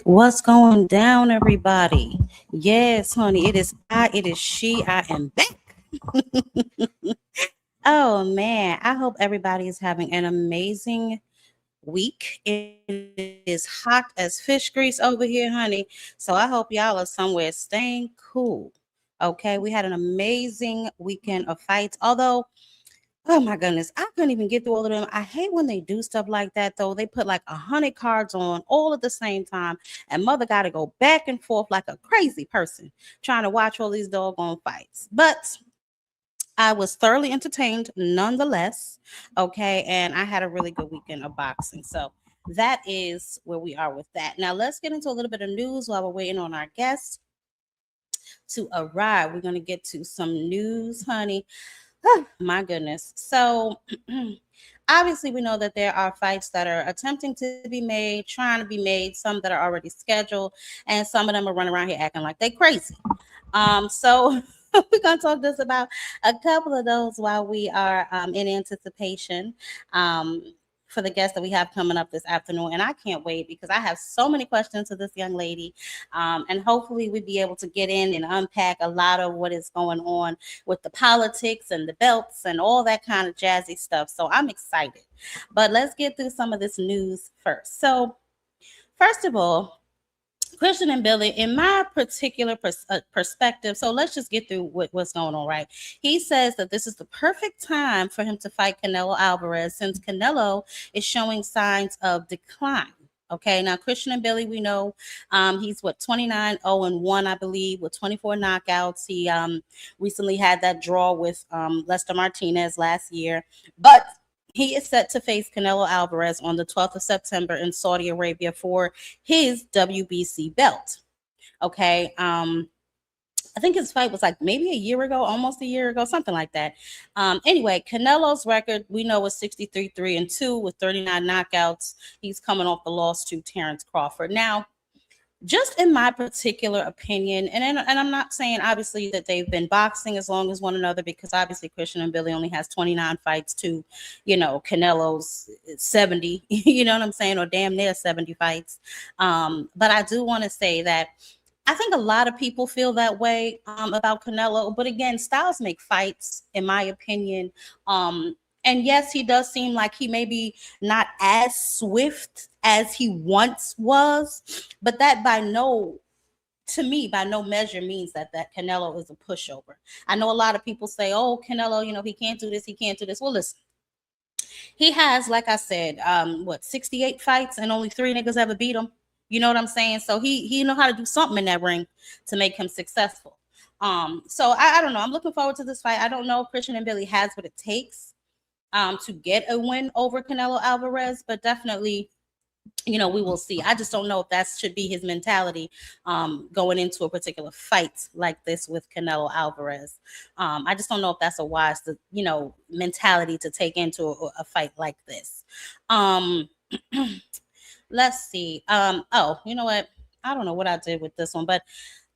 What's going down, everybody? Yes, honey, it is I, it is she. I am back. Oh man, I hope everybody is having an amazing week. It is hot as fish grease over here, honey. So I hope y'all are somewhere staying cool. Okay, we had an amazing weekend of fights. Although, oh my goodness, I couldn't even get through all of them. I hate when they do stuff like that, though. They put like 100 cards on all at the same time, and mother got to go back and forth like a crazy person trying to watch all these doggone fights. But I was thoroughly entertained nonetheless. Okay, and I had a really good weekend of boxing. So that is where we are with that. Now let's get into a little bit of news while we're waiting on our guests to arrive. We're going to get to some news, honey. My goodness. So, obviously, we know that there are fights that are attempting to be made, trying to be made, some that are already scheduled, and some of them are running around here acting like they crazy. So we're gonna talk just about a couple of those while we are in anticipation. For the guests that we have coming up this afternoon, and I can't wait because I have so many questions to this young lady, and hopefully we'll be able to get in and unpack a lot of what is going on with the politics and the belts and all that kind of jazzy stuff. So I'm excited, but let's get through some of this news first. So first of all, Christian and Billy, in my particular perspective, so let's just get through what's going on, right? He says that this is the perfect time for him to fight Canelo Alvarez since Canelo is showing signs of decline. Okay, now Christian and Billy, we know he's what 29-0-1, I believe, with 24 knockouts. He recently had that draw with Lester Martinez last year, but he is set to face Canelo Alvarez on the 12th of September in Saudi Arabia for his WBC belt. Okay. I think his fight was like maybe a year ago, almost a year ago, something like that. Anyway, Canelo's record we know is 63-3-2 with 39 knockouts. He's coming off the loss to Terrence Crawford. Now, just in my particular opinion, and I'm not saying obviously that they've been boxing as long as one another, because obviously Christian and Billy only has 29 fights to, Canelo's 70, you know what I'm saying, or damn near 70 fights. But I do want to say that I think a lot of people feel that way about Canelo. But again, styles make fights, in my opinion. And yes, he does seem like he may be not as swift as he once was, but that to me, by no measure means that Canelo is a pushover. I know a lot of people say, oh, Canelo, he can't do this, he can't do this. Well, listen, he has, like I said, 68 fights and only 3 niggas ever beat him. You know what I'm saying? So he know how to do something in that ring to make him successful. So I don't know. I'm looking forward to this fight. I don't know if Christian and Billy has what it takes to get a win over Canelo Alvarez, but definitely, we will see. I just don't know if that should be his mentality going into a particular fight like this with Canelo Alvarez. I just don't know if that's a wise, mentality to take into a fight like this. Let's see. Oh, you know what? I don't know what I did with this one, but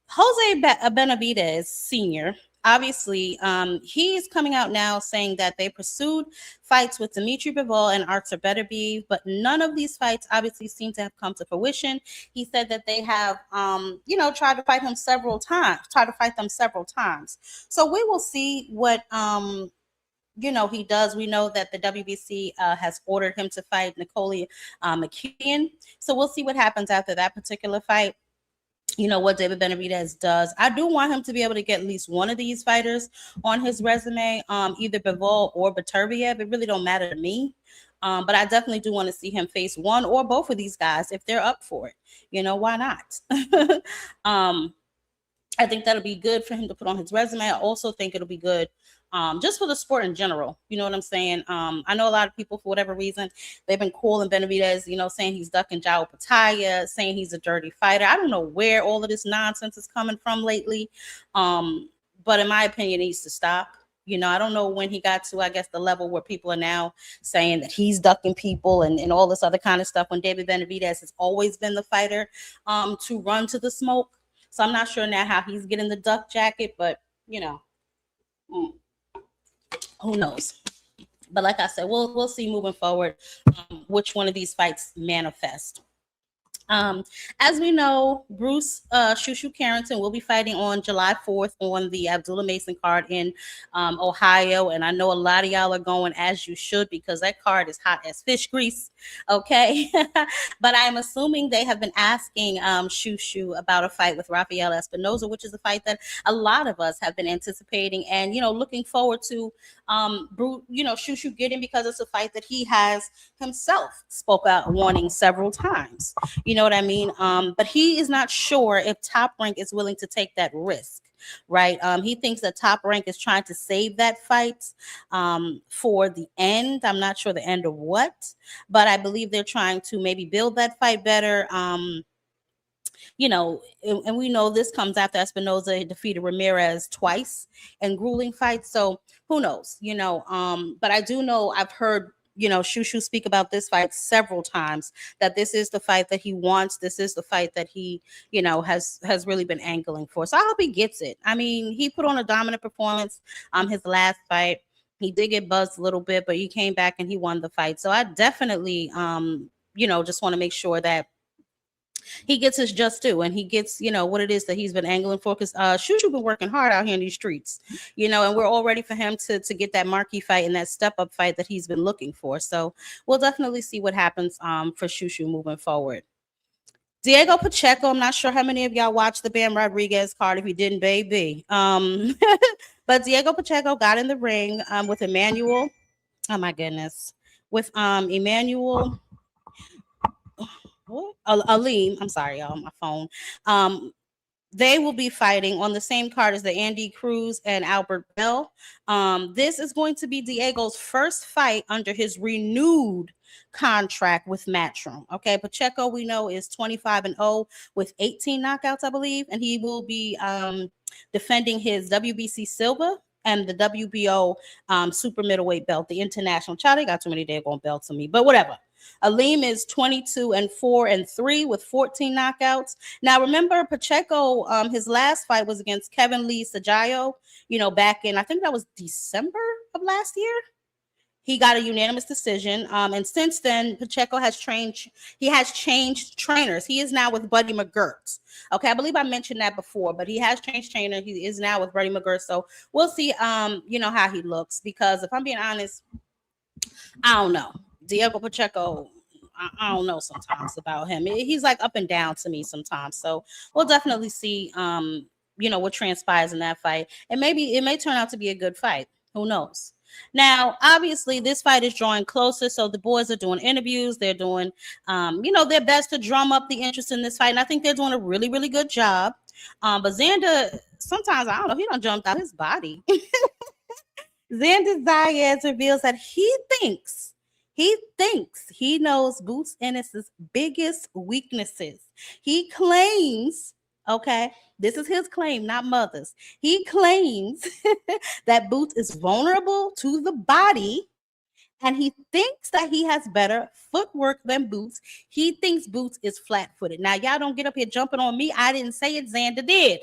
Jose Benavidez Sr., obviously, he's coming out now saying that they pursued fights with Dimitri Bivol and Artur Beterbiev, but none of these fights obviously seem to have come to fruition. He said that they have, tried to fight them several times. So we will see what, he does. We know that the WBC has ordered him to fight Nicole McKeon. So we'll see what happens after that particular fight. What David Benavidez does. I do want him to be able to get at least one of these fighters on his resume, either Bivol or Beterbiev. It really don't matter to me. But I definitely do want to see him face one or both of these guys if they're up for it. Why not? I think that'll be good for him to put on his resume. I also think it'll be good just for the sport in general. You know what I'm saying? I know a lot of people, for whatever reason, they've been calling Benavidez, saying he's ducking Jao Pataya, saying he's a dirty fighter. I don't know where all of this nonsense is coming from lately. But in my opinion, it needs to stop. I don't know when he got to, I guess, the level where people are now saying that he's ducking people and all this other kind of stuff, when David Benavidez has always been the fighter to run to the smoke. So I'm not sure now how he's getting the duck jacket, but, who knows? But like I said, we'll see moving forward which one of these fights manifest. Um, as we know, Bruce Shushu Carrington will be fighting on July 4th on the Abdullah Mason card in Ohio. And I know a lot of y'all are going, as you should, because that card is hot as fish grease. Okay. But I'm assuming they have been asking Shushu about a fight with Rafael Espinoza, which is a fight that a lot of us have been anticipating and, looking forward to Shushu getting, because it's a fight that he has himself spoke out wanting several times. You know what I mean? But he is not sure if Top Rank is willing to take that risk, right? He thinks that Top Rank is trying to save that fight for the end. I'm not sure the end of what, but I believe they're trying to maybe build that fight better. And we know this comes after Espinoza defeated Ramirez twice in grueling fights. So who knows, but I do know I've heard, Shushu speak about this fight several times, that this is the fight that he wants. This is the fight that he, has really been angling for. So I hope he gets it. I mean, he put on a dominant performance his last fight. He did get buzzed a little bit, but he came back and he won the fight. So I definitely just want to make sure that he gets his just due and he gets, what it is that he's been angling for. Because Shushu been working hard out here in these streets, and we're all ready for him to get that marquee fight and that step up fight that he's been looking for. So we'll definitely see what happens for Shushu moving forward. Diego Pacheco, I'm not sure how many of y'all watched the Bam Rodriguez card. If you didn't, baby. But Diego Pacheco got in the ring with Emmanuel. Oh my goodness. With Emmanuel Aleem, I'm sorry, y'all, my phone. They will be fighting on the same card as the Andy Cruz and Albert Bell. This is going to be Diego's first fight under his renewed contract with Matchroom. Okay, Pacheco, we know, is 25-0 with 18 knockouts, I believe, and he will be defending his WBC silver and the WBO super middleweight belt, the international. Child, they got too many daggone belts to me, but whatever. Aleem is 22-4-3 with 14 knockouts. Now, remember, Pacheco, his last fight was against Kevin Lee Sajayo, back in, I think that was December of last year. He got a unanimous decision. And since then, Pacheco has changed trainers. He is now with Buddy McGirt. Okay, I believe I mentioned that before, but he has changed trainer. He is now with Buddy McGirt. So we'll see, how he looks. Because if I'm being honest, I don't know. Diego Pacheco, I don't know sometimes about him. He's like up and down to me sometimes. So we'll definitely see, what transpires in that fight. And maybe it may turn out to be a good fight. Who knows? Now, obviously, this fight is drawing closer. So the boys are doing interviews. They're doing, their best to drum up the interest in this fight. And I think they're doing a really, really good job. But Xander, sometimes, I don't know, he done jumped out his body. Xander Zayas reveals that he thinks he knows Boots Ennis's biggest weaknesses. He claims, okay, this is his claim, not Mother's. He claims that Boots is vulnerable to the body, and he thinks that he has better footwork than Boots. He thinks Boots is flat-footed. Now, y'all don't get up here jumping on me. I didn't say it. Xander did.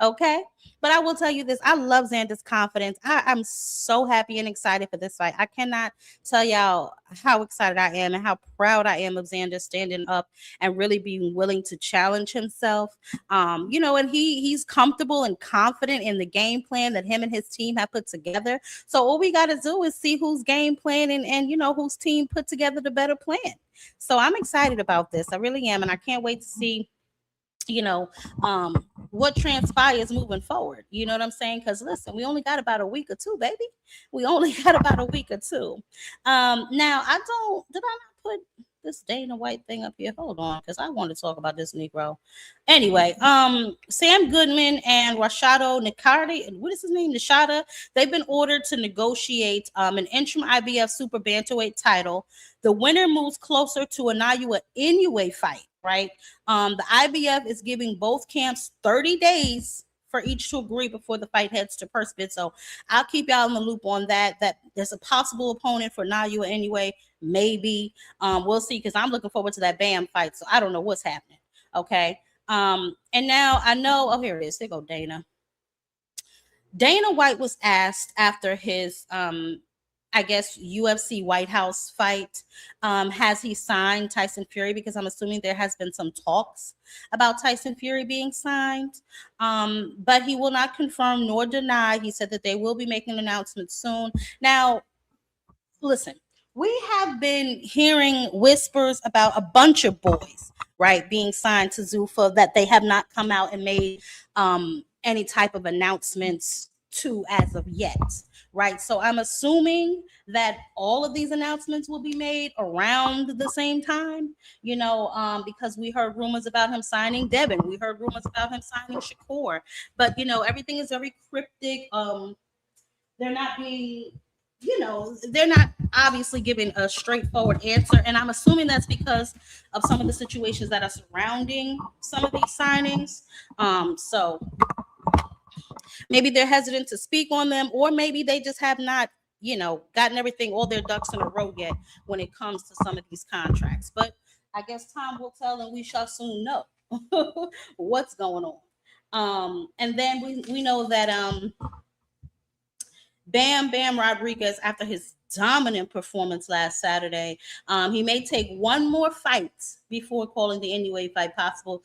Okay. But I will tell you this. I love Xander's confidence. I'm so happy and excited for this fight. I cannot tell y'all how excited I am and how proud I am of Xander standing up and really being willing to challenge himself. And he's comfortable and confident in the game plan that him and his team have put together. So all we got to do is see whose game plan and whose team put together the better plan. So I'm excited about this. I really am. And I can't wait to see what transpires moving forward. You know what I'm saying? Because listen, we only got about a week or two, baby. We only got about a week or two. Now did I not put this Dana White thing up here? Hold on, because I want to talk about this Negro. Anyway, Sam Goodman and Rashado Nicardi, what is his name? Nishada, they've been ordered to negotiate an interim IBF super bantamweight title. The winner moves closer to a Nayua Inoue fight. Right. The IBF is giving both camps 30 days for each to agree before the fight heads to purse bid. So I'll keep y'all in the loop on that. That there's a possible opponent for Nayua anyway. Maybe we'll see, because I'm looking forward to that Bam fight. So I don't know what's happening. Okay. And now I know. Oh, here it is. There go Dana. Dana White was asked after his I guess UFC White House fight. Has he signed Tyson Fury? Because I'm assuming there has been some talks about Tyson Fury being signed. But he will not confirm nor deny. He said that they will be making an announcement soon. Now, listen, we have been hearing whispers about a bunch of boys, right, being signed to Zuffa that they have not come out and made any type of announcements to as of yet, right? So I'm assuming that all of these announcements will be made around the same time, because we heard rumors about him signing Devin, we heard rumors about him signing Shakur, but everything is very cryptic. They're not being, they're not obviously giving a straightforward answer. And I'm assuming that's because of some of the situations that are surrounding some of these signings. So maybe they're hesitant to speak on them, or maybe they just have not, gotten everything, all their ducks in a row yet when it comes to some of these contracts. But I guess time will tell, and we shall soon know what's going on. And then we know that Bam Bam Rodriguez, after his dominant performance last Saturday, he may take one more fight before calling the NUA fight possible.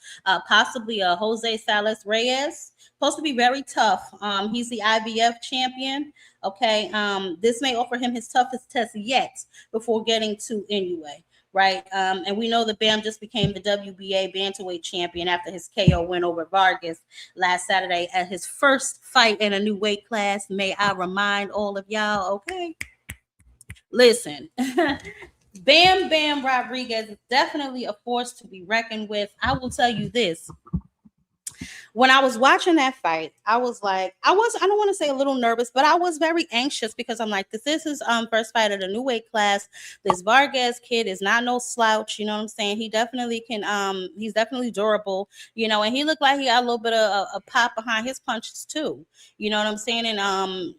Possibly a Jose Salas Reyes, supposed to be very tough. He's the IBF champion. Okay, this may offer him his toughest test yet before getting to NUA. Right, and we know that Bam just became the WBA bantamweight champion after his KO win over Vargas last Saturday at his first fight in a new weight class. May I remind all of y'all, okay? Listen, Bam Bam Rodriguez is definitely a force to be reckoned with. I will tell you this. When I was watching that fight, I was like, I don't want to say a little nervous, but I was very anxious because I'm like, this is his first fight at a new weight class. This Vargas kid is not no slouch, you know what I'm saying? He definitely can he's definitely durable, and he looked like he got a little bit of a pop behind his punches too. You know what I'm saying? And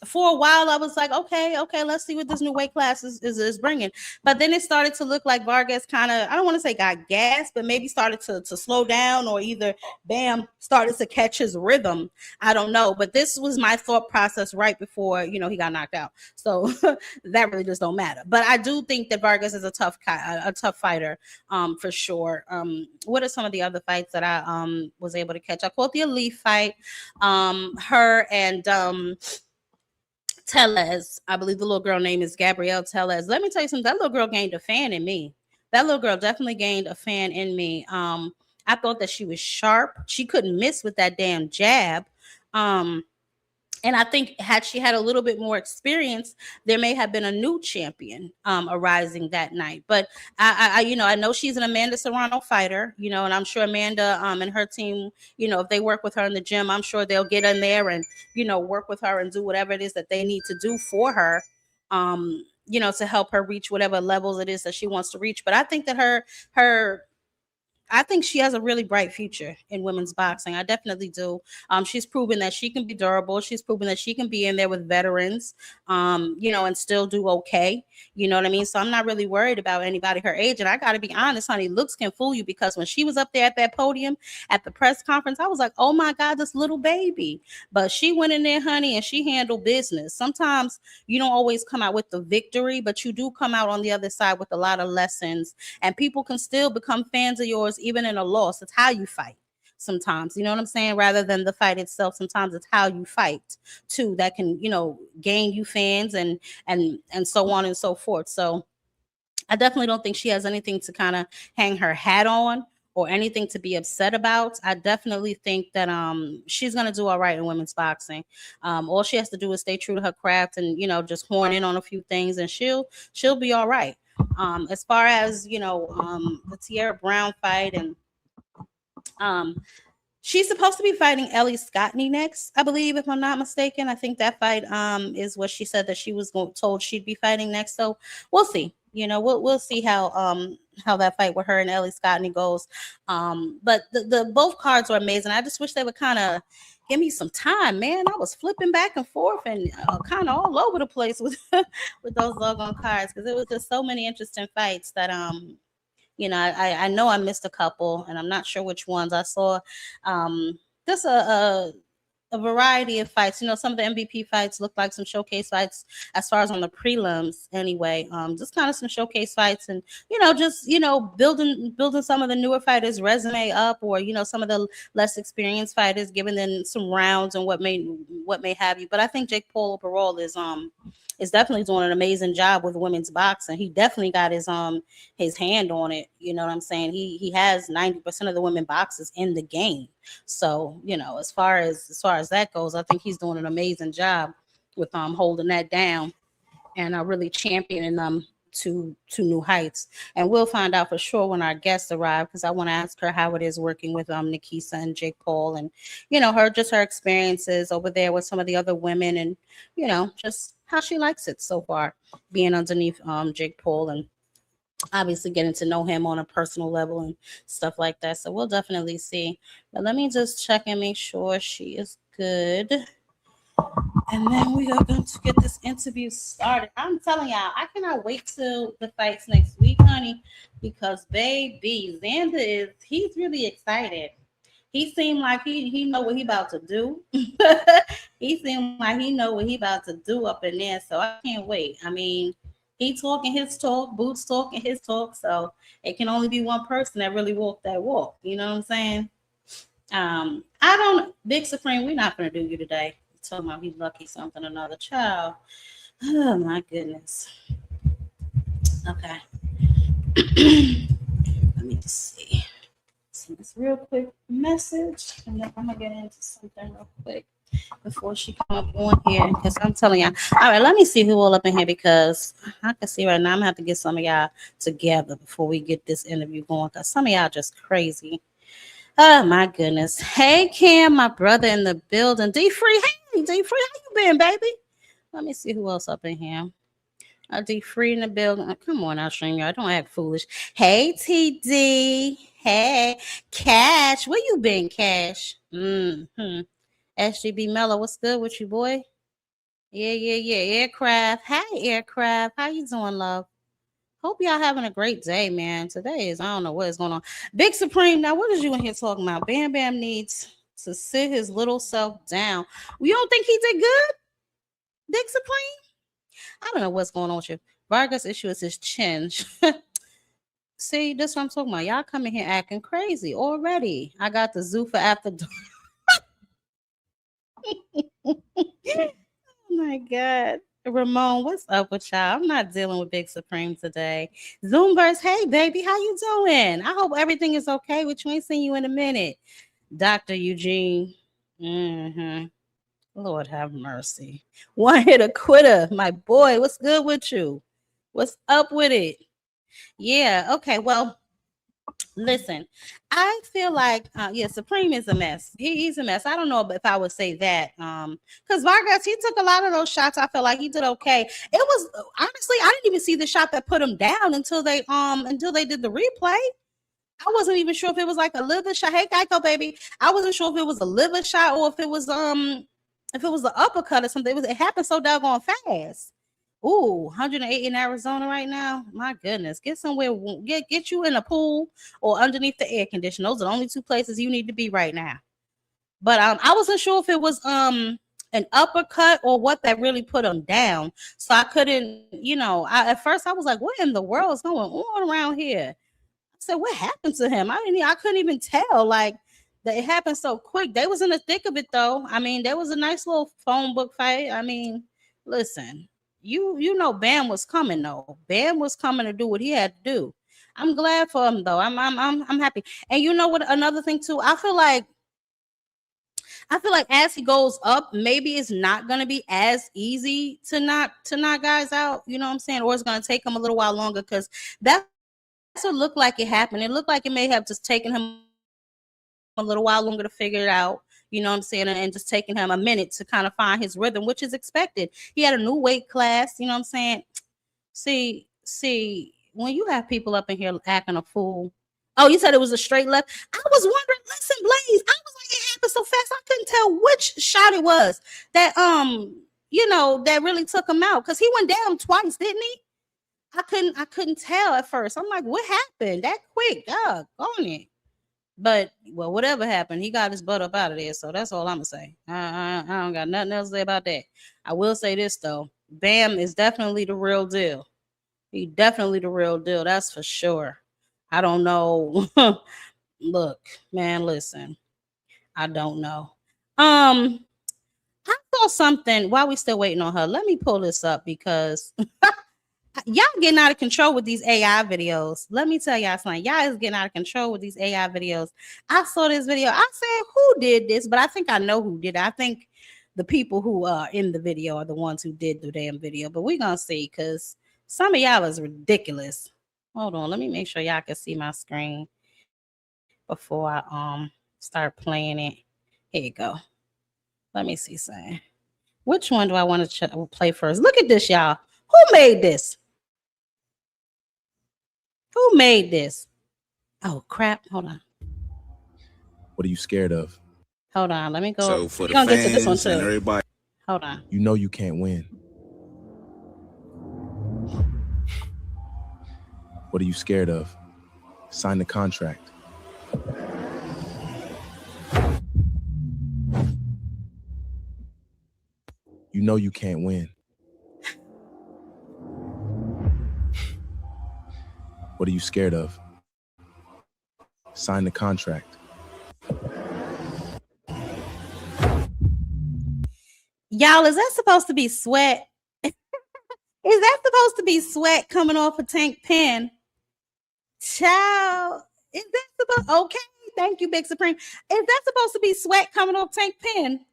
for a while I was like, okay, let's see what this new weight class is bringing. But then it started to look like Vargas kind of, I don't want to say got gas, but maybe started to slow down, or either Bam started to catch his rhythm. I don't know, but this was my thought process right before, he got knocked out. So that really just don't matter. But I do think that Vargas is a tough fighter, for sure. What are some of the other fights that I was able to catch? I caught the Elite fight, her and Tellez. I believe the little girl name is Gabrielle Tellez. Let me tell you something. That little girl gained a fan in me. That little girl definitely gained a fan in me. I thought that she was sharp. She couldn't miss with that damn jab. And I think had she had a little bit more experience, there may have been a new champion arising that night. But I know she's an Amanda Serrano fighter, and I'm sure Amanda and her team, if they work with her in the gym, I'm sure they'll get in there and, work with her and do whatever it is that they need to do for her, to help her reach whatever levels it is that she wants to reach. But I think that I think she has a really bright future in women's boxing. I definitely do. She's proven that she can be durable. She's proven that she can be in there with veterans, and still do okay. You know what I mean? So I'm not really worried about anybody her age. And I got to be honest, honey, looks can fool you, because when she was up there at that podium at the press conference, I was like, oh my God, this little baby. But she went in there, honey, and she handled business. Sometimes you don't always come out with the victory, but you do come out on the other side with a lot of lessons, and people can still become fans of yours even in a loss. It's how you fight sometimes, you know what I'm saying? Rather than the fight itself, sometimes it's how you fight too that can, gain you fans and so on and so forth. So I definitely don't think she has anything to kind of hang her hat on or anything to be upset about. I definitely think that she's gonna do all right in women's boxing. All she has to do is stay true to her craft and just horn in on a few things, and she'll be all right. As far as the Tierra Brown fight, and she's supposed to be fighting Ellie Scottney next, I believe, if I'm not mistaken. I think that fight is what she said that she was told she'd be fighting next. So we'll see. We'll see how that fight with her and Ellie Scottney goes. But the both cards are amazing. I just wish they would kind of give me some time, man. I was flipping back and forth and kind of all over the place with with those logo cards, because it was just so many interesting fights that I know I missed a couple, and I'm not sure which ones I saw. Just a variety of fights. Some of the MVP fights look like some showcase fights as far as on the prelims anyway. Just kind of some showcase fights, and just building some of the newer fighters' resume up, or some of the less experienced fighters, giving them some rounds and what may have you. But I think Jake Paul overall is definitely doing an amazing job with women's boxing. He definitely got his hand on it. You know what I'm saying? He has 90% of the women boxers in the game. So, as far as that goes, I think he's doing an amazing job with holding that down and really championing them to new heights. And we'll find out for sure when our guests arrive, because I want to ask her how it is working with Nikisa and Jake Paul, and her experiences over there with some of the other women, and just how she likes it so far being underneath Jake Paul, and obviously getting to know him on a personal level and stuff like that. So we'll definitely see. But let me just check and make sure she is good. And then we are going to get this interview started. I'm telling y'all, I cannot wait till the fights next week, honey, because baby, he's really excited. He seemed like he know what he about to do. He seemed like he know what he about to do up in there. So I can't wait. I mean, he talking his talk, Boots talking his talk. So it can only be one person that really walked that walk. You know what I'm saying? I don't, Big Supreme, we're not gonna do you today. Talking about he's lucky something another child. Oh my goodness. Okay. Let me just see. Send this real quick message, and then I'm gonna get into something real quick before she come up on here, because I'm telling y'all. All right, let me see who all up in here, because I can see right now I'm gonna have to get some of y'all together before we get this interview going, because some of y'all just crazy. Oh my goodness. Hey Cam, my brother in the building. D Free, hey D Free, how you been, baby? Let me see who else up in here. D Free in the building. Oh, come on, I'll show you. I don't act foolish. Hey TD. Hey Cash. Where you been, Cash? SGB Mello, what's good with you, boy? Yeah. Aircraft. Hey, Aircraft. How you doing, love? Hope y'all having a great day, man. Today is, I don't know what is going on. Big Supreme, now what is you in here talking about? Bam Bam needs to sit his little self down. You don't think he did good, Big Supreme? I don't know what's going on with you. Vargas' issue is his chin. See, this is what I'm talking about. Y'all coming here acting crazy already. I got the zoo for after dark. Oh my God. Ramon, what's up with y'all? I'm not dealing with Big Supreme today. Zoomverse, hey baby, how you doing? I hope everything is okay with you. Ain't seen you in a minute. Dr. Eugene. Lord have mercy. One hit a quitter. My boy, what's good with you? What's up with it? Yeah, okay. Well, listen, I feel like Supreme is a mess. He's a mess. I don't know if I would say that. Because Vargas, he took a lot of those shots. I feel like he did okay. It was honestly, I didn't even see the shot that put him down until they did the replay. I wasn't even sure if it was like a liver shot. Hey, Geico baby. I wasn't sure if it was a liver shot or if it was an uppercut or something. It happened so doggone fast. Ooh, 108 in Arizona right now. My goodness. Get somewhere, get you in a pool or underneath the air conditioner. Those are the only two places you need to be right now. But I wasn't sure if it was an uppercut or what that really put him down. So I couldn't, at first I was like, what in the world is going on around here? I said, what happened to him? I couldn't even tell. Like, that it happened so quick. They was in the thick of it though. I mean, there was a nice little phone book fight. I mean, listen, you know Bam was coming though. Bam was coming to do what he had to do. I'm glad for him though. I'm happy. And you know what? Another thing too, I feel like as he goes up, maybe it's not gonna be as easy to knock guys out. You know what I'm saying? Or it's gonna take him a little while longer, because that's what looked like it happened. It looked like it may have just taken him a little while longer to figure it out, you know what I'm saying, and just taking him a minute to kind of find his rhythm, which is expected. He had a new weight class, you know what I'm saying. See, when you have people up in here acting a fool. Oh, you said it was a straight left. I was wondering, listen, Blaze, I was like, it happened so fast I couldn't tell which shot it was that that really took him out, because he went down twice, didn't he? I couldn't tell at first. I'm like, what happened that quick? On it. But well, whatever happened, he got his butt up out of there. So that's all I'm gonna say. I don't got nothing else to say about that. I will say this though, Bam is definitely the real deal. He definitely the real deal. That's for sure. I don't know. Look, man, listen. I don't know. I saw something while we still waiting on her. Let me pull this up because y'all getting out of control with these AI videos. Let me tell y'all something. Y'all is getting out of control with these AI videos. I saw this video. I said, who did this? But I think I know who did it. I think the people who are in the video are the ones who did the damn video. But we're gonna see because some of y'all is ridiculous. Hold on, let me make sure y'all can see my screen before I start playing it. Here you go. Let me see something. Which one do I want to play first? Look at this, y'all. Who made this? Who made this? Oh, crap. Hold on. What are you scared of? Hold on. Let me go. So for We're the going to get to this one, fans and too. everybody, Hold on. You know you can't win. What are you scared of? Sign the contract. You know you can't win. What are you scared of? Sign the contract. Y'all, is that supposed to be sweat? Is that supposed to be sweat coming off a tank pen? Child, is that supposed? Okay, thank you, Big Supreme. Is that supposed to be sweat coming off tank pen?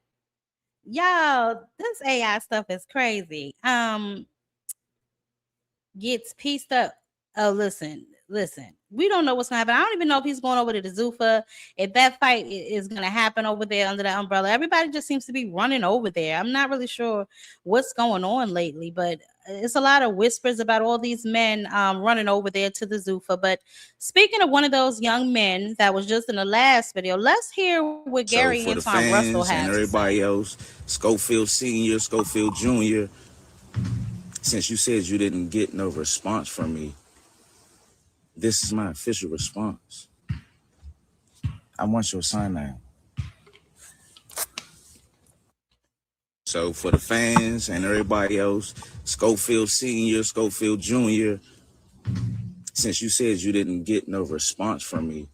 Y'all, this AI stuff is crazy. Gets pieced up. Oh, listen. We don't know what's gonna happen. I don't even know if he's going over to the Zuffa, if that fight is gonna happen over there under that umbrella. Everybody just seems to be running over there. I'm not really sure what's going on lately, but it's a lot of whispers about all these men running over there to the Zuffa. But speaking of one of those young men that was just in the last video, let's hear what Gary for the Anton Russell fans has and to everybody say. else, Schofield Senior, Schofield Junior. Since you said you didn't get no response from me, this is my official response. I want your sign now. So for the fans and everybody else, Schofield Senior, Schofield Junior. Since you said you didn't get no response from me,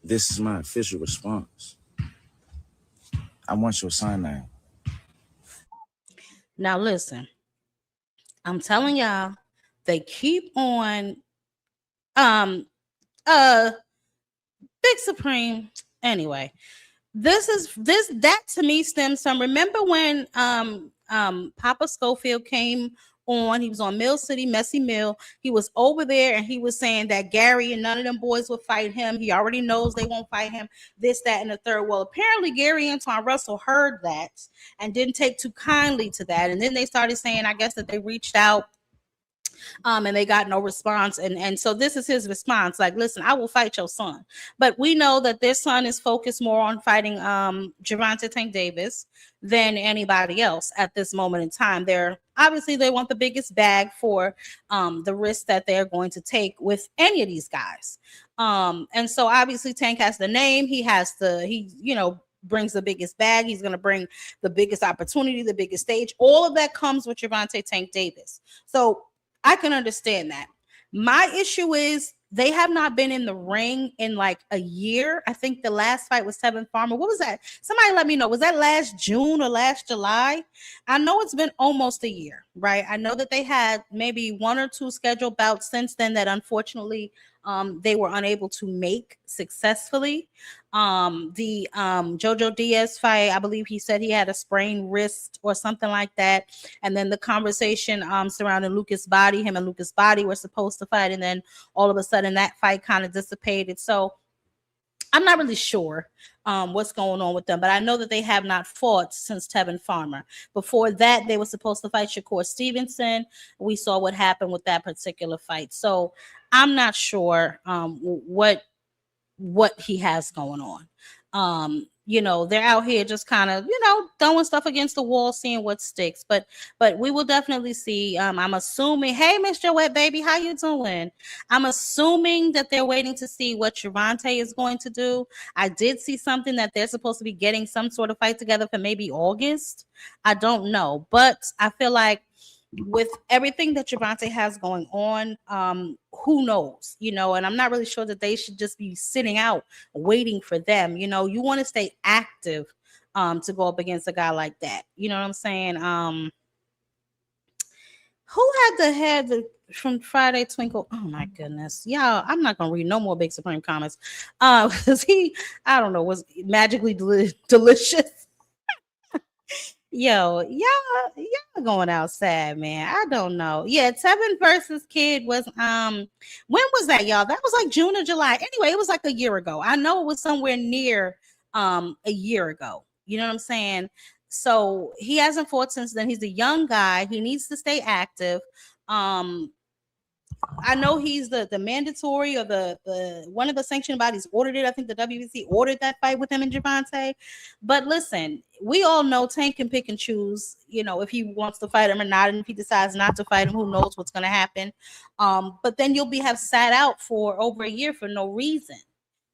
this is my official response. I want your sign now. Now listen, I'm telling y'all, they keep on Big Supreme. Anyway, that to me stems from, remember when Papa Schofield came on, he was on Mill City, Messy Mill. He was over there and he was saying that Gary and none of them boys would fight him. He already knows they won't fight him, this, that, and the third. Well, apparently Gary Anton Russell heard that and didn't take too kindly to that. And then they started saying, I guess, that they reached out and they got no response. And so this is his response. Like, listen, I will fight your son. But we know that their son is focused more on fighting Gervonta Tank Davis than anybody else at this moment in time. They're obviously, they want the biggest bag for the risk that they're going to take with any of these guys. And so obviously Tank has the name. He brings the biggest bag. He's going to bring the biggest opportunity, the biggest stage. All of that comes with Gervonta Tank Davis. So I can understand that. My issue is they have not been in the ring in like a year. I think the last fight was Tevin Farmer. What was that? Somebody let me know. Was that last June or last July? I know it's been almost a year, right? I know that they had maybe one or two scheduled bouts since then that unfortunately they were unable to make successfully. The Jojo Diaz fight, I believe he said he had a sprained wrist or something like that. And then the conversation surrounding Lucas Body, him and Lucas Body were supposed to fight. And then all of a sudden that fight kind of dissipated. So I'm not really sure what's going on with them, but I know that they have not fought since Tevin Farmer. Before that, they were supposed to fight Shakur Stevenson. We saw what happened with that particular fight. So I'm not sure what he has going on. They're out here just kind of, throwing stuff against the wall, seeing what sticks. But we will definitely see. I'm assuming, hey, Miss Joette, baby, how you doing? I'm assuming that they're waiting to see what Gervonta is going to do. I did see something that they're supposed to be getting some sort of fight together for maybe August. I don't know, but I feel like with everything that Gervonta has going on, who knows, and I'm not really sure that they should just be sitting out waiting for them. You want to stay active to go up against a guy like that. You know what I'm saying? Who had the head from Friday Twinkle? Oh my goodness. Y'all, I'm not gonna read no more Big Supreme comments. Because I don't know, was magically delicious. Yo, y'all going outside, man. I don't know. Yeah, Tevin versus Kid was when was that, y'all? That was like June or July. Anyway, it was like a year ago. I know it was somewhere near a year ago. You know what I'm saying? So he hasn't fought since then. He's a young guy. He needs to stay active. I know he's the mandatory or the one of the sanctioning bodies ordered it. I think the WBC ordered that fight with him and Gervonta. But listen, we all know Tank can pick and choose, if he wants to fight him or not. And if he decides not to fight him, who knows what's going to happen. But then you'll have sat out for over a year for no reason.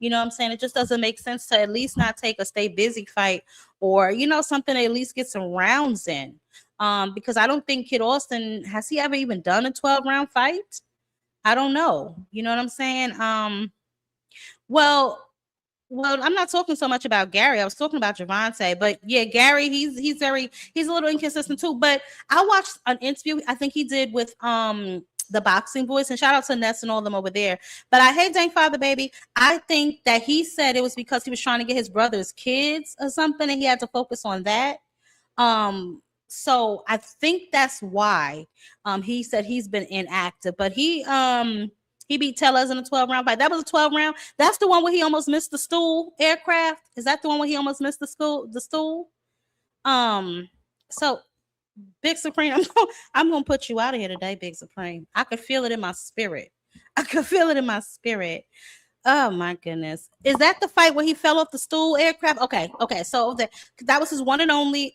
You know what I'm saying? It just doesn't make sense to at least not take a stay busy fight or, something to at least get some rounds in. Because I don't think Kid Austin, has he ever even done a 12-round fight? I don't know. You know what I'm saying? Well, I'm not talking so much about Gary. I was talking about Gervonta, but yeah, Gary, he's a little inconsistent too. But I watched an interview I think he did with the Boxing Voice, and shout out to Ness and all of them over there. But I hate Dank Father, baby. I think that he said it was because he was trying to get his brother's kids or something, and he had to focus on that. So I think that's why he said he's been inactive, but he beat Tellez in a 12-round fight. That was a 12-round. That's the one where he almost missed the stool aircraft. Is that the one where he almost missed the stool? So Big Supreme, I'm gonna put you out of here today, Big Supreme. I could feel it in my spirit. Oh my goodness. Is that the fight where he fell off the stool aircraft? Okay. So that was his one and only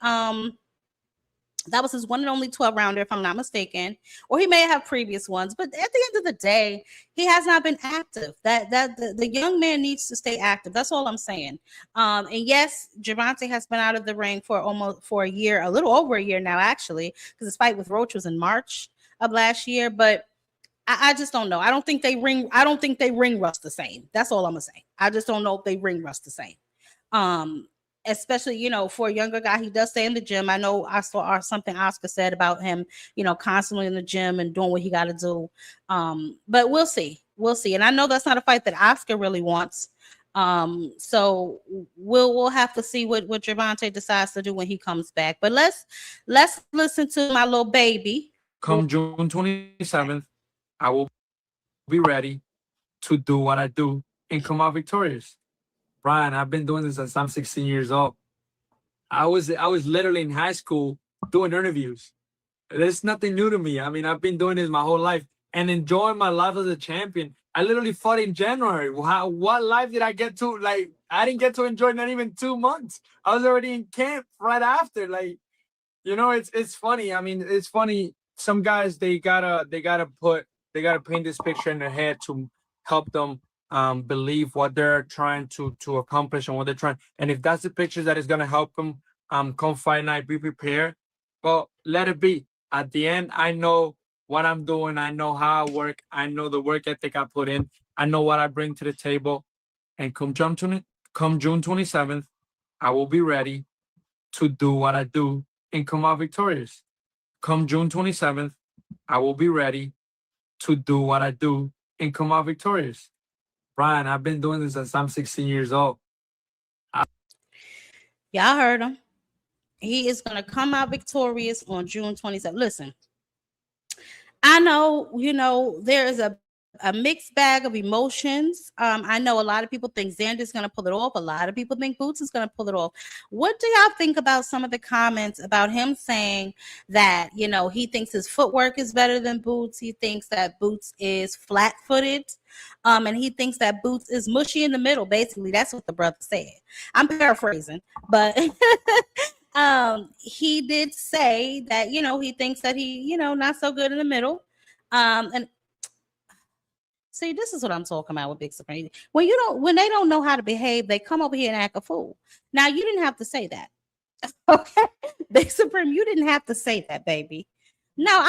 12-rounder, if I'm not mistaken, or he may have previous ones. But at the end of the day, he has not been active. The young man needs to stay active. That's all I'm saying. And yes, Gervonta has been out of the ring for a year, a little over a year now, actually, because his fight with Roach was in March of last year. But I just don't know. I don't think they ring rust the same. That's all I'm gonna say. I just don't know if they ring rust the same. Especially, for a younger guy, he does stay in the gym. I know I saw something Oscar said about him, constantly in the gym and doing what he got to do. But we'll see. And I know that's not a fight that Oscar really wants. So we'll have to see what Gervonta decides to do when he comes back. But let's listen to my little baby. Come June 27th, I will be ready to do what I do and come out victorious. Brian, I've been doing this since I'm 16 years old. I was literally in high school doing interviews. There's nothing new to me. I mean, I've been doing this my whole life and enjoying my life as a champion. I literally fought in January. What life did I get to? Like, I didn't get to enjoy not even 2 months. I was already in camp right after. Like, it's funny. I mean, it's funny. Some guys, they gotta paint this picture in their head to help them believe what they're trying to accomplish and what they're trying. And if that's the picture that is going to help them come fight night, be prepared, well, let it be. At the end, I know what I'm doing. I know how I work. I know the work ethic I put in. I know what I bring to the table. And come June 27th, I will be ready to do what I do and come out victorious. Come June 27th, I will be ready to do what I do and come out victorious. Brian, I've been doing this since I'm 16 years old. Y'all heard him. He is going to come out victorious on June 27th. Listen, I know, there is a mixed bag of emotions. I know a lot of people think Xander's going to pull it off. A lot of people think Boots is going to pull it off. What do y'all think about some of the comments about him saying that, he thinks his footwork is better than Boots? He thinks that Boots is flat-footed. And he thinks that Boots is mushy in the middle. Basically, that's what the brother said. I'm paraphrasing, but he did say that, he thinks that he, not so good in the middle. And see, this is what I'm talking about with Big Supreme. When they don't know how to behave, they come over here and act a fool. Now, you didn't have to say that. Okay, Big Supreme, you didn't have to say that, baby. No,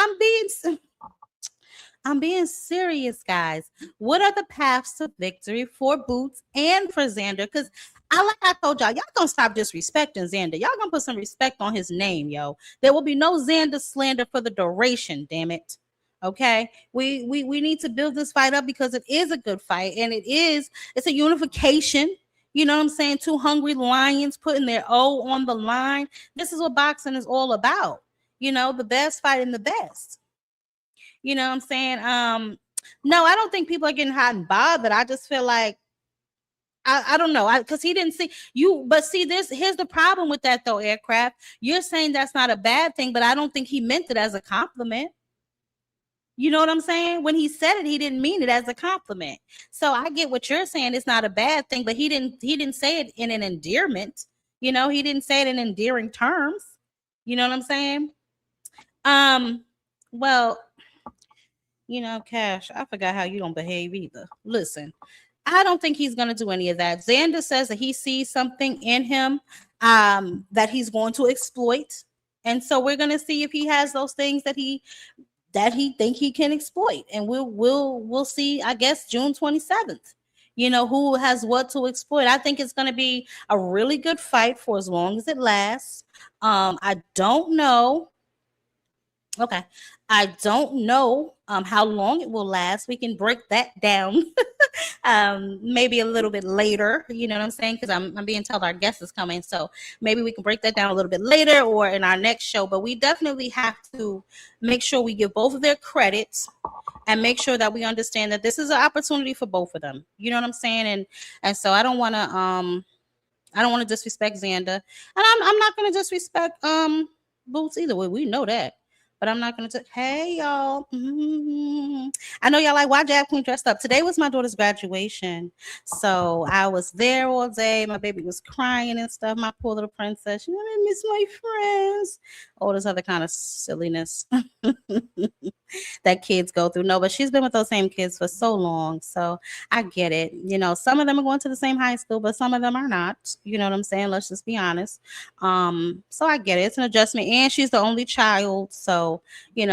I'm being serious, guys. What are the paths to victory for Boots and for Xander? Because like I told y'all gonna stop disrespecting Xander. Y'all gonna put some respect on his name, yo. There will be no Xander slander for the duration, damn it. Okay, we need to build this fight up because it is a good fight, and it's a unification. You know what I'm saying? Two hungry lions putting their O on the line. This is what boxing is all about. The best fighting the best. You know what I'm saying? No, I don't think people are getting hot and bothered. I just feel like I don't know, because he didn't see you. But see, here's the problem with that though, Aircraft. You're saying that's not a bad thing, but I don't think he meant it as a compliment. You know what I'm saying? When he said it, he didn't mean it as a compliment. So I get what you're saying. It's not a bad thing, but he didn't say it in an endearment. He didn't say it in endearing terms. You know what I'm saying? Well, Cash, I forgot how you don't behave either. Listen, I don't think he's going to do any of that. Xander says that he sees something in him that he's going to exploit. And so we're going to see if he has those things that he think he can exploit. And we'll see, I guess, June 27th. Who has what to exploit. I think it's going to be a really good fight for as long as it lasts. I don't know. Okay. I don't know how long it will last. We can break that down maybe a little bit later. You know what I'm saying? Because I'm being told our guest is coming. So maybe we can break that down a little bit later or in our next show. But we definitely have to make sure we give both of their credits and make sure that we understand that this is an opportunity for both of them. You know what I'm saying? And so I don't want to disrespect Xander. And I'm not going to disrespect Boots either way. We know that. But I'm not going to. Hey, y'all. Mm-hmm. I know y'all like, why Jab Queen dressed up? Today was my daughter's graduation. So I was there all day. My baby was crying and stuff. My poor little princess. I miss my friends. All this other kind of silliness that kids go through. No, but she's been with those same kids for so long. So I get it. Some of them are going to the same high school, but some of them are not. You know what I'm saying? Let's just be honest. So I get it. It's an adjustment. And she's the only child. So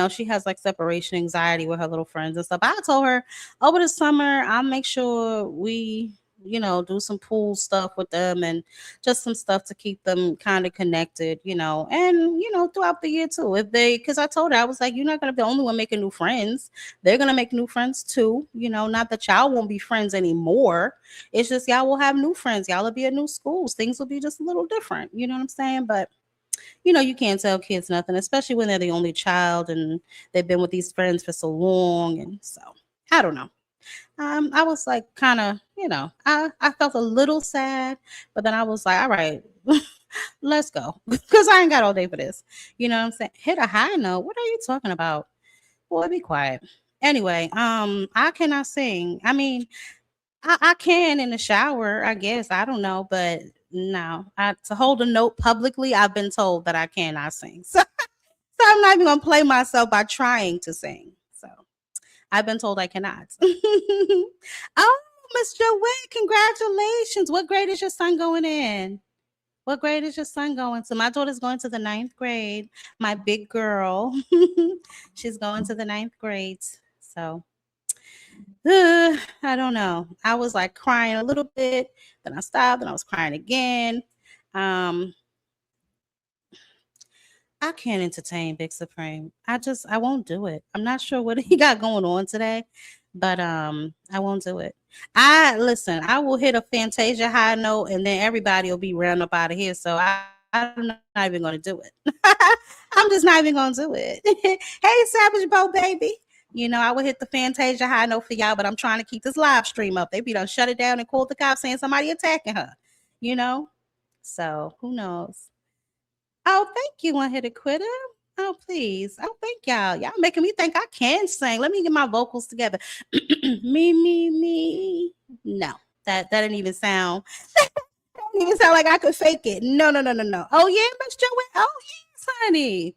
she has like separation anxiety with her little friends and stuff. I told her over the summer, I'll make sure we, do some pool stuff with them and just some stuff to keep them kind of connected, and, throughout the year too. Because I told her, I was like, you're not going to be the only one making new friends. They're going to make new friends too. Not that y'all won't be friends anymore. It's just y'all will have new friends. Y'all will be at new schools. Things will be just a little different. You know what I'm saying? But you can't tell kids nothing, especially when they're the only child and they've been with these friends for so long. And so I don't know. I was like kind of, I felt a little sad, but then I was like, all right, let's go because I ain't got all day for this. You know what I'm saying? Hit a high note. What are you talking about? Boy, be quiet. Anyway, I cannot sing. I mean, I can in the shower, I guess. I don't know, but no, to hold a note publicly, I've been told that I cannot sing. So I'm not even going to play myself by trying to sing. So I've been told I cannot. Oh, Miss Joette, congratulations. What grade is your son going in? What grade is your son going to? My daughter's going to the 9th grade. My big girl. She's going to the 9th grade. So I don't know. I was like crying a little bit. Then I stopped and I was crying again. I can't entertain Big Supreme. I won't do it. I'm not sure what he got going on today, but I won't do it. Listen, I will hit a Fantasia high note and then everybody will be round up out of here. So I'm not even going to do it. I'm just not even going to do it. Hey, Savage Bow, baby. I would hit the Fantasia high note for y'all, but I'm trying to keep this live stream up. They be done shut it down and called the cops saying somebody attacking her, So who knows? Oh, thank you, One Hit Quitter. Oh, please. Oh, thank y'all. Y'all making me think I can sing. Let me get my vocals together. Me. No, that didn't even sound. That didn't even sound like I could fake it. No. Oh yeah, Miss Joey. Oh yes, honey.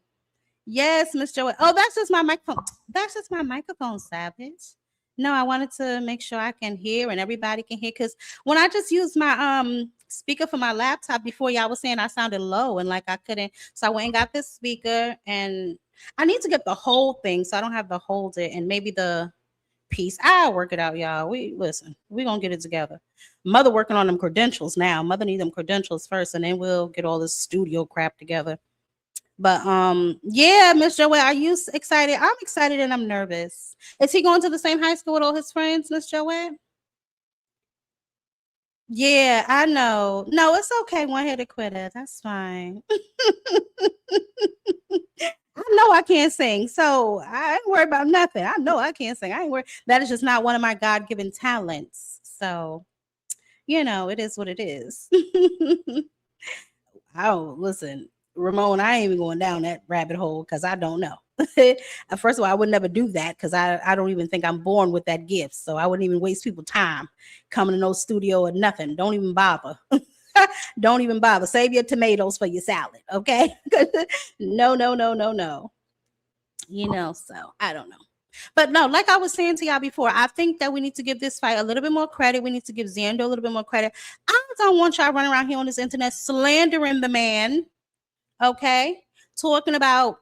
Yes, Miss Joey. Oh, that's just my microphone. That's just my microphone, Savage. No, I wanted to make sure I can hear and everybody can hear, because when I just used my speaker for my laptop before, y'all was saying I sounded low and like I couldn't. So I went and got this speaker, and I need to get the whole thing so I don't have to hold it, and maybe the piece. I'll work it out, y'all. We gonna get it together. Mother working on them credentials now. Mother need them credentials first, and then we'll get all this studio crap together. But yeah, Miss Joey, are you excited? I'm excited and I'm nervous. Is he going to the same high school with all his friends, Miss Joey? Yeah, I know. No, it's okay. One-headed quitter. That's fine. I know I can't sing, so I ain't worried about nothing. I know I can't sing. I ain't worried. That is just not one of my God-given talents. So, it is what it is. Oh, listen, Ramon, I ain't even going down that rabbit hole because I don't know. First of all, I would never do that because I don't even think I'm born with that gift. So I wouldn't even waste people's time coming to no studio or nothing. Don't even bother. Don't even bother. Save your tomatoes for your salad, okay? No. So I don't know. But no, like I was saying to y'all before, I think that we need to give this fight a little bit more credit. We need to give Xander a little bit more credit. I don't want y'all running around here on this internet slandering the man, okay? Talking about,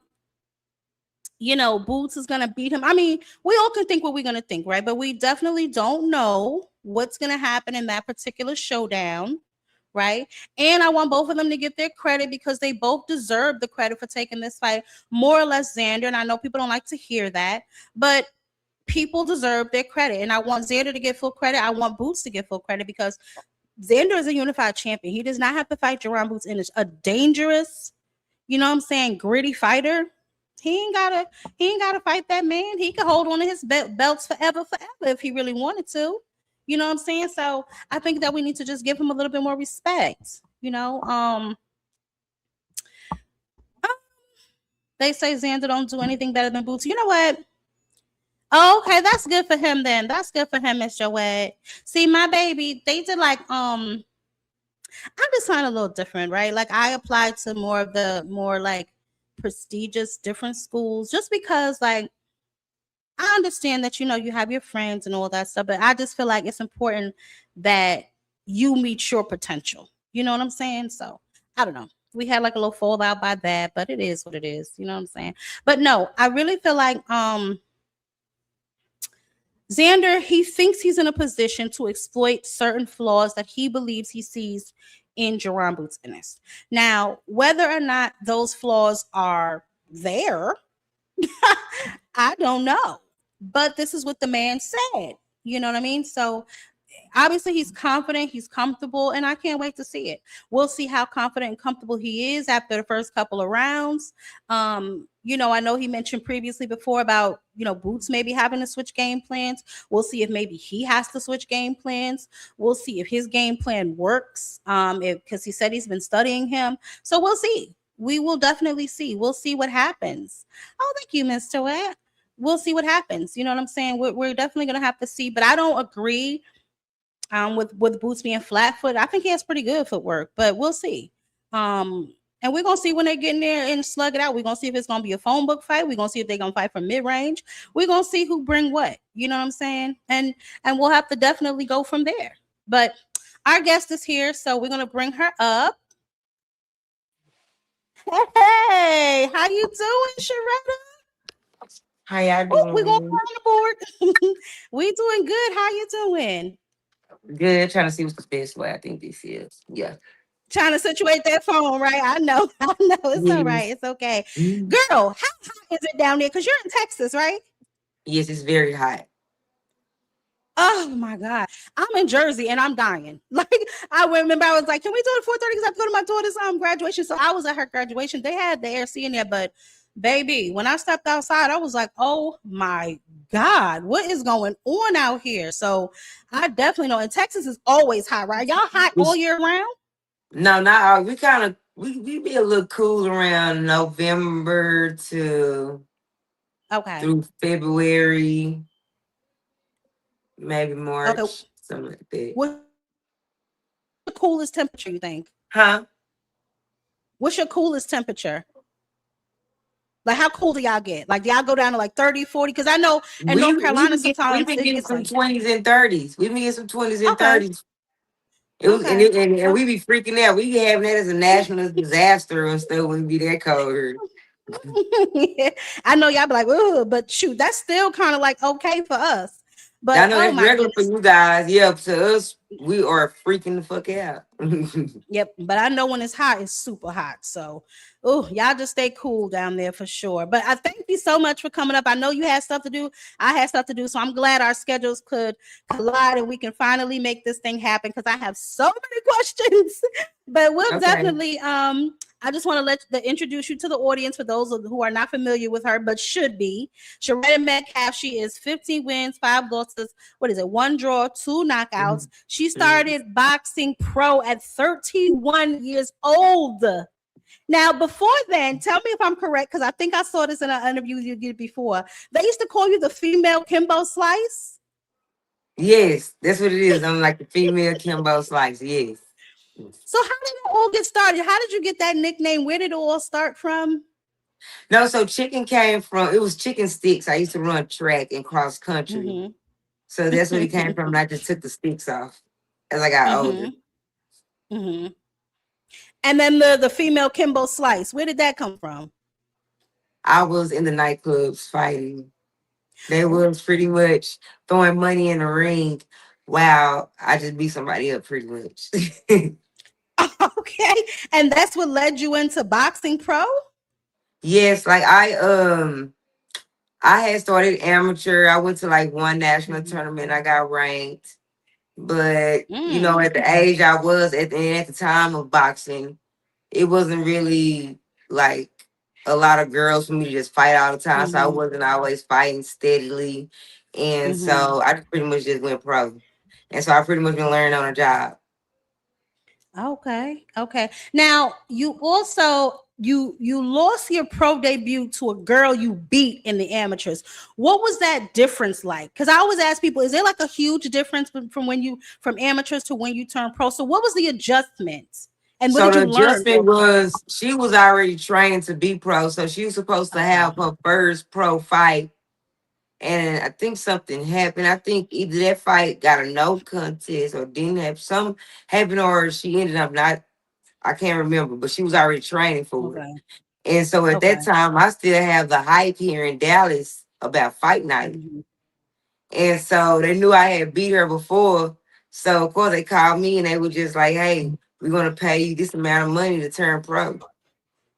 Boots is going to beat him. I mean, we all can think what we're going to think, right? But we definitely don't know what's going to happen in that particular showdown, right? And I want both of them to get their credit because they both deserve the credit for taking this fight, more or less Xander. And I know people don't like to hear that, but people deserve their credit. And I want Xander to get full credit. I want Boots to get full credit because Xander is a unified champion. He does not have to fight Jerron Boots, and it's a dangerous, gritty fighter. He ain't gotta fight that man. He could hold on to his belts forever if he really wanted to. You know what I'm saying? So I think that we need to just give him a little bit more respect. They say Xander don't do anything better than Boots. You know what? Oh, okay, that's good for him then. That's good for him, Miss Joette. See, my baby, they did like I just sound a little different, right? Like I applied to more like prestigious different schools just because like I understand that you have your friends and all that stuff, but I just feel like it's important that you meet your potential. You know what I'm saying? So I don't know. We had like a little fallout by that, but it is what it is. You know what I'm saying? But no, I really feel like Xander, he thinks he's in a position to exploit certain flaws that he believes he sees in Jerron Boots Ennis. Now, whether or not those flaws are there, I don't know. But this is what the man said. You know what I mean? So obviously he's confident, he's comfortable, and I can't wait to see it. We'll see how confident and comfortable he is after the first couple of rounds. I know he mentioned previously before about, Boots maybe having to switch game plans. We'll see if maybe he has to switch game plans. We'll see if his game plan works, because he said he's been studying him. So we'll see. We will definitely see. We'll see what happens. Oh, thank you, Mr. Webb. We'll see what happens. You know what I'm saying? We're definitely going to have to see, but I don't agree with Boots being flat-footed. I think he has pretty good footwork, but we'll see. And we're going to see when they get in there and slug it out. We're going to see if it's going to be a phone book fight. We're going to see if they're going to fight from mid-range. We're going to see who bring what. You know what I'm saying? And we'll have to definitely go from there. But our guest is here, so we're going to bring her up. Hey, how you doing, Shuretta? How y'all doing? We're going to on the board. We doing good. How you doing? Good. Trying to see what's the best way. I think this is. Yeah. Trying to situate that phone, right? I know. It's all right. It's okay. Girl, how hot is it down there? Because you're in Texas, right? Yes, it's very hot. Oh my God. I'm in Jersey and I'm dying. Like I remember I was like, can we do it at 4:30? Because I have to go to my daughter's graduation. So I was at her graduation. They had the AC in there, but baby, when I stepped outside, I was like, oh my God, what is going on out here? So I definitely know. And Texas is always hot, right? Y'all hot all year round? No, not all. We kind of we be a little cool around November to Okay. through February, maybe Okay. March, something like that. What's the coolest temperature you think? Huh? What's your coolest temperature? Like, how cool do y'all get? Like, do y'all go down to like 30, 40? Because I know in We North we Carolina been get, we sometimes been it getting gets some like, 20s and 30s. We been getting some 20s and okay, 30s. It was okay. and we be freaking out. We be having that as a national disaster and stuff when it be that cold here. I know y'all be like, oh, but shoot, that's still kind of like okay for us. I But know oh that's my regular for goodness. you guys. Yeah, to us, we are freaking the fuck out. Yep, but I know when it's hot, it's super hot. So, oh, y'all just stay cool down there for sure. But I thank you so much for coming up. I know you had stuff to do. I had stuff to do. So I'm glad our schedules could collide and we can finally make this thing happen because I have so many questions. But we'll Okay. definitely I just want to introduce you to the audience for those who are not familiar with her, but should be. Shuretta Metcalf, she is 15 wins, 5 losses. What is it? 1 draw, 2 knockouts. She Mhm. started boxing pro at 31 years old. Now, before then, tell me if I'm correct, because I think I saw this in an interview you did before. They used to call you the female Kimbo Slice. Yes, that's what it is. I'm like the female Kimbo Slice. Yes. So how did it all get started? How did you get that nickname? Where did it all start from? No, so chicken came from, it was chicken sticks. I used to run track and cross country. Mm-hmm. So that's where it came from. And I just took the sticks off as I got older. Mm-hmm. Mm-hmm. And then the female Kimbo Slice. Where did that come from? I was in the nightclubs fighting. They Oh, was pretty much throwing money in the ring. Wow, I just beat somebody up pretty much. okay. And that's what led you into boxing pro? Yes, like I had started amateur. I went to like one national Mm-hmm. tournament. I got ranked. But Mm. at the age I was at the time of boxing, it wasn't really like a lot of girls for me to just fight all the time. So I Mm-hmm. wasn't always fighting steadily. And Mm-hmm. so I just pretty much just went pro. And so I pretty much been learning on the job. Okay. Okay. Now you also you lost your pro debut to a girl you beat in the amateurs. What was that difference like? Because I always ask people, is there like a huge difference from when you from amateurs to when you turn pro? So what was the adjustment? And what So did the you learn? adjustment was she was already trained to be pro. So she was supposed to Okay. have her first pro fight. And I think something happened. I think either that fight got a no contest or didn't have some happen, or she ended up not. I can't remember, but she was already training for it. Okay. And so at Okay. that time, I still have the hype here in Dallas about fight night. Mm-hmm. And so they knew I had beat her before. So of course they called me and they were just like, "Hey, we're gonna pay you this amount of money to turn pro."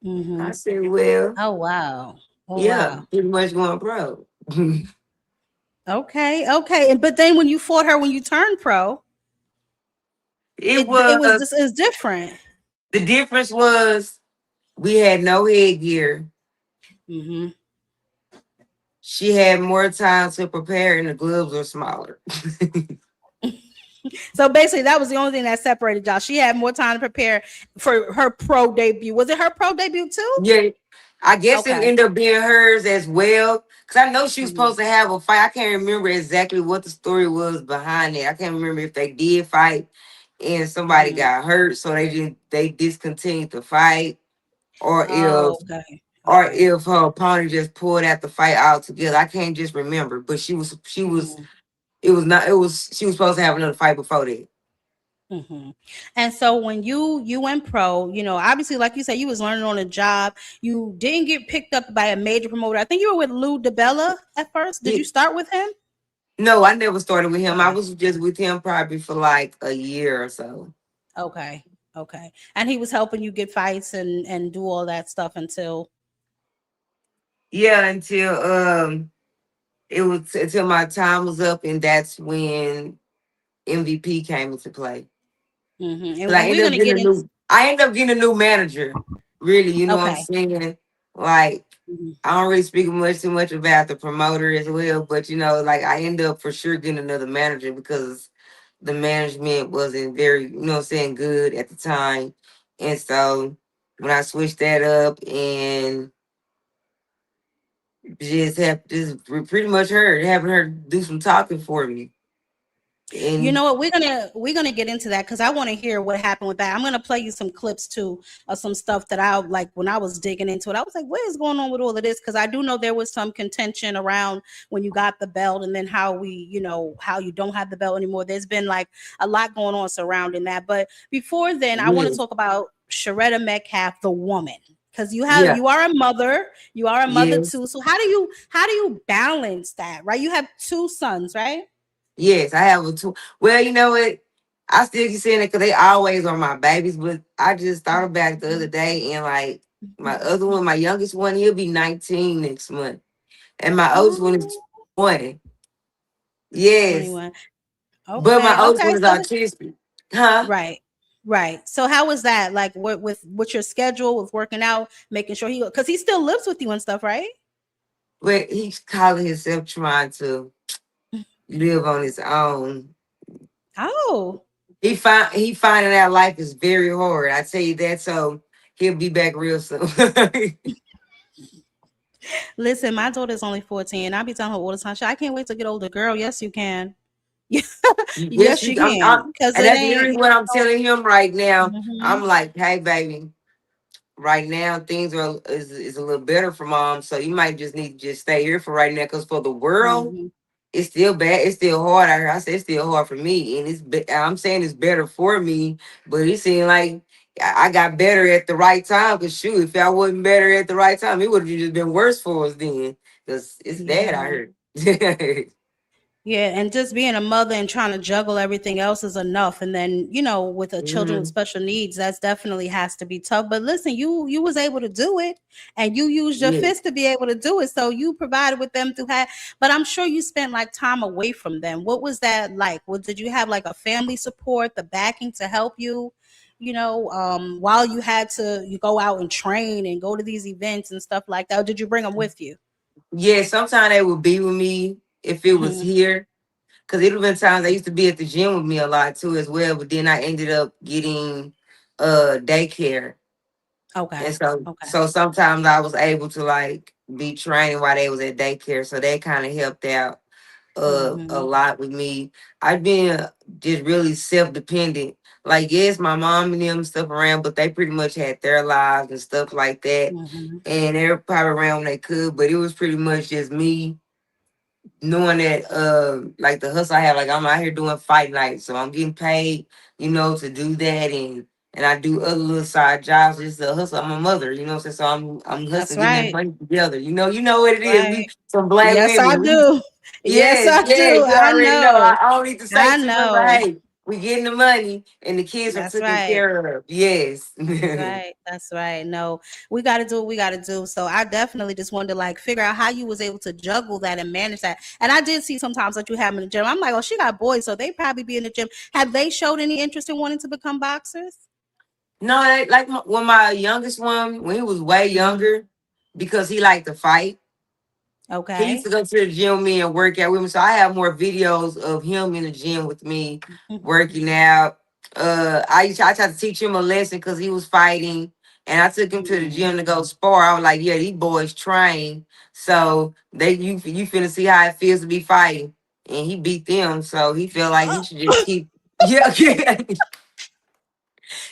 Mm-hmm. I said, "Well, Oh wow. Oh yeah, wow. pretty much going pro." Okay. Okay. And but then when you fought her when you turned pro, It it was was just it's different. the difference was we had no headgear. Mm-hmm. She had more time to prepare, and the gloves were smaller. So basically, that was the only thing that separated y'all. She had more time to prepare for her pro debut. Was it her pro debut too? Yeah, I guess it Okay. ended up being hers as well. Cause I know she was Mhm. supposed to have a fight. I can't remember exactly what the story was behind it. I can't remember if they did fight and somebody Mhm. got hurt, so they discontinued the fight, or Oh, okay. or Okay. if her opponent just pulled out the fight altogether. I can't just remember, but she was Mhm. it was not it was she was supposed to have another fight before that. Mhm. And so when you went pro, obviously, like you said, you was learning on a job. You didn't get picked up by a major promoter. I think you were with Lou DeBella at first. Did Yeah. you start with him? No, I never started with him. I Okay. was just with him probably for like a year or so. Okay. Okay. And he was helping you get fights and do all that stuff until. Yeah, until my time was up, and that's when MVP came into play. Mhm. But And we're gonna get into. I ended up getting a new manager. Really, you know what I'm Okay. saying? Like Mhm. I don't really speak too much about the promoter as well, but like I ended up for sure getting another manager because the management wasn't very, good at the time. And so when I switched that up and pretty much having her do some talking for me. You And know what? We're gonna get into that because I want to hear what happened with that. I'm gonna play you some clips too of some stuff that I like when I was digging into it. I was like, what is going on with all of this? Because I do know there was some contention around when you got the belt and then how how you don't have the belt anymore. There's been like a lot going on surrounding that. But before then, I want yeah, to talk about Shuretta Metcalf, the woman. Because yeah, you are a mother, yes, too. So how do you balance that, right? You have two sons, right? yes, I have a two. Well, you know what? I still keep saying it because they always are my babies, but I just thought about it the other day and like my other one, my youngest one, he'll be 19 next month. And my oldest one is Oh, 20. Yes. 21. But my Okay. oldest one Okay. is So autistic. Huh? right. Right. So how was that? Like with your schedule, with working out, making sure because he still lives with you and stuff, right? But he's calling himself trying to live on his own. Oh. He finding out life is very hard. I tell you that. So he'll be back real soon. Listen, my daughter's only 14. I be telling her all the time, I can't wait to get older. Girl, yes, you can. Yes, Yes, you. you can. Because And it that's literally ain't, what I'm telling him right now. I'm Mhm, like, hey, baby, right now things is a little better for mom. So you might just need to just stay here for right now. Because for the world, mhm, it's still bad. It's still hard out here. I said it's still hard for me, and I'm saying it's better for me, but it seemed like I got better at the right time. Cause shoot, if I wasn't better at the right time, it would have just been worse for us then. Cause it's bad out yeah. here. Yeah, and just being a mother and trying to juggle everything else is enough. And then, with the children with hmm special needs, that's definitely has to be tough. But listen, you was able to do it and you used your Yeah. fist to be able to do it. So you provided with them to have, but I'm sure you spent like time away from them. What was that like? Did you have like a family support, the backing to help you, while you go out and train and go to these events and stuff like that? Or did you bring them with you? Yeah, sometimes they would be with me if it was Mhm. here. Cause it would have been times they used to be at the gym with me a lot too as well. But then I ended up getting daycare. And Okay. so Okay. so sometimes I was able to like be training while they was at daycare. So that kind of helped out a Mhm. lot with me. I've been just really self-dependent. Like yes, my mom and them stuff around, but they pretty much had their lives and stuff like that. Mhm. And they were probably around when they could, but it was pretty much just me knowing that like the hustle I have, like I'm out here doing fight nights, so I'm getting paid, to do that and I do other little side jobs just to hustle. I'm a mother, what I'm saying? So I'm That's hustling, getting that right. money together. You know what it is. Right. We some black Yes, I women. do. Yes, Yes, I yes, do. you I already know. know. I don't need to say I too much, but know. hey, we getting the money and the kids are That's taken right. care of. Yes. That's right. That's right. No, we got to do what we got to do. So I definitely just wanted to like figure out how you was able to juggle that and manage that. And I did see sometimes that you have in the gym. I'm like, oh, she got boys, so they probably be in the gym. Have they showed any interest in wanting to become boxers? No, like when my youngest one, when he was way Mhm. younger, because he liked to fight. He used Okay. to go to the gym with me and work out with me. So I have more videos of him in the gym with me working out. I tried to teach him a lesson because he was fighting. And I took him to the Mhm. gym to go spar. I was like, yeah, these boys train. So you finna see how it feels to be fighting. And he beat them. So he felt like he should just keep yeah.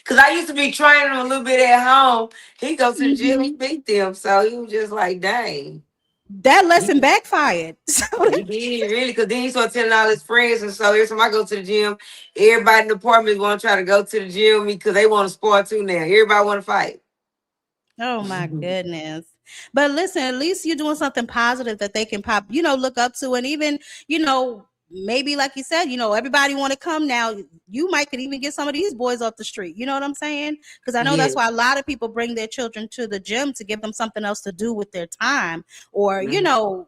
Cause I used to be training him a little bit at home. He goes to the gym, he Mhm. beat them. So he was just like, dang. That lesson backfired. So He did really, because then he started telling all his friends, and so every time I go to the gym, everybody in the apartment want to try to go to the gym because they want to spar too now. Everybody want to fight. oh my goodness. But listen, at least you're doing something positive that they can look up to. And even, maybe like you said, everybody want to come now. You might could even get some of these boys off the street. You know what I'm saying? Because I know that's Yes. why a lot of people bring their children to the gym to give them something else to do with their time or, Mhm.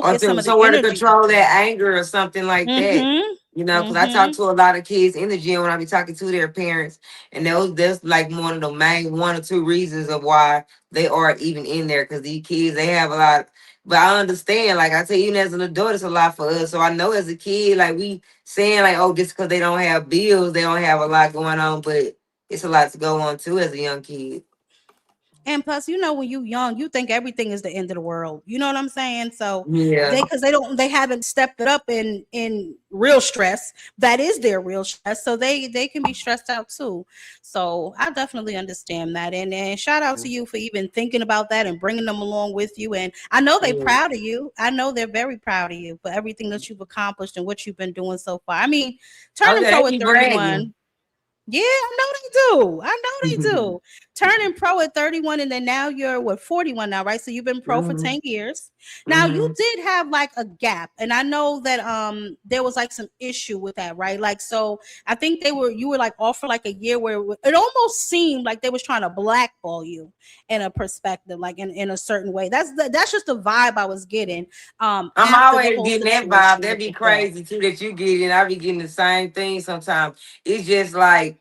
Or refocus some of the somewhere to energy that control they that have. anger or something like that. Mm-hmm. Because I talk Mm-hmm. to a lot of kids in the gym when I be talking to their parents, and that's like one of the main one or two reasons of why they are even in there. Because these kids, they have a lot. But I understand, like I tell you, even as an adult, it's a lot for us. So I know as a kid, like we saying like, oh, just because they don't have bills, they don't have a lot going on, but it's a lot to go on too as a young kid. And plus, you know, when you young, you think everything is the end of the world. You know what I'm saying? So Yeah. because they haven't stepped it up in real stress. That is their real stress. So they can be stressed out too. So I definitely understand that. And shout out to you for even thinking about that and bringing them along with you. And I know they're Yeah. proud of you. I know they're very proud of you for everything that you've accomplished and what you've been doing so far. I mean, Oh turning yeah, pro they at be bragging. 31. Yeah, I know they do. I know they do. Turning pro at 31, and then now you're what, 41 now, right? So you've been pro for 10 years. Now you Mhm. did have like a gap, and I know that there was like some issue with that, right? Like, so I think you were like off for like a year where it almost seemed like they was trying to blackball you in a perspective, like in a certain way. That's just the vibe I was getting I'm after the always whole getting that vibe. situation with That'd be the belt. crazy too that you get, and I be getting the same thing sometimes. It's just like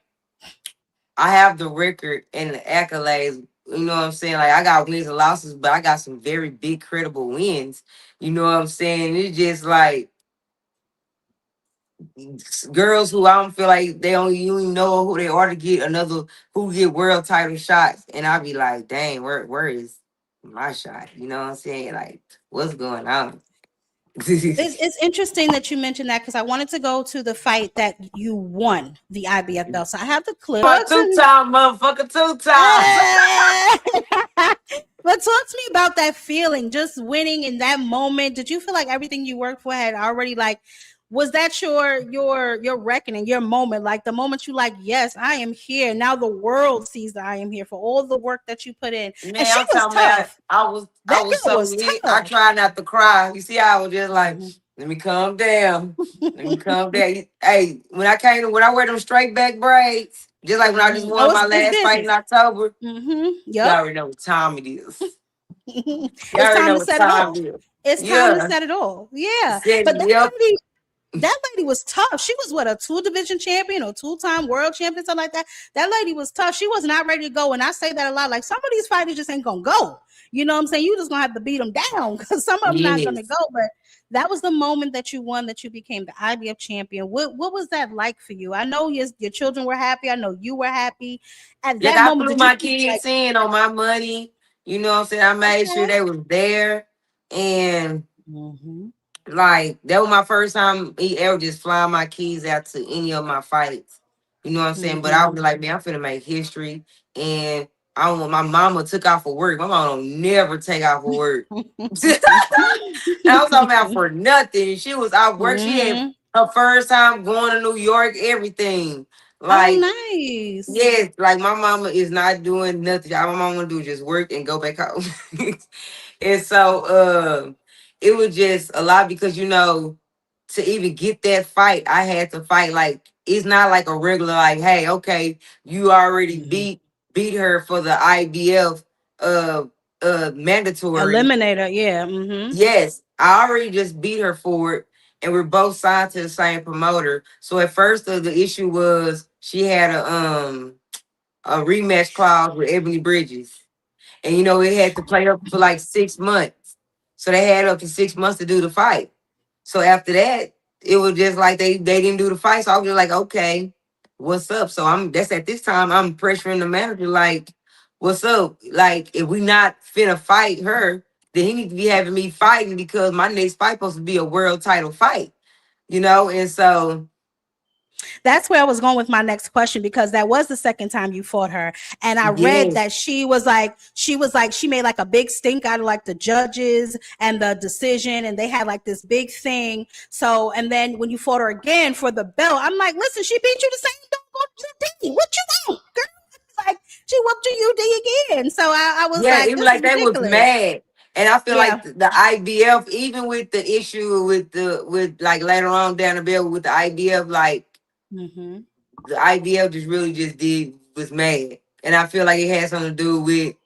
I have the record and the accolades. You know what I'm saying? Like I got wins and losses, but I got some very big credible wins. You know what I'm saying? It's just like girls who I don't feel like they don't even know who they are to get another who get world title shots, and I be like, dang, where is my shot? You know what I'm saying? Like, what's going on? It's interesting that you mentioned that because I wanted to go to the fight that you won the IBF belt. So I have the clip. For two-time motherfucker, two times. But talk to me about that feeling, just winning in that moment. Did you feel like everything you worked for had already like? Was that your reckoning, your moment, like the moment you like, yes, I am here now. The world sees that I am here for all the work that you put in, and Man, she I'm was talking about tough. I That was girl so was lit. I tough. tried not to cry. You see, I was just like, Mhm. let me calm down. Let me calm down. Hey, when I wear them straight back braids, just like when I just Oh, won my it's last fight in business. October, you Yep. already know what time it is. You It's already time know to what set it time all. it is. It's time to Yeah. set it all. Yeah. Said, But yep. that lady was tough. She was what, a two-division champion or two-time world champion, something like that. That lady was tough. She was not ready to go. And I say that a lot. Like some of these fighters just ain't gonna go. You know what I'm saying? You just gonna have to beat them down because some of them not gonna Yes. go. But that was the moment that you won, that you became the IBF champion. What was that like for you? I know your children were happy. I know you were happy. At Like that I moment, flew did you my feel like, kids in on my money. You know what I'm saying? I made sure okay? they was there. And Mm-hmm. like that was my first time ever just flying my keys out to any of my fights. You know what I'm saying? But I Mm-hmm. was like, man, I'm finna make history. And I don't want my mama took off for work. My mama don't never take off for work. I was talking about for nothing. She was out work. She had Mm-hmm. her first time going to New York, everything. Oh, Like, nice. yes, like my mama is not doing nothing. All my mama wanna do is just work and go back home. And so it was just a lot because to even get that fight, I had to fight like it's not like a regular like, hey, okay, you already Mm-hmm. beat her for the IBF uh mandatory. Eliminator, yeah. Mm-hmm. Yes, I already just beat her for it, and we're both signed to the same promoter. So at first the issue was she had a rematch clause with Ebony Bridges. And it had to play up for like 6 months. So they had up to 6 months to do the fight. So after that, it was just like they didn't do the fight. So I was just like, okay, what's up? So that's at this time I'm pressuring the manager, like, what's up? Like, if we not finna fight her, then he need to be having me fighting because my next fight supposed to be a world title fight. And so That's where I was going with my next question, because that was the second time you fought her. And I read yes, that she made like a big stink out of like the judges and the decision, and they had like this big thing. So, and then when you fought her again for the belt, I'm like, listen, she beat you the same day. What you want, girl? Like, she whooped you again. So I was yeah, like, it was this is like they was ridiculous. mad. And I feel Yeah. like the IBF, even with the issue with like later on down the bill with the IBF, like Mm-hmm. the IBF just really just was mad. And I feel like it had something to do with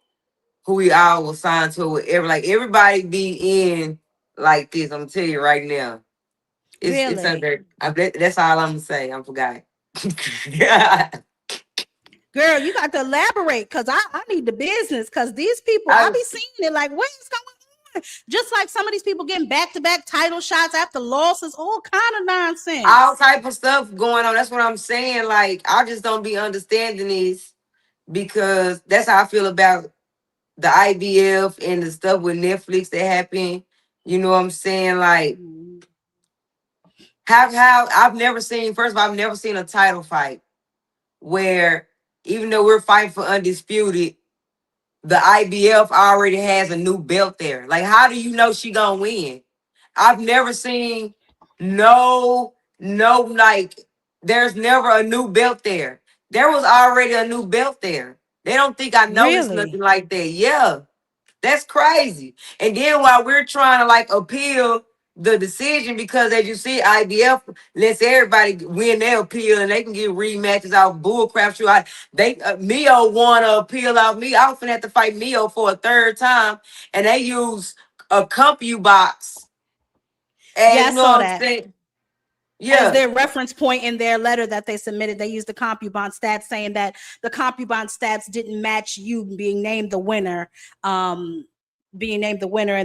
who we all was signed to, with everybody be in like this. I'm gonna tell you right now. It's Really? under that's all I'm gonna say. I forgot. Yeah. Girl, you got to elaborate, because I need the business, because these people, I I be seeing it like, what is going on? Just like some of these people getting back-to-back title shots after losses, all kind of all nonsense. type of stuff going on. That's what I'm saying. Like, I just don't be understanding this because that's how I feel about the IBF and the stuff with Netflix that happened. You know what I'm saying? Like how I've never seen. First of all, I've never seen a title fight where even though we're fighting for undisputed, the IBF already has a new belt there. Like, how do you know she gonna win? I've never seen like there's never a new belt there. There was already a new belt there. They don't think I noticed nothing Really? like that. Yeah, that's crazy. And then while we're trying to like appeal the decision, because as you see, IBF lets everybody win their appeal and they can get rematches out bull crap. Mio won an appeal out me. I was gonna have to fight Mio for a third time, and they use a compu box. And Yeah, I you know saw what I'm that. saying? As Yeah. their reference point in their letter that they submitted, they used the CompuBond stats, saying that the CompuBond stats didn't match you being named the winner. And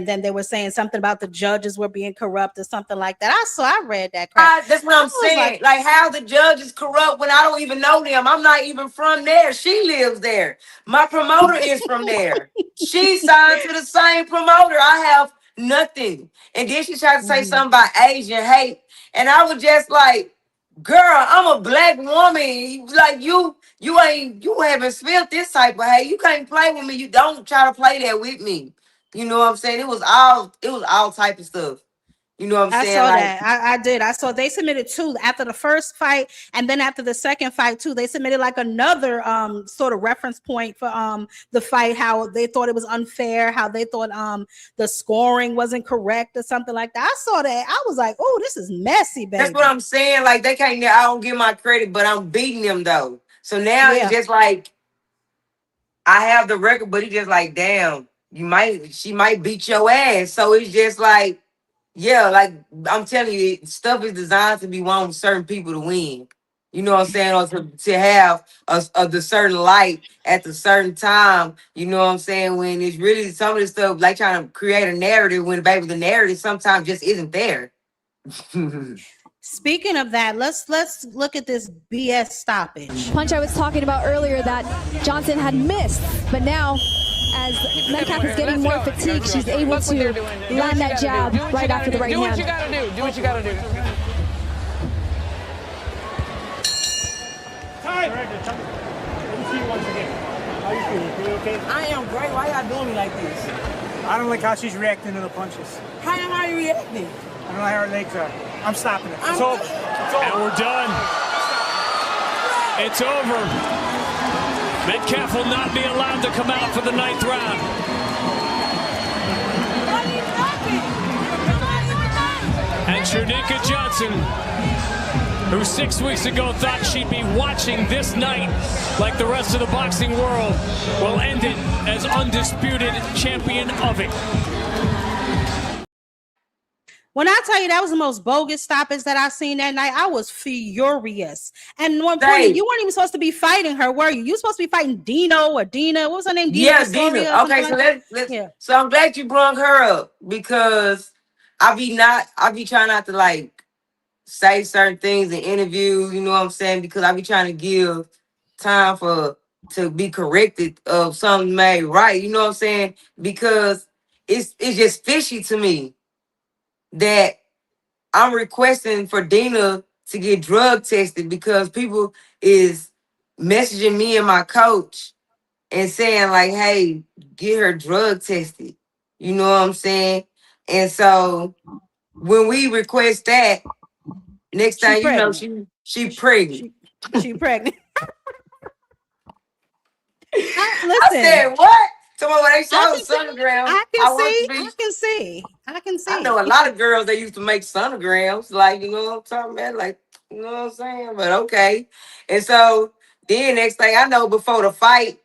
then they were saying something about the judges were being corrupt or something like that. I read that crap. That's what I I'm was saying. like, Like how the judge is corrupt when I don't even know them. I'm not even from there. She lives there. My promoter is from there. She signed to the same promoter. I have nothing. And then she tried to say mhm. something about Asian hate. And I was just like, girl, I'm a black woman. Like you haven't spilled this type of hate. You can't play with me. You don't try to play that with me. You know what I'm saying? It was all type of stuff. You know what I'm I saying? saw Like, that. I did. I saw they submitted two after the first fight, and then after the second fight too. They submitted like another sort of reference point for the fight, how they thought it was unfair, how they thought the scoring wasn't correct or something like that. I saw that. I was like, oh, this is messy, that's what baby. I'm saying. Like they can't. I don't give my credit, but I'm beating them though. So now it's Yeah. just like I have the record, but it's just like, damn, she might beat your ass. So it's just like, yeah, like I'm telling you, stuff is designed to be wanting certain people to win. You know what I'm saying? Or to have the certain light at the certain time. You know what I'm saying? When it's really some of this stuff like trying to create a narrative when baby the narrative sometimes just isn't there. Speaking of that, let's look at this BS stoppage. Punch I was talking about earlier that Johnson had missed, but now as Metcalf is getting more fatigued, she's able to land that jab right after the right hand. Do what you gotta do. Do what you gotta do. Time. Let me see you once again. How you feeling? You okay? I am great. Why y'all doing me like this? I don't like how she's reacting to the punches. How am I reacting? I don't like how her legs are. I'm stopping it. It's over. It's over. And we're done. It's over. Metcalf will not be allowed to come out for the 9th round. And Shuretta Johnson, who 6 weeks ago thought she'd be watching this night like the rest of the boxing world, will end it as undisputed champion of it. When I tell you that was the most bogus stoppage that I seen that night, I was furious. And one point, Dang. you weren't even supposed to be fighting her, were you? You were supposed to be fighting Dino or Dina. What was her name? Yeah, Victoria Dina. or something Okay, so like let's Yeah. so I'm glad you brought her up because I be trying not to like say certain things in interviews, you know what I'm saying? Because I be trying to give time to be corrected of something made right, you know what I'm saying? Because it's just fishy to me that I'm requesting for Dina to get drug tested because people is messaging me and my coach and saying like, hey, get her drug tested. You know what I'm saying? And so when we request that, next She thing you know, pregnant. she pregnant. She pregnant. I Listen, said, what? Someone when they I showed can see. sonograms, I can I want see. to be. I can see. I can I know a see. lot of girls that used to make sonograms, like you know what I'm talking about, like you know what I'm saying. But okay, and so then next thing I know, before the fight,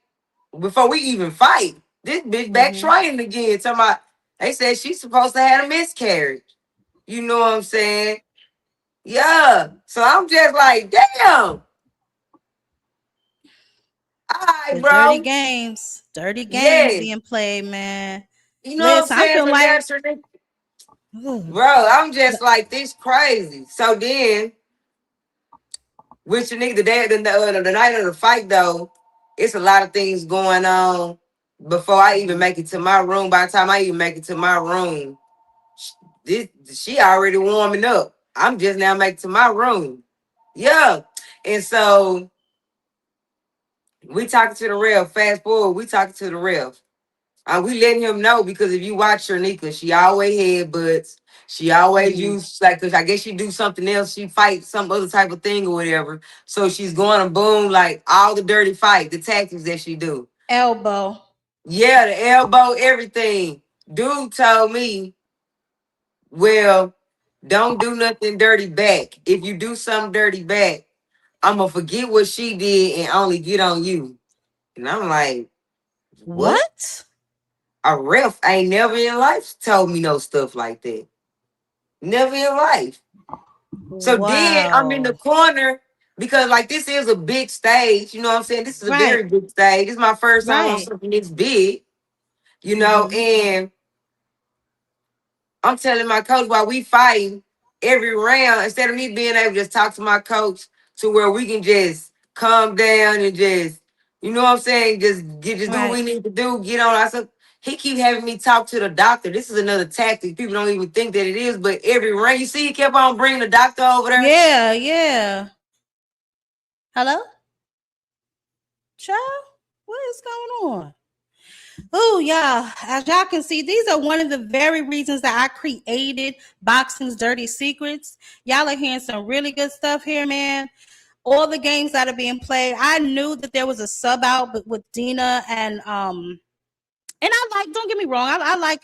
before we even fight, this bitch back training again. Talking about they said she's supposed to have a miscarriage. You know what I'm saying? Yeah. So I'm just like, damn. All right, The dirty bro. games. Dirty games Yeah. being played, man. You know what I'm Listen, I saying? feel So like that's bro, I'm just like this crazy. So then, with your nigga the day the night of the fight though, it's a lot of things going on before I even make it to my room. By the time I even make it to my room, she already warming up. I'm just now making to my room. Yeah. And so we talking to the ref. Fast forward, we talking to the ref. We letting him know because if you watch Shanika, she always headbutts. She always use like, cause I guess she do something else. She fight some other type of thing or whatever. So she's going to boom like all the dirty fight, the tactics that she do. Elbow. Yeah, the elbow, everything. Dude told me, well, don't do nothing dirty back. If you do something dirty back, I'm gonna forget what she did and only get on you. And I'm like, what? A ref ain't never in life told me no stuff like that. Never in life. So then I'm in the corner because like this is a big stage. You know what I'm saying? This is a very big stage. This is my first time on something this big. You know, and I'm telling my coach while we fighting every round, instead of me being able to just talk to my coach to where we can just calm down and just, you know what I'm saying, just do what we need to do, get on. I said, he keep having me talk to the doctor. This is another tactic. People don't even think that it is, but every round, you see, he kept on bringing the doctor over there. Yeah, yeah. Hello? Child, what is going on? Oh, yeah. As y'all can see, these are one of the very reasons that I created Boxing's Dirty Secrets. Y'all are hearing some really good stuff here, man. All the games that are being played. I knew that there was a sub out with Dina and I like, don't get me wrong, I like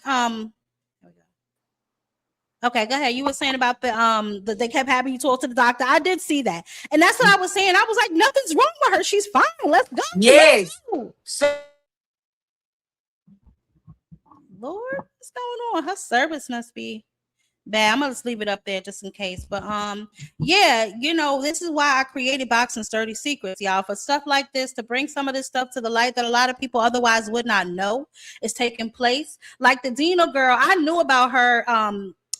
okay, go ahead. You were saying about the they kept having you talk to the doctor. I did see that. And that's what I was saying. I was like, nothing's wrong with her. She's fine. Let's go. Yes. Let's go. Lord, what's going on? Her service must be bad. I'm gonna just leave it up there just in case. But yeah, you know, this is why I created Boxing's Dirty Secrets, y'all, for stuff like this, to bring some of this stuff to the light that a lot of people otherwise would not know is taking place. Like the Dina girl, I knew about her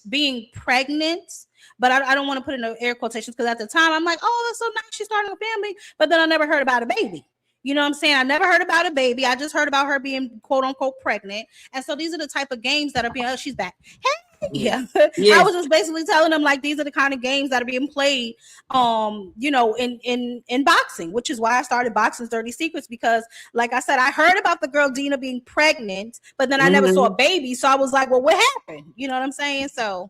being pregnant, but I don't want to put in the air quotations because at the time I'm like, oh, that's so nice, she's starting a family, but then I never heard about a baby. You know what I'm saying? I never heard about a baby. I just heard about her being quote unquote pregnant. And so these are the type of games that are being, oh, she's back. Hey, yeah. I was just basically telling them like these are the kind of games that are being played you know, in boxing, which is why I started Boxing's Dirty Secrets, because like I said, I heard about the girl Dina being pregnant, but then I never saw a baby. So I was like, well, what happened? You know what I'm saying? So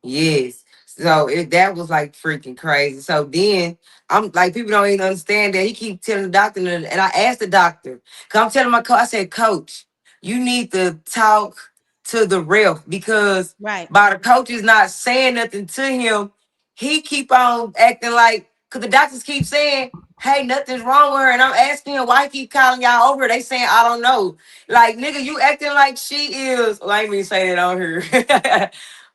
yes. So that was like freaking crazy. So then I'm like, people don't even understand that. He keep telling the doctor, and I asked the doctor, because I'm telling my coach, I said, Coach, you need to talk to the ref, because by the coach is not saying nothing to him, he keep on acting like, because the doctors keep saying, hey, nothing's wrong with her. And I'm asking him why he keep calling y'all over. They saying, I don't know. Like, nigga, you acting like she is. Well, I ain't mean to say that on her.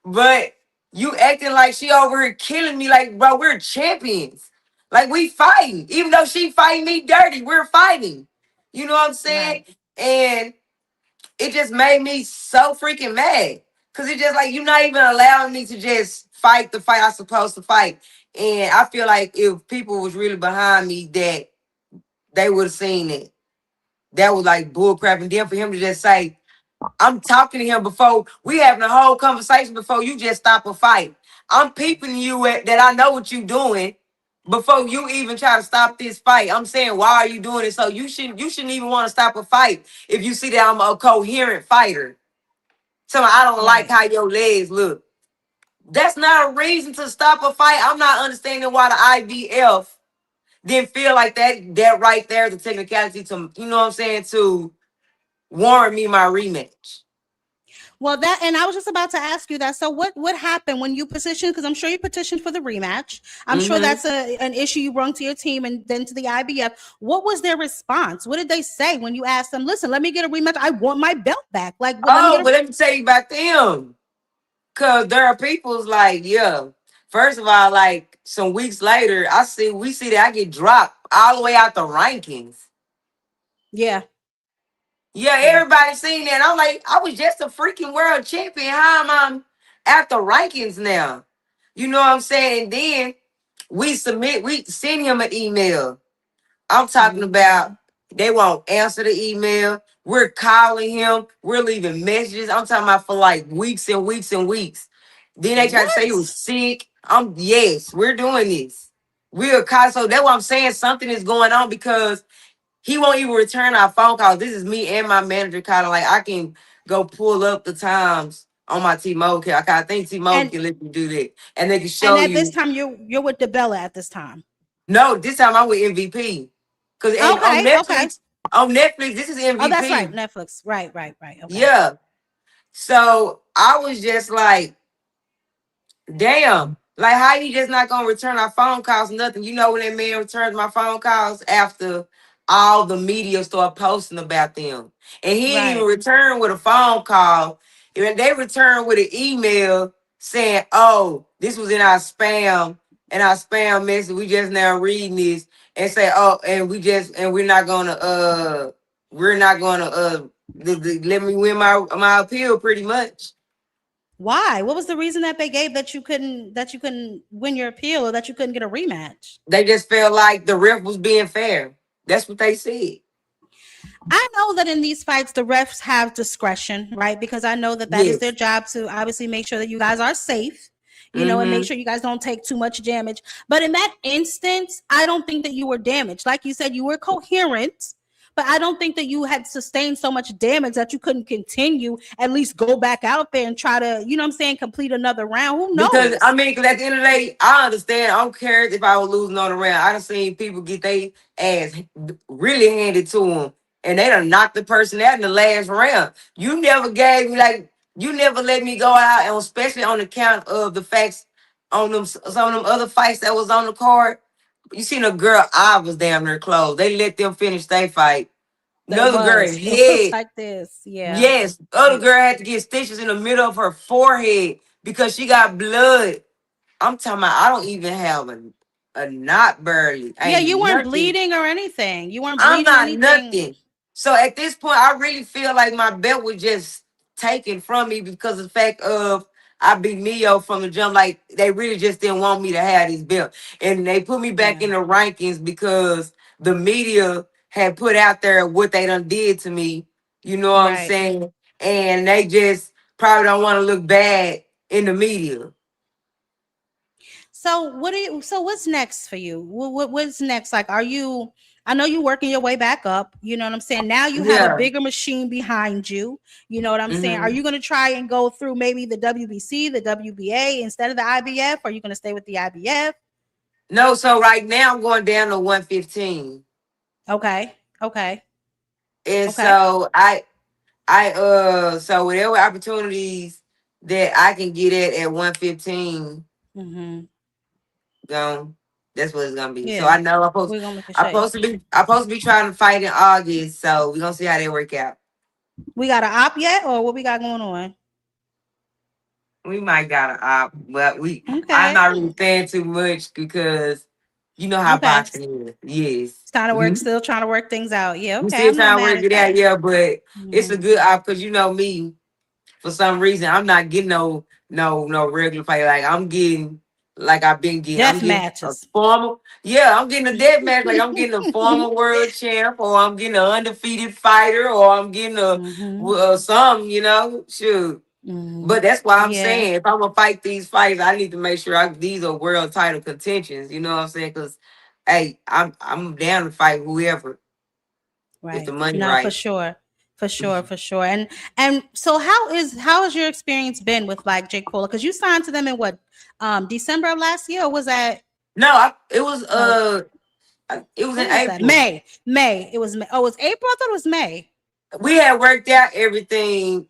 But you acting like she over here killing me. Like, bro, we're champions. Like, we fighting. Even though she fighting me dirty, we're fighting. You know what I'm saying? And it just made me so freaking mad. Because it's just like, you're not even allowing me to just fight the fight I'm supposed to fight. And I feel like if people was really behind me, that they would have seen it. That was like bullcrap. And then for him to just say, I'm talking to him before we having a whole conversation before you just stop a fight. I'm peeping you at that I know what you doing before you even try to stop this fight. I'm saying, why are you doing it? So you shouldn't even want to stop a fight if you see that I'm a coherent fighter. So I don't like how your legs look. That's not a reason to stop a fight. I'm not understanding why the IBF didn't feel like that right there, the technicality to, you know what I'm saying, to warrant me my rematch. Well, that, and I was just about to ask you that. So what happened when you petitioned? Because I'm sure you petitioned for the rematch. I'm sure that's an issue you brought to your team and then to the IBF. What was their response? What did they say when you asked them, listen, let me get a rematch. I want my belt back. Like, let me tell you about them. Because there are people's like, yeah. First of all, like some weeks later, we see that I get dropped all the way out the rankings. Yeah. Yeah, everybody seen that. I'm like, I was just a freaking world champion. How am I at the rankings now? You know what I'm saying? And then we send him an email. I'm talking about They won't answer the email. We're calling him. We're leaving messages. I'm talking about for like weeks and weeks and weeks. Then they tried to say he was What? sick. Yes, we're doing this. We're call. So that's what I'm saying. Something is going on because he won't even return our phone calls. This is me and my manager kind of like I can go pull up the times on my T-Mobile account. I think T-Mobile And can let you do that. And they can and show at this you. time you're with DeBella at this time. No, this time I'm with MVP. Because Okay, okay. On Netflix, this is Oh, that's right. MVP. Netflix. Right, right, right. Okay. Yeah. So I was just like, damn, like how you just not gonna return our phone calls? Nothing. You know when that man returns my phone calls after all the media start posting about them, and he didn't even Right. return with a phone call. If they return with an email saying, "Oh, this was in our spam and our spam message. We just now reading this," and say, "Oh, and we're not gonna let me win my appeal," pretty much. Why? What was the reason that they gave that you couldn't win your appeal or that you couldn't get a rematch? They just felt like the ref was being fair. That's what they said. I know that in these fights, the refs have discretion, right? Because I know that that is their Yes. job to obviously make sure that you guys are safe, and make Mm-hmm. sure you guys don't take too much damage. But in that instance, I don't think that you were damaged. Like you said, you were coherent, but I don't think that you had sustained so much damage that you couldn't continue, at least go back out there and try to, you know what I'm saying, complete another round. Who Because knows? cause at the end of the day, I understand. I don't care if I was losing on the round. I done seen people get their ass really handed to them, and they done knocked the person out in the last round. You never gave me you never let me go out, and especially on account of the facts on them some of them other fights that was on the card. You seen a girl, I was damn near close. They let them finish their fight. That Another girl it was head. like this. Yeah. Yes, other girl had to get stitches in the middle of her forehead because she got blood. I'm talking about I don't even have a knot barely. Yeah, Ain't you weren't nothing. bleeding or anything. You weren't I'm bleeding not anything. nothing. So at this point, I really feel like my belt was just taken from me because of the fact of I beat Neo from the jump. Like they really just didn't want me to have this belt. And they put me back Yeah. in the rankings because the media had put out there what they done did to me. You know what I'm Right. saying? And they just probably don't want to look bad in the media. So what's next for you? What's next? Like, I know you're working your way back up. You know what I'm saying? Now you have a Yeah. bigger machine behind you. You know what I'm saying? Are Hmm. you going to try and go through maybe the WBC, the WBA instead of the IBF? Or are you going to stay with the IBF? No, so right now I'm going down to 115. Okay. Okay. And Okay. so so whatever opportunities that I can get at 115, Mm-hmm. gone. That's what it's gonna be. So Yeah. I know We're going to make a shape. I'm supposed to be trying to fight in August. So we're gonna see how they work out. We got an op yet, or what we got going on? We might got to opt, but I'm Okay. not really saying too much because you know how Okay. boxing is. Yes. It's trying to work, Mhm. still trying to work things out. Yeah. We Okay. still I'm not trying to mad work at it that. out, yeah, but it's a Mhm. good op because you know me. For some reason, I'm not getting no regular fight. Like I'm getting like I've been getting. I'm Death getting a matches. former. Yeah, I'm getting a death match. Like I'm getting a former world champ, or I'm getting an undefeated fighter, or I'm getting Mm-hmm. some. You know, shoot. Mm-hmm. But that's why I'm Yeah. saying if I'm gonna fight these fights, I need to make sure these are world title contentions. You know what I'm saying? Because hey, I'm down to fight whoever if the Right. money No, for right. sure. For sure, for sure. And so how has your experience been with like Jake Paul? Because you signed to them in what December of last year, or was that No, no it was in when was that? April. May. May. It was May. Oh, it was April? I thought it was May. We had worked out everything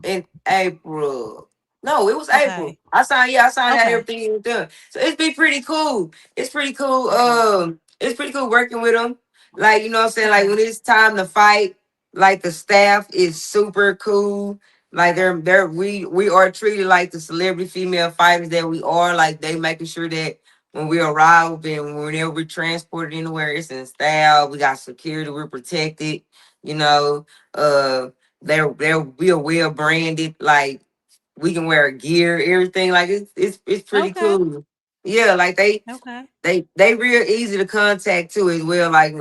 in April. No, it was April. Okay. I signed out Okay. everything was done. So it's been pretty cool. It's pretty cool. Okay. It's pretty cool working with them. Like, you know what I'm saying? Like Okay. when it's time to fight, like the staff is super cool. Like we are treated like the celebrity female fighters that we are. Like they making sure that when we arrive and whenever we're transported anywhere, it's in style. We got security, we're protected, you know. They're we are well branded. Like we can wear gear, everything. Like it's pretty Okay. cool. Yeah, like Okay. they real easy to contact too as well. Like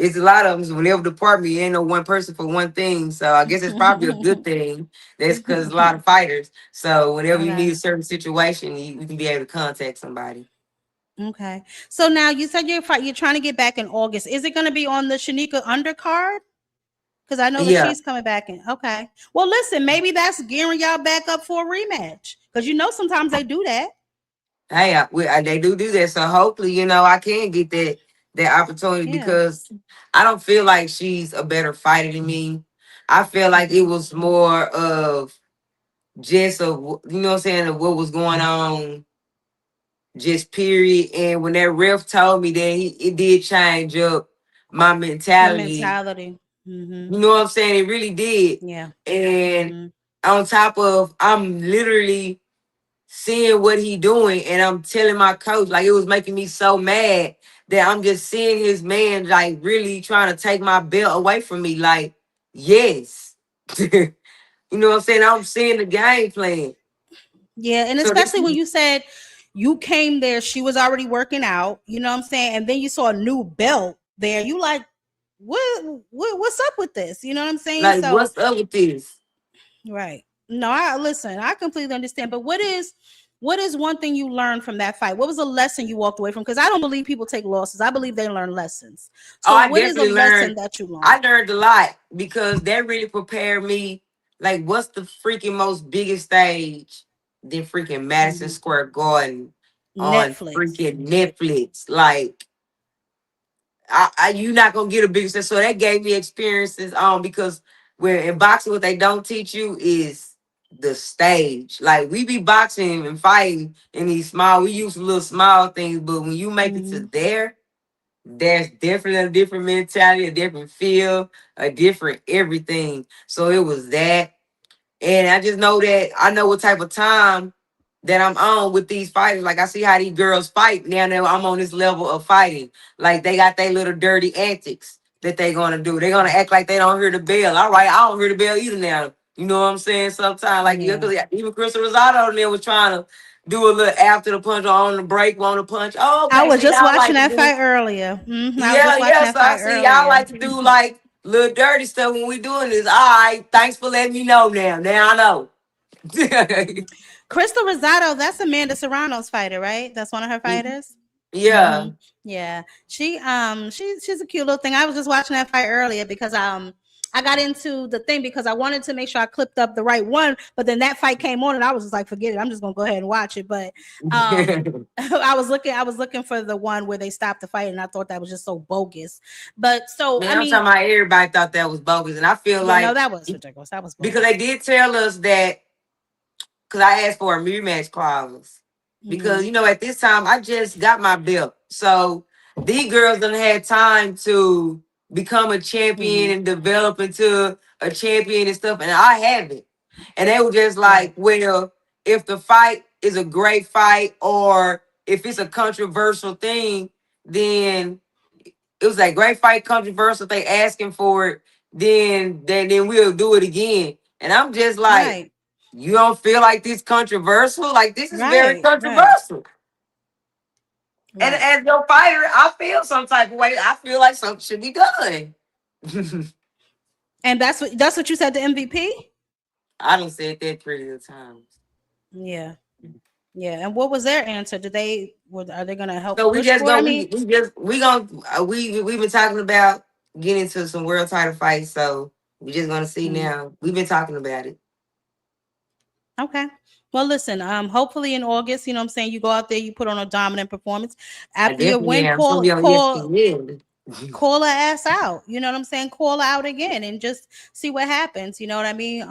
it's a lot of them. So whenever department, ain't no one person for one thing. So I guess it's probably a good thing. That's because a lot of fighters. So whenever you Okay. need a certain situation, you can be able to contact somebody. Okay. So now you said you're trying to get back in August. Is it going to be on the Shanika undercard? Because I know that Yeah. she's coming back in. Okay. Well, listen, maybe that's gearing y'all back up for a rematch. Because you know sometimes they do that. Hey, they do that. So hopefully, I can get that opportunity Yeah. because I don't feel like she's a better fighter than me. I feel like it was more of just of you know what I'm saying, of what was going on, just period. And when that ref told me that it did change up my Your mentality. mentality. Mm-hmm. You know what I'm saying? It really did. Yeah. And Mm-hmm. on top of, I'm literally seeing what he doing, and I'm telling my coach, like, it was making me so mad that I'm just seeing his man like really trying to take my belt away from me. Like, yes. You know what I'm saying? I'm seeing the game plan. Yeah. And So this especially when you said you came there, she was already working out, you know what I'm saying? And then you saw a new belt there. You like, what's up with this? You know what I'm saying? like, So what's up with this? right. No, I listen, I completely understand. But what is one thing you learned from that fight? What was a lesson you walked away from? Because I don't believe people take losses. I believe they learn lessons. Oh, So I what is a definitely lesson learned. that you learned? I learned a lot because that really prepared me. Like, what's the freaking most biggest stage than freaking Madison Mhm. Square Garden on Netflix. freaking Netflix? Like, you're not gonna get a bigger stage. So that gave me experiences because when in boxing, what they don't teach you is the stage. Like, we be boxing and fighting in these small. We use little small things, but when you make it to there. There's definitely a different mentality, a different feel, a different everything. So it was that. And I just know that I know what type of time that I'm on with these fighters. Like, I see how these girls fight now that I'm on this level of fighting. Like, they got their little dirty antics that they gonna do. They're gonna act like they don't hear the bell. All right, I don't hear the bell either now. You know what I'm saying? Sometimes, like, Yeah. even Chris Rosado there was trying to do a little after the punch or on the break, on the punch. Oh, I okay, was see, just y'all watching like to that do. fight earlier. I was Yeah, just watching yeah. that So I fight see y'all earlier. like to do like little dirty stuff when we doing this. All right, thanks for letting me know now. Now I know. Crystal Rosado, that's Amanda Serrano's fighter, right? That's one of her fighters. Yeah. Yeah, she's a cute little thing. I was just watching that fight earlier because I got into the thing because I wanted to make sure I clipped up the right one, but then that fight came on and I was just like, forget it, I'm just gonna go ahead and watch it. But I was looking for the one where they stopped the fight, and I thought that was just so bogus. But so Man, I I'm mean, talking about everybody thought that was bogus, and I feel yeah, no, like that was ridiculous. That was because bogus. they did tell us that because I asked for a rematch clause because at this time I just got my belt, so these girls done had time to become a champion and develop into a champion and stuff, and I haven't. And they were just like, well, if the fight is a great fight or if it's a controversial thing, then it was like great fight, controversial. They asking for it, then we'll do it again. And I'm just like, Right, you don't feel like this controversial? Like, this is very right, right, controversial. And right. as your fighter, I feel some type of way. I feel like something should be done. And that's what you said to MVP. I done said that 3 times. Yeah. Yeah, and what was their answer? Are they gonna help So we push just for? I go. mean, We've been talking about getting into some world title fights. So we just gonna see now. We've been talking about it. okay. Well, listen. Hopefully in August, you know what I'm saying, you go out there, you put on a dominant performance. I After your definitely win, am. It's gonna be on ESPN. call her ass out. You know what I'm saying? Call her out again and just see what happens. You know what I mean?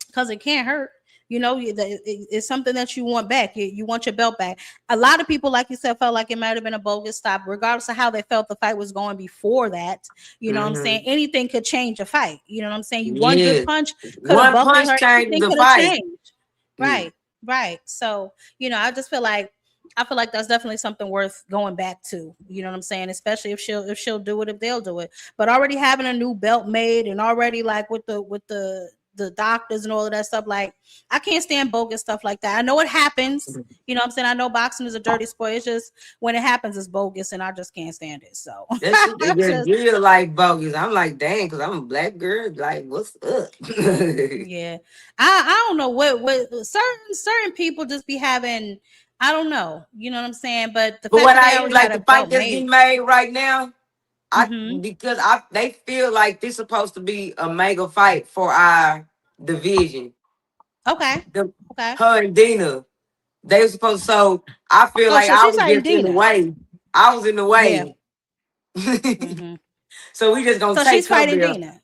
Because it can't hurt. It's something that you want back. You want your belt back. A lot of people, like you said, felt like it might have been a bogus stop, regardless of how they felt the fight was going before that. You know what I'm saying? Anything could change a fight. You know what I'm saying? One good Yeah. punch could have One buckled punch her. changes Anything the could have fight. changed. Right, right. So, I just feel like that's definitely something worth going back to. You know what I'm saying? Especially if she'll do it, if they'll do it. But already having a new belt made and already like with the the doctors and all of that stuff. Like, I can't stand bogus stuff like that. I know it happens. You know what I'm saying? I know boxing is a dirty sport. It's just when it happens, it's bogus, and I just can't stand it. So that shit they just feel like bogus. I'm like, dang, because I'm a black girl. Like, what's up? yeah, I don't know what certain people just be having. I don't know. You know what I'm saying? But the fact what that they I already like got a the fight belt that's made. getting made right now, Mm-hmm. because they feel like this supposed to be a mega fight for our division. Okay. Okay. Her and Dina, they were supposed. So I feel Oh, like so I she's was fighting just in the Dina. way. I was in the Yeah. way. Mm-hmm. So we just gonna So take she's her fighting belt. Dina.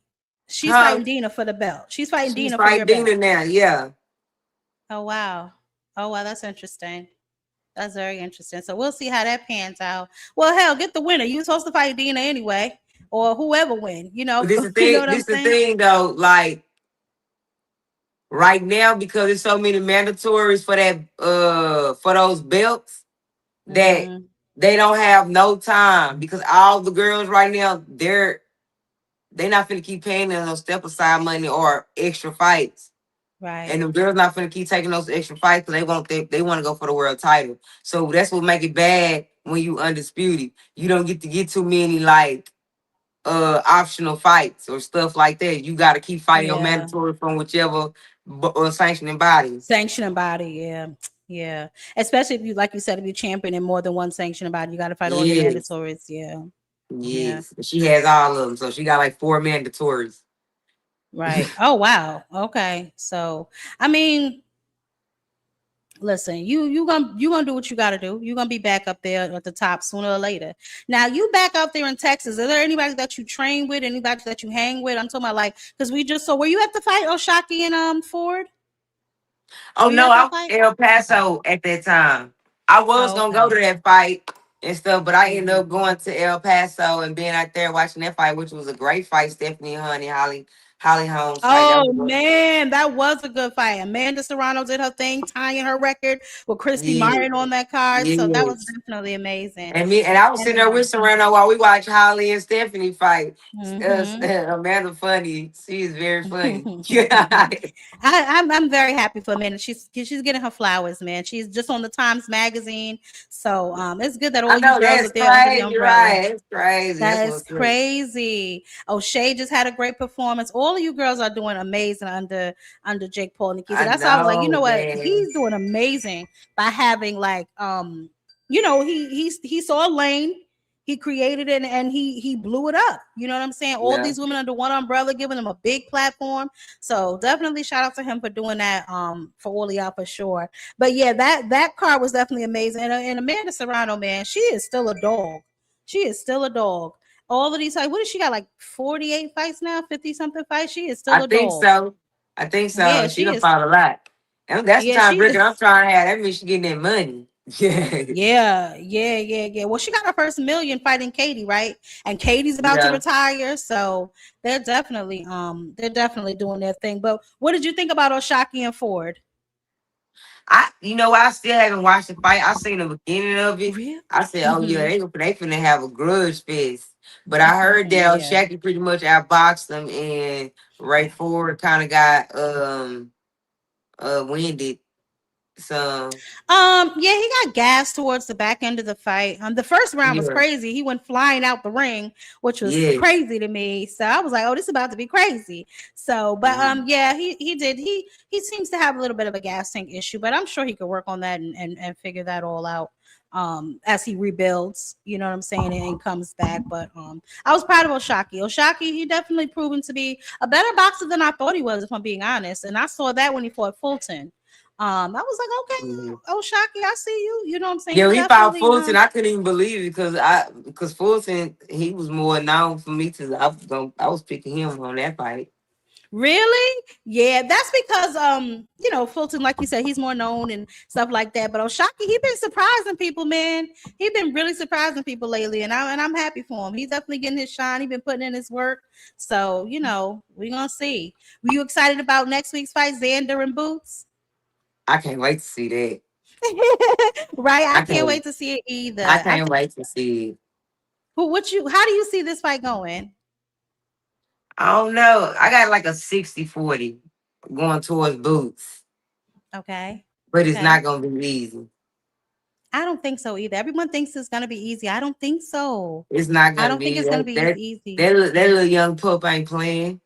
She's Huh? fighting Dina for the belt. She's fighting She's Dina for your fighting Dina belt. now. Yeah. Oh wow. Oh wow, that's interesting. That's very interesting. So we'll see how that pans out. Well, hell, get the winner. You're supposed to fight Dina anyway, or whoever win. You know, But this the you know thing. what I'm This the saying? thing though. Like right now, because there's so many mandatories for that for those belts that Mm-hmm. they don't have no time, because all the girls right now they're not finna keep paying them no step aside money or extra fights. Right. And the girls not finna keep taking those extra fights because they want to go for the world title. So that's what make it bad when you undisputed. You don't get to get too many like optional fights or stuff like that. You got to keep fighting your Yeah. mandatory from whichever sanctioning body. Sanctioning body. Yeah. Yeah. Especially if you, like you said, if you champion in more than one sanctioning body, you got to fight all your Yes, mandatories. Yeah. Yeah. yes. She has all of them, so she got like 4 mandatories. Right. Oh wow. Okay. So I mean, listen, you gonna do what you gotta do. You're gonna be back up there at the top sooner or later. Now you back out there in Texas. Is there anybody that you train with, anybody that you hang with? I'm talking about like, because we just saw, were you at the fight Oshaki and Ford? Oh Were you no, at I that was fight? in El Paso at that time. I was Oh, gonna go okay. to that fight and stuff, but I ended up going to El Paso and being out there watching that fight, which was a great fight. Stephanie Honey, Holly Holmes fight. That Oh was man, that was a good fight. Amanda Serrano did her thing, tying her record with Christy yeah, Martin on that card. So that was yes. definitely amazing. And I was sitting there with Serrano while we watched Holly and Stephanie fight. Amanda funny. She is very funny. I'm very happy for Amanda. She's getting her flowers, man. She's just on the Times Magazine. So it's good that I all you know girls that's are there under the crazy, umbrella. right? It's crazy. That's That is what's good. crazy. O'Shea just had a great performance. All of you girls are doing amazing under Jake Paul and Nikita. I That's why I was like, you know know, what? man. He's doing amazing by having like you know, he saw a lane, he created it, and he blew it up. You know what I'm saying? All Yeah. these women under one umbrella, giving them a big platform. So definitely shout out to him for doing that for all y'all for sure. But yeah, that card was definitely amazing. And Amanda Serrano, man, she is still a dog. She is still a dog. All of these, like, what does she got? Like 48 fights now, 50 something fights. She is still I a think dog. so. I think so. Yeah, She she done is. fought a lot. And that's the Yeah, time she record is. I'm trying to have. That means she getting that money. Yeah. Well, she got her first million fighting Katie, right? And Katie's about to retire, so they're definitely doing their thing. But what did you think about Oshaki and Ford? I still haven't watched the fight. I seen the beginning of it. Really? I said, oh yeah, they finna have a grudge fest. But I heard that Yeah. Shaq pretty much outboxed them, and Ray Ford kind of got winded. So Yeah, he got gassed towards the back end of the fight. The first round was yeah, crazy. He went flying out the ring, which was yes. crazy to me. So I was like, "Oh, this is about to be crazy." So, but yeah, he did. He seems to have a little bit of a gas tank issue, but I'm sure he could work on that and figure that all out as he rebuilds. You know what I'm saying, and comes back. But I was proud of Oshaki. Oshaki, he definitely proven to be a better boxer than I thought he was, if I'm being honest. And I saw that when he fought Fulton. I was like, okay, Oshaki, I see you. You know what I'm saying? Yeah, he fought Fulton. I couldn't even believe it because Fulton, he was more known for me to. I was picking him on that fight. Really? Yeah, that's because you know, Fulton, like you said, he's more known and stuff like that. But Oshaki, he been surprising people, man. He been really surprising people lately, and I'm happy for him. He's definitely getting his shine. He been putting in his work. So you know, we're gonna see. Were you excited about next week's fight, Xander and Boots? I can't wait to see that. Right, I can't wait to see it either. I can't wait to see it. How do you see this fight going? I don't know. I got like a 60-40. going towards boots. Okay. But it's Okay. not gonna be easy. I don't think so either. Everyone thinks it's gonna be easy. I don't think so. It's not I gonna don't think be it's gonna that be as that easy. that little young pup ain't playing.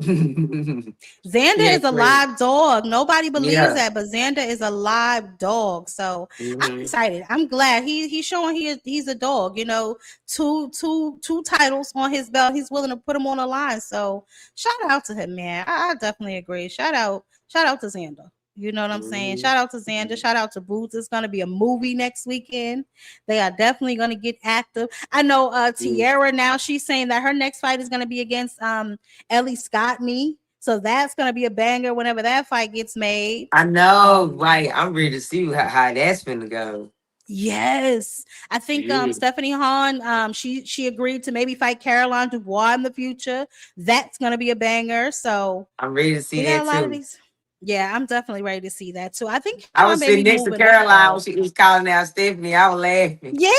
Xander She is ain't a playing. live dog. Nobody believes Yeah. that, but Xander is a live dog. So I'm Mm-hmm. excited. I'm glad he's showing he's a dog. You know, two titles on his belt. He's willing to put them on the line. So shout out to him, man. I definitely agree. Shout out to Xander. You know what I'm saying? Mm-hmm. Shout out to Xander. Shout out to Boots. It's gonna be a movie next weekend. They are definitely gonna get active. I know Tiara now. She's saying that her next fight is gonna be against Ellie Scottney. So that's gonna be a banger whenever that fight gets made. I know, right? I'm ready to see how that's finna go. Yes, I think Yeah. Stephanie Hahn she agreed to maybe fight Caroline Dubois in the future. That's gonna be a banger. So I'm ready to see we got that a lot of too. these. Yeah, I'm definitely ready to see that too. I think I Caroline was may sitting be next to moving up Caroline when though. she was calling out Stephanie. I was laughing. Yeah,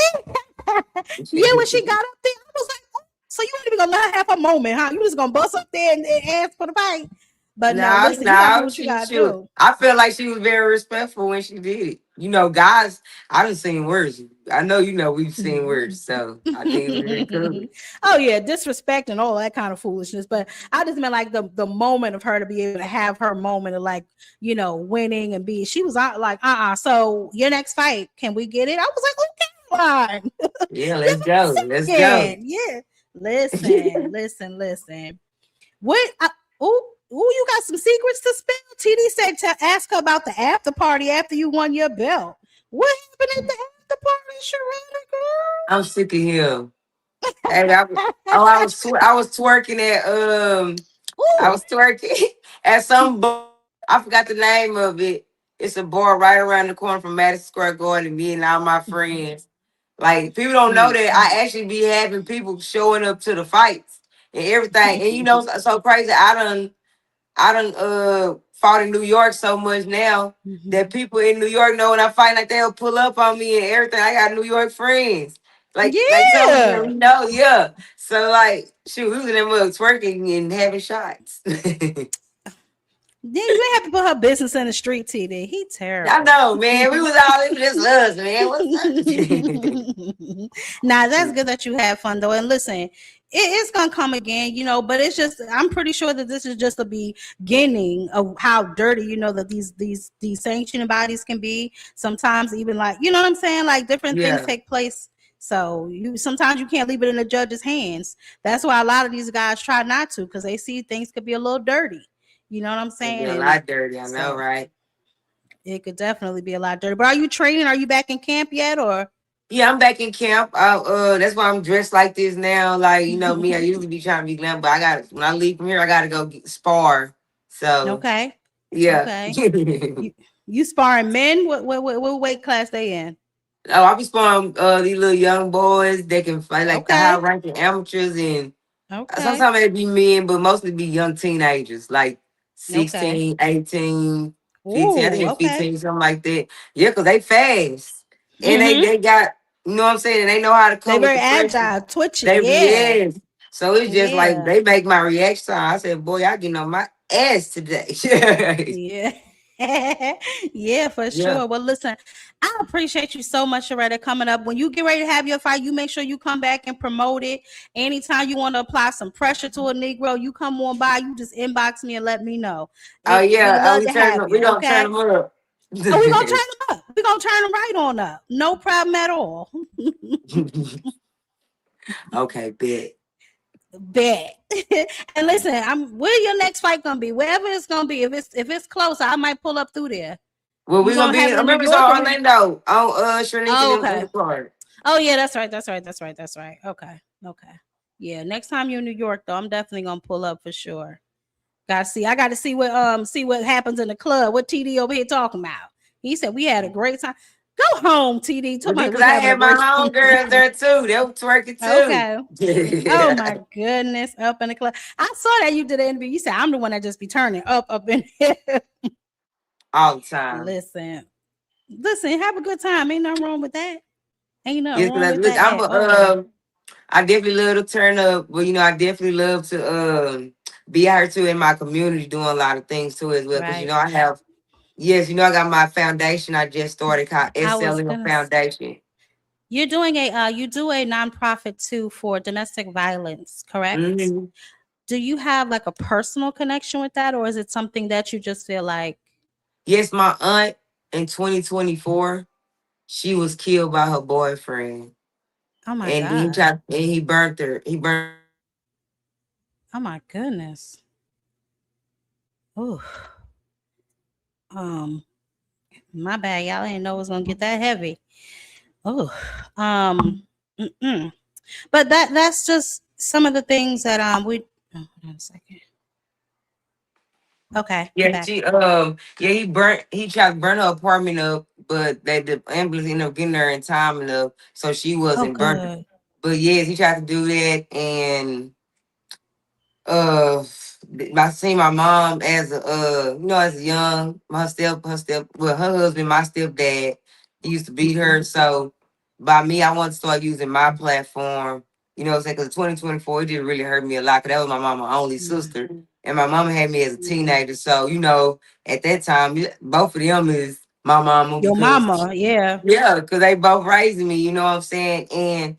yeah. When she got up there, I was like, oh, so you ain't even gonna let her have a moment, huh? You just gonna bust up there and ask for the fight. But no, listen, you gotta do No, what you gotta she was. do. I feel like she was very respectful when she did it. You know, guys, I done seen worse. I know you know we've seen worse, so I think it was very cool. Oh yeah, disrespect and all that kind of foolishness. But I just meant like the moment of her to be able to have her moment of like, you know, winning and be. She was like, So your next fight, can we get it? I was like, okay, fine. Yeah, let's go. Let's go. Yeah. Listen. What? You got some secrets to spill? TD said to ask her about the after party after you won your belt. What happened at the after party, Shuretta, girl? I'm sick of him. Hey, I was twerking at I was twerking at some bar. I forgot the name of it. It's a bar right around the corner from Madison Square Garden. Me and all my friends. Like people don't know that I actually be having people showing up to the fights and everything. And you know, so crazy. I done fought in New York so much now that people in New York know when I fight, like they'll pull up on me and everything. I got New York friends. Like some of them, know, yeah. So like, shoot, we was in there twerking and having shots. Then you ain't have to put her business in the street, TD. He terrible. I know, man. We was all in this us, man. What's up? Nah, that's good that you had fun though. And listen, it's gonna come again, you know. But it's just, I'm pretty sure that this is just the beginning of how dirty, you know, that these sanctioning bodies can be. Sometimes even like, you know what I'm saying, like different things take place. So sometimes you can't leave it in the judge's hands. That's why a lot of these guys try not to, because they see things could be a little dirty. You know what I'm saying? A lot dirty, I know, right? It could definitely be a lot dirty. But are you training? Are you back in camp yet, or? Yeah, I'm back in camp. That's why I'm dressed like this now. Like, you know me, I usually be trying to be glam, but when I leave from here, I gotta go spar. So okay, yeah. Okay. you sparring men? What weight class they in? Oh, I be sparring these little young boys that can fight like the high ranking amateurs, and sometimes it be men, but mostly be young teenagers, like 16, 18, 15. I think it's 15, something like that. Yeah, because they fast. And they got, you know what I'm saying? And they know how to come with the pressure. They very agile, twitchy. Yes. So it's just like they make my reaction. I said, boy, I getting on my ass today. Yeah, for sure. Well, listen, I appreciate you so much, Shuretta, coming up. When you get ready to have your fight, you make sure you come back and promote it. Anytime you want to apply some pressure to a Negro, you come on by, you just inbox me and let me know. Oh, yeah. We're going to turn them up. We're going to turn them up. We're going to turn them right on up. No problem at all. Okay, bet. And listen, where your next fight gonna be? Wherever it's gonna be. If it's close, I might pull up through there. Well, we're gonna be in Orlando on Shuretta card. Oh yeah, that's right. Okay. Yeah, next time you're in New York though, I'm definitely gonna pull up for sure. I got to see what happens in the club. What TD over here talking about? He said we had a great time. Go home, TD. Because I had my homegirls there too. They were twerking too. Okay. Oh my goodness. Up in the club. I saw that you did an interview. You said I'm the one that just be turning up in here. All the time. Listen, have a good time. Ain't nothing wrong with that. Ain't nothing wrong with that. I definitely love to turn up, but you know, I definitely love to be out here too in my community doing a lot of things too as well. Because Right. I have, yes, I got my foundation I just started called I was SLM gonna. Foundation. You're doing you do a nonprofit too for domestic violence, correct? Hmm. Do you have like a personal connection with that, or is it something that you just feel like, Yes, my aunt in 2024, she was killed by her boyfriend. oh my And then God, he burnt her. He burnt. oh my goodness, oh, um, my bad, y'all didn't know it was gonna get that heavy. Oh, mm-mm. But that's just some of the things that we. Oh, hold on a second. Okay, I'm Yeah, back. he tried to burn her apartment up, but the ambulance ended up getting there in time enough, so she Oh, wasn't burnt. good. But yes, he tried to do that, and uh I seen my mom as a as a young her husband, my stepdad, he used to beat her. So by me, I want to start using my platform, what I'm saying, because 2024 it didn't really hurt me a lot, because that was my mama only sister, and my mama had me as a teenager. So at that time, both of them is my mama, Your because mama, yeah. they both raised me, you know what I'm saying. And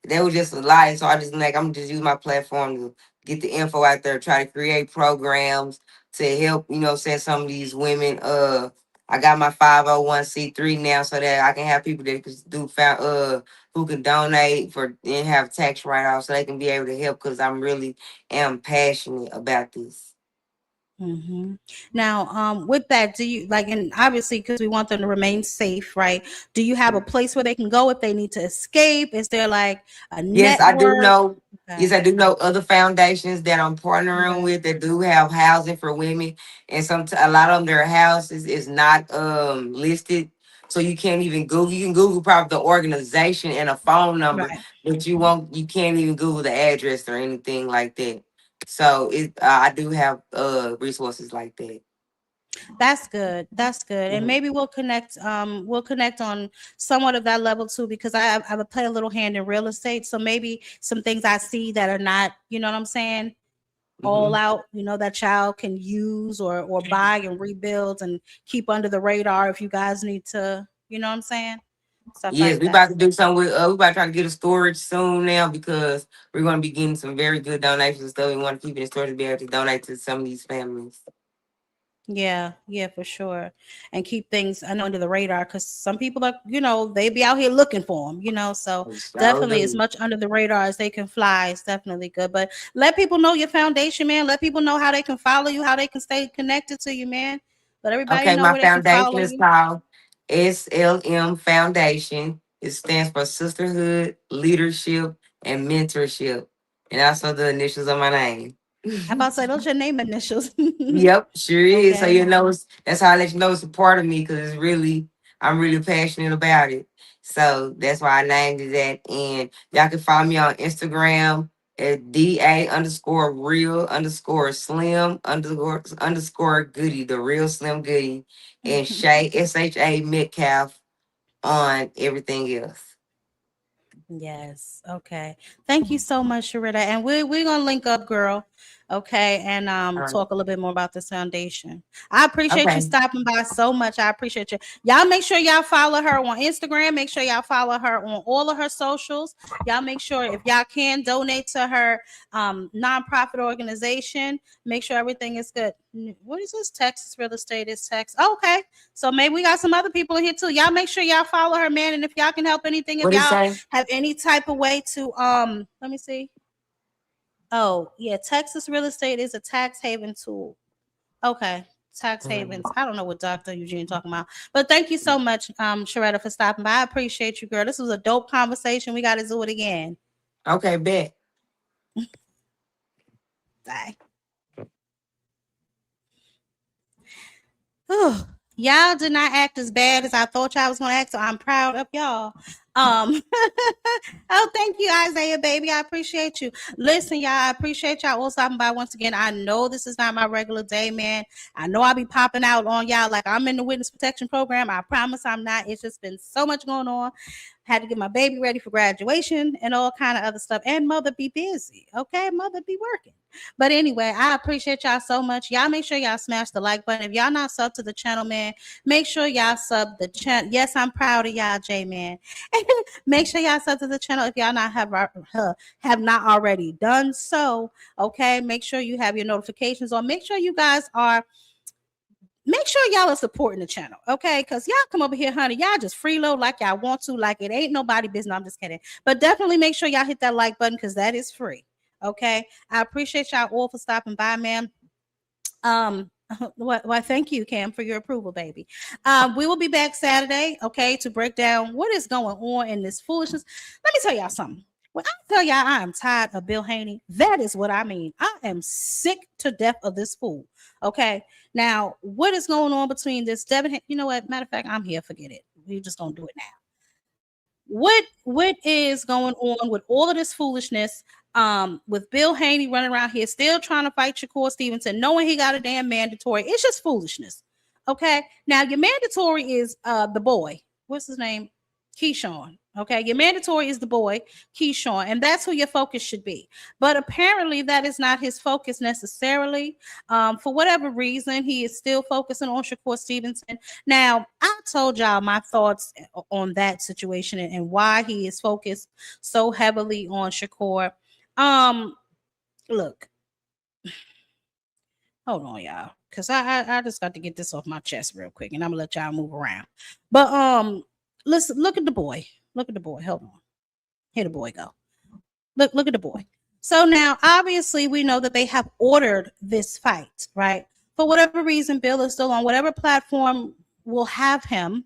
that was just a lie. So I just like, I'm just use my platform to get the info out there, try to create programs to help, send some of these women. I got my 501c3 now, so that I can have people that can who can donate for and have tax write-offs, so they can be able to help, because I'm really am passionate about this. Mm-hmm. Now, with that, do you like, and obviously because we want them to remain safe, right? Do you have a place where they can go if they need to escape? Is there like a Yes, I do network? know. Yes, Okay. I do know other foundations that I'm partnering Okay. with that do have housing for women, and a lot of them, their houses is not listed, so you can't even Google. You can Google probably the organization and a phone number, Right. but you can't even Google the address or anything like that. So I do have resources like that. That's good. That's good. And Mhm. maybe we'll connect on somewhat of that level too, because I would play a little hand in real estate. So maybe some things I see that are not, you know what I'm saying, all Mhm. out, that child can use or buy and rebuild and keep under the radar if you guys need to, you know what I'm saying? Stuff Yes, like we that. about to do something with we about to try to get a storage soon now, because we're gonna be getting some very good donations and stuff. We want to keep it in storage to be able to donate to some of these families. Yeah, for sure. And keep things, I know, under the radar, because some people are, they be out here looking for them. So So definitely as do. much under the radar as they can fly is definitely good. But let people know your foundation, man. Let people know how they can follow you, how they can stay connected to you, man. Let everybody Okay, know my where they can foundation follow is you. called SLM Foundation. It stands for Sisterhood, Leadership, and Mentorship, and also the initials of my name. I about to say those your name initials. Yep, sure is. So Okay. that's how I let you know it's a part of me, because I'm really passionate about it. So that's why I named it that. And y'all can find me on Instagram at DA_real_slim_goody, the real Slim Goody, and Shay SHA Metcalf on everything else. Yes. Okay. Thank you so much, Shuretta. And we're gonna link up, girl. Okay, and All right. talk a little bit more about this foundation. I appreciate you Okay. stopping by so much. I appreciate you. Y'all make sure y'all follow her on Instagram. Make sure y'all follow her on all of her socials. Y'all make sure, if y'all can, donate to her nonprofit organization. Make sure everything is good. What is this? Texas real estate is Texas. Okay. So maybe we got some other people in here too. Y'all make sure y'all follow her, man. And if y'all can help anything, if What is y'all say? have any type of way to let me see. Oh, yeah, Texas real estate is a tax haven tool. Okay. Tax havens. I don't know what Dr. Eugene talking about. But thank you so much, Shuretta, for stopping by. I appreciate you, girl. This was a dope conversation. We gotta do it again. Okay, bet. Bye. Whew. Y'all did not act as bad as I thought y'all was gonna act, so I'm proud of y'all. Oh, thank you, Isaiah, baby. I appreciate you. Listen, y'all, I appreciate y'all all stopping by once again. I know this is not my regular day, man. I know I'll be popping out on y'all like I'm in the witness protection program. I promise I'm not. It's just been so much going on. Had to get my baby ready for graduation and all kind of other stuff. And mother be busy. Okay, mother be working. But anyway, I appreciate y'all so much. Y'all make sure y'all smash the like button. If y'all not sub to the channel, man, make sure y'all sub the channel. Yes, I'm proud of y'all, J man. Make sure y'all sub to the channel if y'all not have not already done so. Okay, make sure you have your notifications on. Make sure you guys are. Make sure y'all are supporting the channel, okay? Because y'all come over here, honey. Y'all just freeload like y'all want to, like it ain't nobody business. I'm just kidding. But definitely make sure y'all hit that like button because that is free. Okay. I appreciate y'all all for stopping by, man. Well, thank you, Cam, for your approval, baby. We will be back Saturday, okay, to break down what is going on in this foolishness. Let me tell y'all something. When I tell y'all I am tired of Bill Haney, that is what I mean. I am sick to death of this fool. Okay. Now, what is going on between this Devin? You know what? Matter of fact, I'm here. Forget it. We're just gonna do it now. What is going on with all of this foolishness? With Bill Haney running around here still trying to fight Shakur Stevenson, knowing he got a damn mandatory. It's just foolishness. Okay. Now your mandatory is the boy. What's his name? Keyshawn. Okay, your mandatory is the boy, Keyshawn, and that's who your focus should be. But apparently, that is not his focus necessarily. For whatever reason, he is still focusing on Shakur Stevenson. Now, I told y'all my thoughts on that situation and why he is focused so heavily on Shakur. Look, hold on, y'all, because I just got to get this off my chest real quick, and I'm gonna let y'all move around. But listen, look at the boy. Look at the boy. Hold on. Here the boy go. Look at the boy. So now, obviously, we know that they have ordered this fight, right? For whatever reason, Bill is still on whatever platform will have him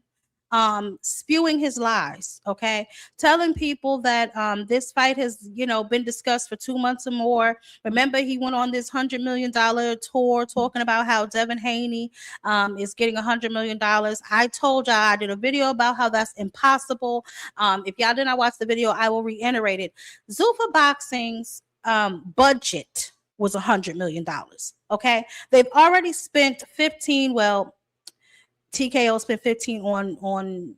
spewing his lies, okay, telling people that this fight has been discussed for 2 months or more. Remember, he went on this $100 million tour talking about how Devin Haney is getting $100 million. I told y'all, I did a video about how that's impossible. If y'all did not watch the video, I will reiterate it. Zuffa Boxing's budget was $100 million. Okay, they've already spent 15. Well, TKO spent 15 on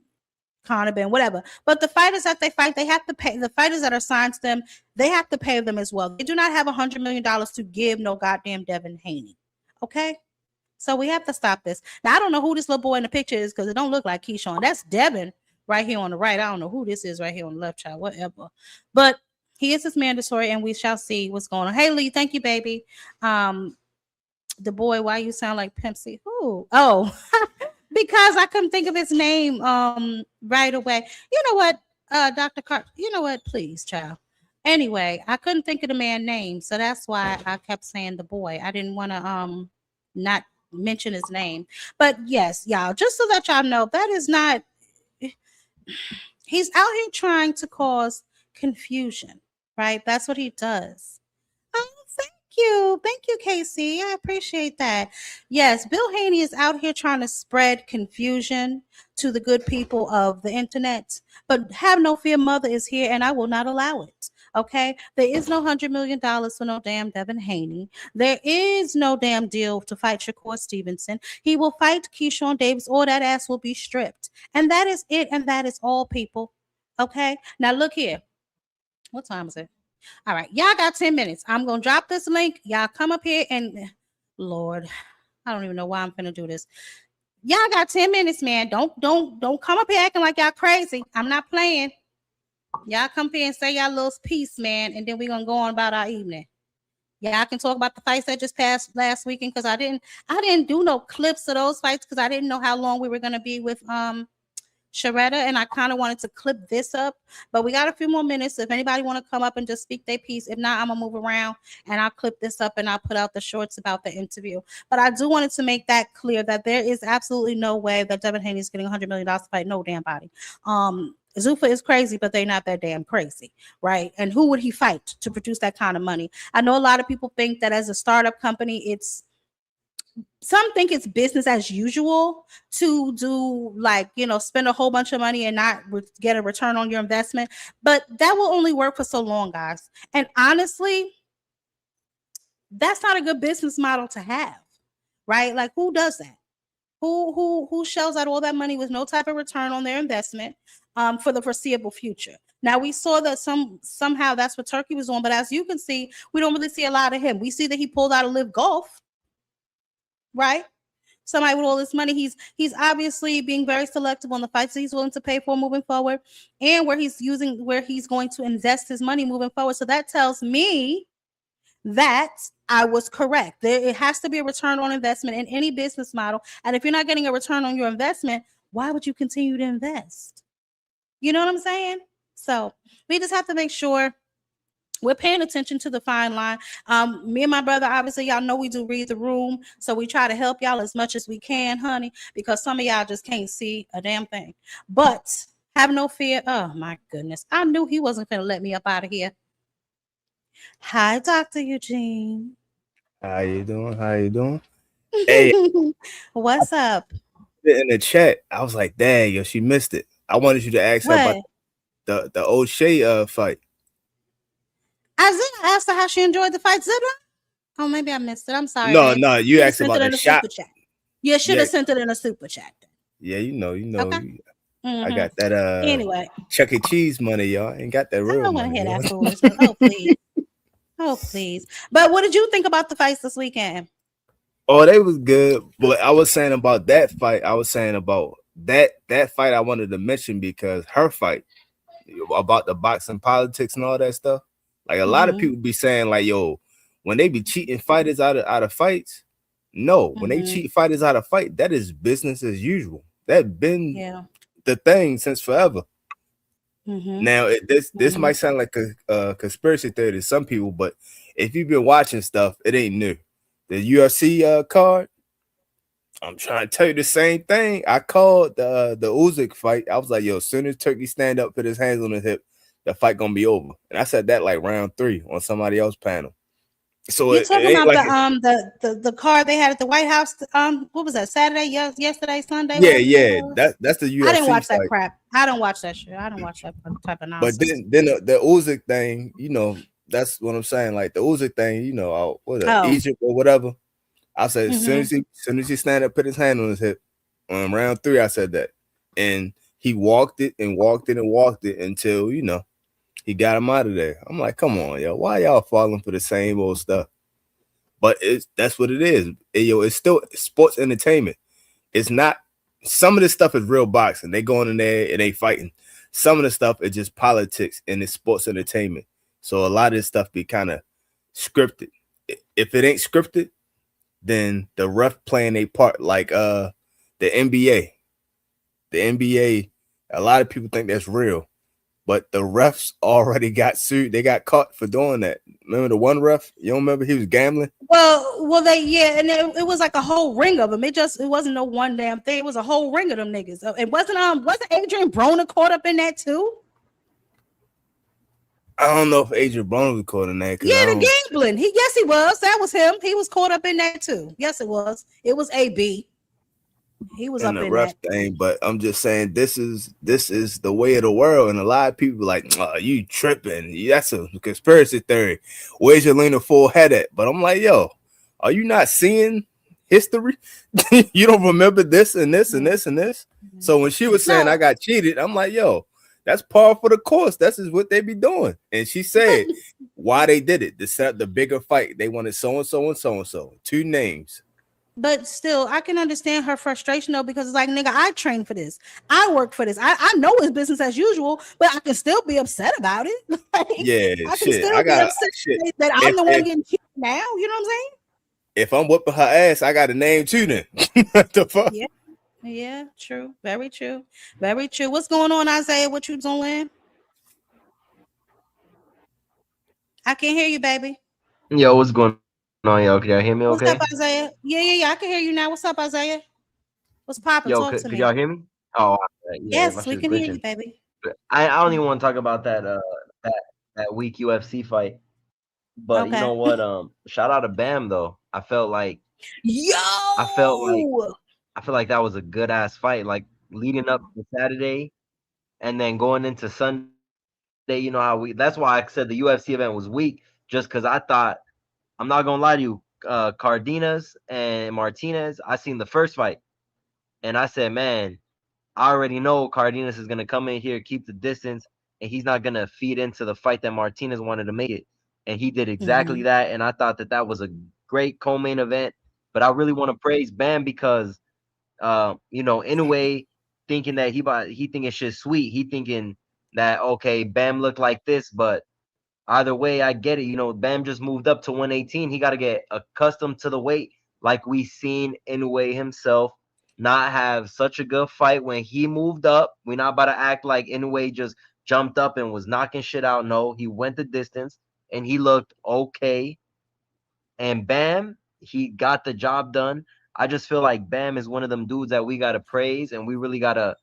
Conor Ben, whatever. But the fighters that they fight, they have to pay. The fighters that are signed to them, they have to pay them as well. They do not have $100 million to give no goddamn Devin Haney. Okay? So we have to stop this. Now, I don't know who this little boy in the picture is because it don't look like Keyshawn. That's Devin right here on the right. I don't know who this is right here on the left, child, whatever. But he is his mandatory, and we shall see what's going on. Hey, Lee, thank you, baby. The boy, why you sound like Pimp C? Who? Oh, because I couldn't think of his name right away. You know what, Dr. Carter, you know what, please, child. Anyway, I couldn't think of the man's name, so that's why I kept saying the boy. I didn't want to not mention his name. But yes, y'all, just so that y'all know, that is not, he's out here trying to cause confusion, right? That's what he does. Thank you, Casey. I appreciate that. Yes, Bill Haney is out here trying to spread confusion to the good people of the internet. But have no fear, mother is here, and I will not allow it. Okay, there is no $100 million for no damn Devin Haney. There is no damn deal to fight Shakur Stevenson. He will fight Keyshawn Davis, or that ass will be stripped. And that is it, and that is all, people. Okay, now look here. What time is it? All right, y'all got 10 minutes. I'm gonna drop this link. Y'all come up here and Lord, I don't even know why I'm gonna do this. Y'all got 10 minutes, man. Don't come up here acting like y'all crazy. I'm not playing. Y'all come up here and say y'all little piece, man, and then we're gonna go on about our evening. Y'all can talk about the fights that just passed last weekend because I didn't do no clips of those fights because I didn't know how long we were gonna be with Shuretta, and I kind of wanted to clip this up, but we got a few more minutes. If anybody want to come up and just speak their piece, if not, I'm gonna move around and I'll clip this up and I'll put out the shorts about the interview. But I do wanted to make that clear that there is absolutely no way that Devin Haney is getting $100 million to fight no damn body. Zuffa is crazy, but they're not that damn crazy, right? And who would he fight to produce that kind of money? I know a lot of people think that as a startup company, it's some think it's business as usual to do, like, spend a whole bunch of money and not get a return on your investment. But that will only work for so long, guys. And honestly, that's not a good business model to have, right? Like, who does that? Who shells out all that money with no type of return on their investment for the foreseeable future? Now, we saw that somehow that's what Turkey was on, but as you can see, we don't really see a lot of him. We see that he pulled out of Live Golf, right? Somebody with all this money, he's obviously being very selective on the fights that he's willing to pay for moving forward, and where he's going to invest his money moving forward. So that tells me that I was correct. It has to be a return on investment in any business model. And if you're not getting a return on your investment, why would you continue to invest? You know what I'm saying? So we just have to make sure we're paying attention to the fine line. Me and my brother, obviously, y'all know we do read the room. So we try to help y'all as much as we can, honey, because some of y'all just can't see a damn thing. But have no fear. Oh, my goodness. I knew he wasn't going to let me up out of here. Hi, Dr. Eugene. How you doing? How you doing? Hey, what's up? In the chat, I was like, "Dang, yo, she missed it." I wanted you to ask her about the O'Shea fight. Isaiah asked her how she enjoyed the fight. Zibra? Oh, maybe I missed it. I'm sorry. No, babe. no, you asked about the shot. You should have sent it in a super chat. Yeah, you know. Okay. I got that. Anyway, Chuck E. Cheese money, y'all. Ain't got that real money. I don't want to hear that foolishness. Oh, please. Oh, please. But what did you think about the fights this weekend? Oh, they was good. But I was saying about that fight. I was saying about that fight I wanted to mention because her fight about the boxing politics and all that stuff. Like a lot of people be saying, like, yo, when they be cheating fighters out of fights, no, when they cheat fighters out of fight, that is business as usual. That been the thing since forever. Now, this might sound like a conspiracy theory to some people, but if you've been watching stuff, it ain't new. The UFC card, I'm trying to tell you the same thing. I called the Usyk fight. I was like, yo, as soon as Turkey stand up, put his hands on his hip, the fight gonna be over. And I said that like round 3 on somebody else's panel. So you're talking about like the card they had at the White House. What was that? Saturday? Yesterday, Sunday? Yeah. That's the UFC. I didn't watch fight. that crap. I don't watch that shit. I don't watch that type of nonsense. But then the Usyk thing, that's what I'm saying. Like the Usyk thing, Egypt or whatever. I said as soon as he stand up, put his hand on his hip on round 3, I said that, and he walked it until he got him out of there. I'm like, come on, yo, why y'all falling for the same old stuff? But that's what it is. It's still sports entertainment. It's not. Some of this stuff is real boxing. They going in there and they fighting. Some of the stuff is just politics and it's sports entertainment. So a lot of this stuff be kind of scripted. If it ain't scripted, then the ref playing a part, like the NBA. The NBA, a lot of people think that's real, but the refs already got sued. They got caught for doing that. Remember the one ref? You don't remember he was gambling? Well, and it was like a whole ring of them. It wasn't no one damn thing. It was a whole ring of them niggas. It wasn't Adrian Broner caught up in that too? I don't know if Adrian Broner was caught in that. Yeah, the gambling. Yes, he was. That was him. He was caught up in that too. Yes, it was. It was AB. He was up in that thing. But I'm just saying, this is the way of the world, and a lot of people like, oh, you tripping? That's a conspiracy theory. Where's your Lena full head at? But I'm like, yo, are you not seeing history? You don't remember this and this and this and this. So when she was saying I got cheated, I'm like, yo, that's par for the course. That's is what they be doing. And she said why they did it to set up the bigger fight. They wanted so and so and so and so. 2 names. But still, I can understand her frustration though, because it's like, nigga, I trained for this. I work for this. I know it's business as usual, but I can still be upset about it. Like, yeah, I can still be upset that I'm the one getting cheated now. You know what I'm saying? If I'm whooping her ass, I got a name too then. What the fuck? Yeah, true. Very true. Very true. What's going on, Isaiah? What you doing? I can't hear you, baby. Yo, what's going on, y'all? Can y'all hear me okay? What's up, Isaiah? Yeah. I can hear you now. What's up, Isaiah? What's poppin'? Talk to me. Could y'all hear me? Oh, yeah, yes, we can hear you, baby. I don't even want to talk about that weak UFC fight. But you know what? Shout out to Bam though. I felt like Yo, I feel like that was a good ass fight. Like leading up to Saturday and then going into Sunday, you know how that's why I said the UFC event was weak, just because I thought, I'm not gonna lie to you, Cardenas and Martinez, I seen the first fight and I said, man, I already know Cardenas is gonna come in here, keep the distance, and he's not gonna feed into the fight that Martinez wanted to make it. And he did exactly that. And I thought that was a great co-main event. But I really want to praise Bam because you know, in a way, thinking that he thinking shit sweet. He thinking that, okay, Bam looked like this, but either way, I get it. You know, Bam just moved up to 118. He got to get accustomed to the weight, like we seen Inoue himself not have such a good fight when he moved up. We're not about to act like Inoue just jumped up and was knocking shit out. No, he went the distance and he looked okay. And Bam, he got the job done. I just feel like Bam is one of them dudes that we gotta praise, and we really gotta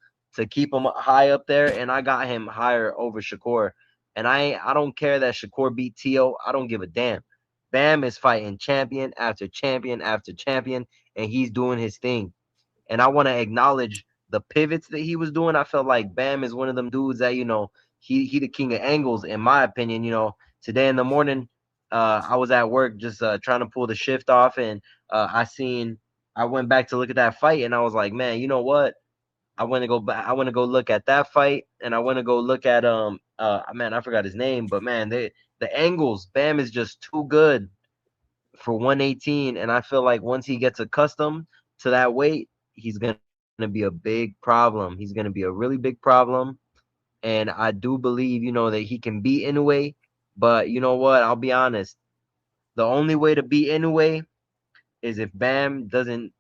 keep him high up there. And I got him higher over Shakur. And I don't care that Shakur beat Tio. I don't give a damn. Bam is fighting champion after champion after champion, and he's doing his thing. And I want to acknowledge the pivots that he was doing. I felt like Bam is one of them dudes that, you know, he the king of angles, in my opinion. You know, today in the morning, I was at work just trying to pull the shift off, and I went back to look at that fight, and I was like, man, you know what? I want to go back. I want to go look at that fight, and I want to go look at man, I forgot his name, but man, the angles, Bam is just too good for 118, and I feel like once he gets accustomed to that weight, he's gonna be a big problem. He's gonna be a really big problem, and I do believe, you know, that he can beat Inoue. But you know what? I'll be honest. The only way to beat Inoue is if Bam doesn't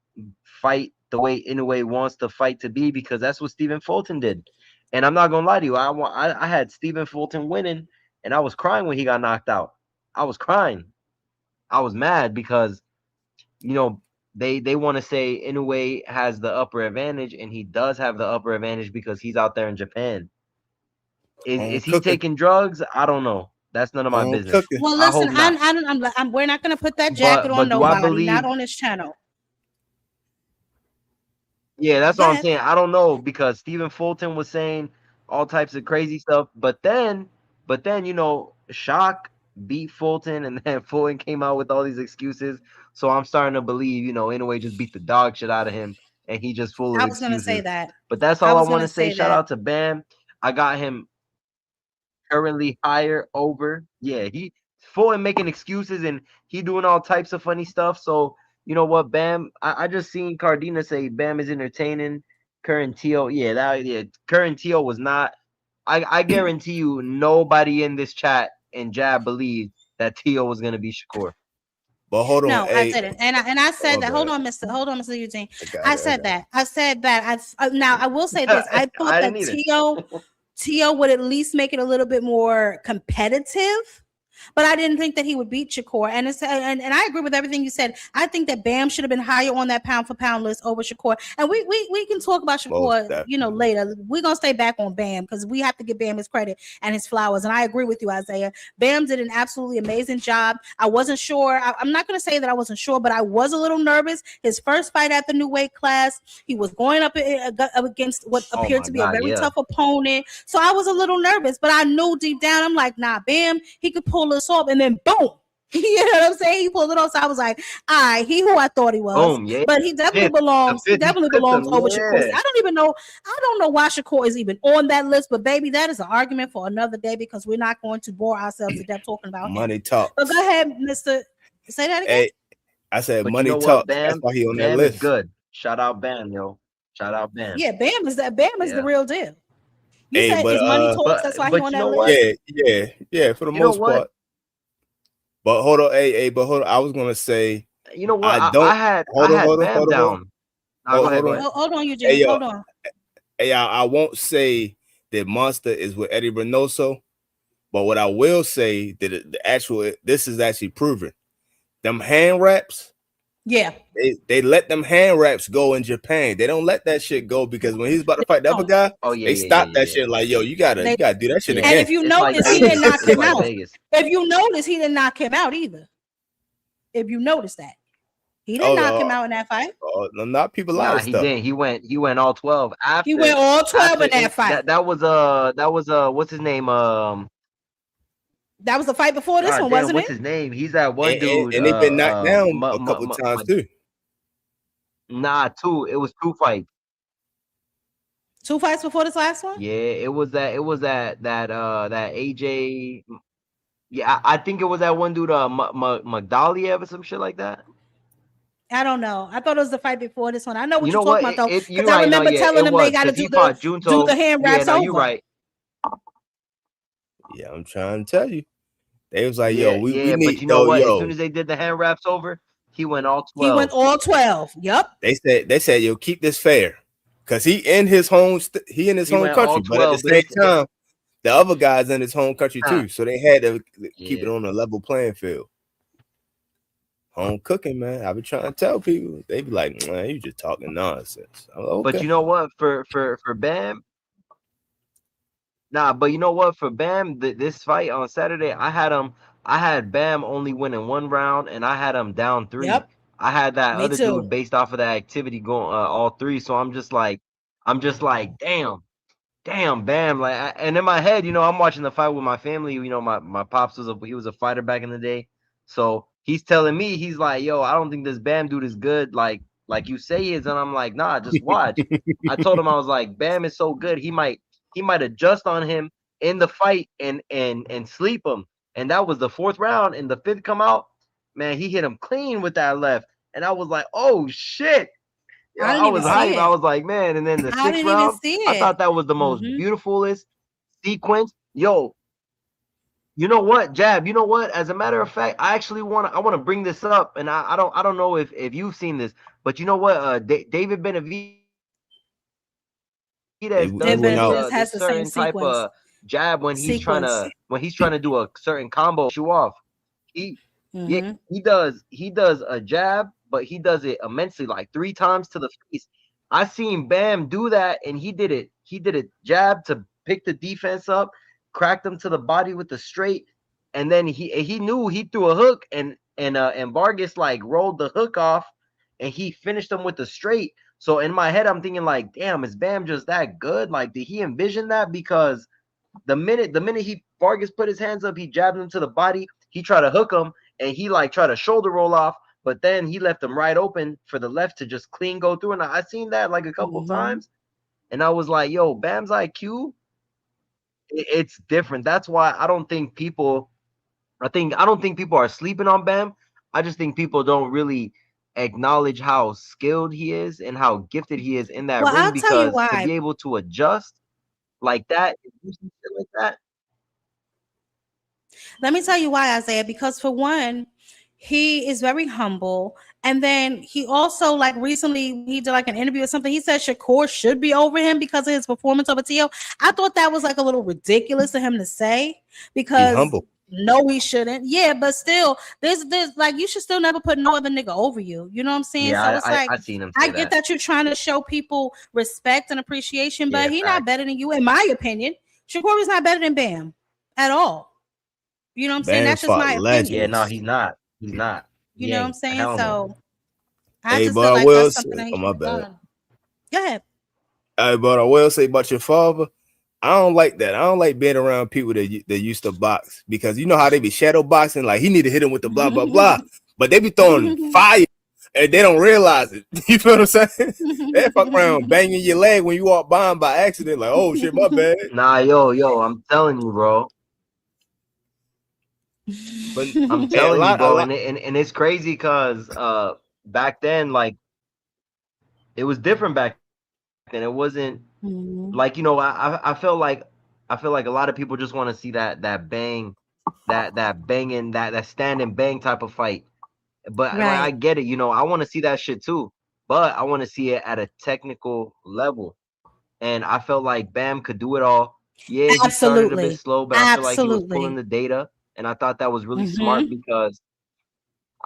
fight the way Inoue wants to fight to be, because that's what Stephen Fulton did. And I'm not gonna lie to you, I had Stephen Fulton winning, and I was crying when he got knocked out. I was crying. I was mad because, you know, they want to say Inoue has the upper advantage, and he does have the upper advantage because he's out there in Japan. Is he taking drugs? I don't know. That's none of my business. Well, listen, we're not going to put that jacket on nobody, not on this channel. Yeah, that's what I'm saying. I don't know, because Stephen Fulton was saying all types of crazy stuff, but then, you know, Shock beat Fulton, and then Fulton came out with all these excuses. So I'm starting to believe, you know, Inoue just beat the dog shit out of him, and he just full of excuses. I was going to say that. But that's all I want to say. Shout out to Bam. I got him currently higher over. Yeah, he Fulton making excuses, and he doing all types of funny stuff. So you know what, Bam? I just seen Cardina say Bam is entertaining. Current Tio, Current Tio was not. I guarantee you, nobody in this chat and Jab believed that Tio was gonna be Shakur. But hold on, no, I didn't, and I said that. Hold on, Mr. Eugene. I said that. Now I will say this. I thought that Tio would at least make it a little bit more competitive. But I didn't think that he would beat Shakur. And I agree with everything you said. I think that Bam should have been higher on that pound for pound list over Shakur. And we can talk about Shakur, you know, later. We're going to stay back on Bam because we have to give Bam his credit and his flowers. And I agree with you, Isaiah. Bam did an absolutely amazing job. I wasn't sure. I'm not going to say that I wasn't sure, but I was a little nervous. His first fight at the new weight class, he was going up against what appeared to be a very tough opponent. So I was a little nervous, but I knew deep down, I'm like, nah, Bam, he could pull this off, and then boom, you know what I'm saying? He pulled it off. So I was like, he who I thought he was. Boom, yeah. But he definitely belongs. He definitely belongs over Shakur. I don't know why Shakur is even on that list. But baby, that is an argument for another day because we're not going to bore ourselves to death talking about money talk. But go ahead, Mr. Say that again. Hey, I said money talk. That's why he on that list. Good. Shout out Bam, yo. Shout out Bam. Yeah, Bam is the real deal. You said it's money talks. That's why he on that list. Yeah. For the most part. But hold on, but hold on. I was gonna say, you know what? I had Bam down. Hold on, Eugene. Hey, hold on. Hey, I won't say that Monster is with Eddie Reynoso, but what I will say that this is actually proven. Them hand wraps. Yeah. They let them hand wraps go in Japan. They don't let that shit go because when he's about to fight the other guy, they stop that shit like, yo, you gotta do that shit again. And if you notice, he didn't knock him out. If you notice, he didn't knock him out either. If you notice that. He didn't knock him out in that fight. Not people a lot Nah, of he stuff. didn't. He went all 12 after. He went all 12 in that fight. That was what's his name? That was the fight before this one, wasn't what's it? his name? He's that one dude. And they've been knocked down a couple of times too. Nah, two. It was 2 fights. 2 fights before this last one? Yeah, it was that AJ. Yeah, I think it was that one dude, Magdaliev or some shit like that. I don't know. I thought it was the fight before this one. I know what You you're know talking what? about though, You're because I right. remember telling them they got to do the hand wraps over. You're right. Yeah, I'm trying to tell you. They was like, Yeah, yo, we but need, you know what? yo. As soon as they did the hand wraps over, he went all 12. He went all 12. Yep. They said, yo, keep this fair, because he in his home country, but at the same time, the other guys in his home country too, so they had to keep it on a level playing field. Home cooking, man. I be trying to tell people. They be like, man, you just talking nonsense. Like, okay. But you know what? For Bam, but you know what? For Bam, this fight on Saturday, I had Bam only winning 1 round, and I had him down 3. Yep. I had that other too. dude based off of that activity going all 3. So I'm just like, damn, Bam. Like, and in my head, I'm watching the fight with my family. My pops was a fighter back in the day, so he's telling me, he's like, yo, I don't think this Bam dude is good, like you say he is, and I'm like, nah, just watch. I told him, I was like, Bam is so good, he might adjust on him in the fight and sleep him. And that was the 4th round, and the 5th come out, man, he hit him clean with that left, and I was like, oh shit. Yo, I was hyped. I was like, man. And then the 6th round, I thought that was the most beautifulest sequence. Yo, you know what, Jab? You know what? As a matter of fact, I actually want to bring this up, and I don't know if you've seen this, but you know what? David Benavidez has a certain type of jab when he's trying to do a certain combo, show off. He does a jab, but he does it immensely, like 3 times to the face. I seen Bam do that, and he did it jab to pick the defense up, cracked him to the body with the straight, and then he knew he threw a hook, and Vargas like rolled the hook off, and he finished him with the straight. So in my head, I'm thinking like, damn, is Bam just that good? Like, did he envision that? Because the minute Vargas put his hands up, he jabbed him to the body. He tried to hook him, and he like tried to shoulder roll off, but then he left him right open for the left to just clean go through. And I seen that like a couple times, and I was like, yo, Bam's IQ, it's different. That's why I don't think people are sleeping on Bam. I just think people don't really acknowledge how skilled he is and how gifted he is in that ring. I'll tell you because why. to be able to adjust like that, like that. Let me tell you why, Isaiah. Because for one, he is very humble, and then he also, like, recently he did like an interview or something. He said Shakur should be over him because of his performance over Tio. I thought that was like a little ridiculous of him to say, because humble. No, he shouldn't. Yeah, but still, there's like, you should still never put no other nigga over you. You know what I'm saying? Yeah, so it's like, I seen him say I get that you're trying to show people respect and appreciation, but he's facts. not better than you, in my opinion. Shakur is not better than Bam at all. You know what I'm saying? That's just my opinion. Yeah, no, he's not. He's not. You know what I'm saying? So I just but feel I like will that's say, something that he my should've bad. done. Go ahead. But I will say about your father, I don't like that. I don't like being around people that used to box, because you know how they be shadow boxing. Like, he need to hit him with the blah blah blah, but they be throwing fire and they don't realize it. You feel what I'm saying? They fuck around banging your leg when you walk by him by accident. Like, oh shit, my bad. Nah, yo, I'm telling you, bro. But I'm telling you, bro, and it's crazy because back then, like, it was different back then. It wasn't like, I feel like a lot of people just want to see that bang, that banging, that stand and bang type of fight. But like, I get it, I want to see that shit too, but I want to see it at a technical level. And I felt like Bam could do it all. Yeah, he started a bit slow, but I feel like he was pulling the data. And I thought that was really smart, because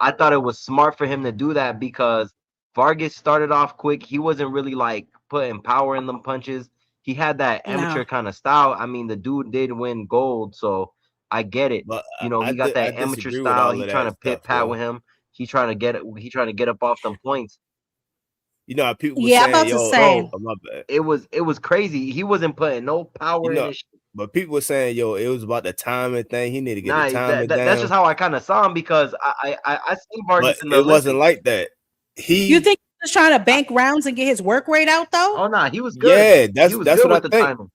I thought it was smart for him to do that, because Vargas started off quick. He wasn't really like putting power in them punches. He had that amateur kind of style. I mean, the dude did win gold, so I get it. But he got that amateur style. He trying to pit pat with him. He trying to get up off them points. You know how people were Yeah, I'm saying, about to yo, say. oh, my bad. It was crazy. He wasn't putting no power in his shit. But people were saying, yo, it was about the timing thing. He need to get the timing down. That's just how I kind of saw him, because I seen Vargas But in the it wasn't Olympics. like that. You think he was trying to bank rounds and get his work rate out though? Oh nah, he was good. Yeah, that's good what with I the think. timing.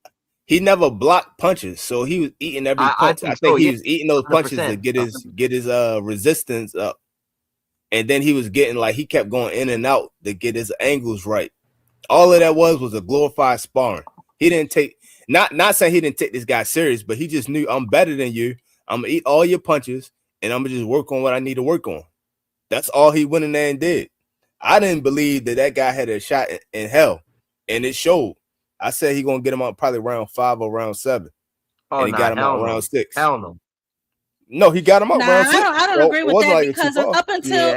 He never blocked punches, so he was eating every punch. I think he was eating those punches to get his resistance up. And then he was getting, like, he kept going in and out to get his angles right. All of that was a glorified sparring. He didn't take, not saying he didn't take this guy serious, but he just knew, I'm better than you. I'm gonna eat all your punches, and I'm gonna just work on what I need to work on. That's all he went in there and did. I didn't believe that guy had a shot in hell, and it showed. I said he gonna get him out probably round 5 or round 7, and he got him out round 6. Hell no. No, he got him out round 6. I don't agree with that, because up until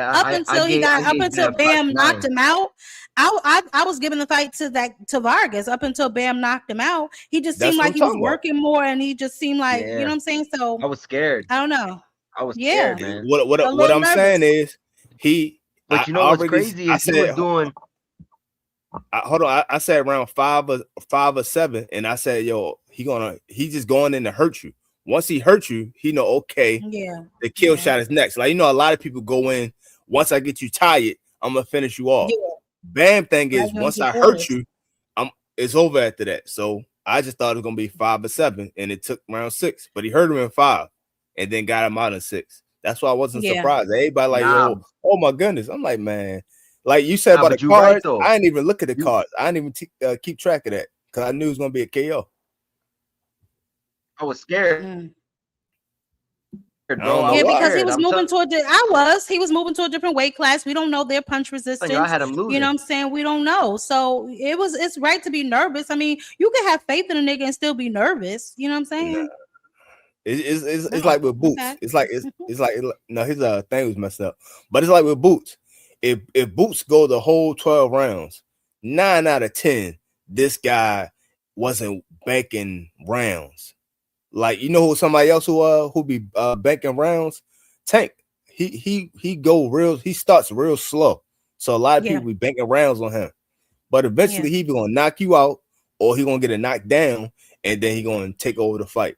Bam knocked him out, I was giving the fight to Vargas. Up until Bam knocked him out, he just seemed like he was working more, and he just seemed like, you know what I'm saying? So I was scared. I don't know. I was scared, man. What I'm saying is But you know what's crazy is he was doing. Hold on, I said around 5 or 7, and I said, yo, he's just going in to hurt you. Once he hurt you, he know, okay, the kill shot is next. Like, you know, a lot of people go in, once I get you tired, I'm gonna finish you off. Bam thing is, once I hurt you, it's over after that. So I just thought it was gonna be 5 or 7, and it took round 6, but he hurt him in 5 and then got him out in 6. That's why I wasn't surprised. Everybody like, yo, oh my goodness. I'm like, man, like you said about the cards, I didn't even look at the cards. I didn't even keep track of that, because I knew it was gonna be a KO. I was scared. Because he was moving toward he was moving to a different weight class. We don't know their punch resistance. I had him losing. You know what I'm saying? We don't know. So it's right to be nervous. I mean, you can have faith in a nigga and still be nervous. You know what I'm saying? Nah. It's like with Boots. Okay. It's like no, his thing was messed up. But it's like with Boots. If Boots go the whole 12 rounds, 9 out of 10, this guy wasn't banking rounds. Like, you know, somebody else who be banking rounds, Tank. He starts real slow. So a lot of people be banking rounds on him. But eventually he be gonna knock you out, or he gonna get a knockdown, and then he gonna take over the fight.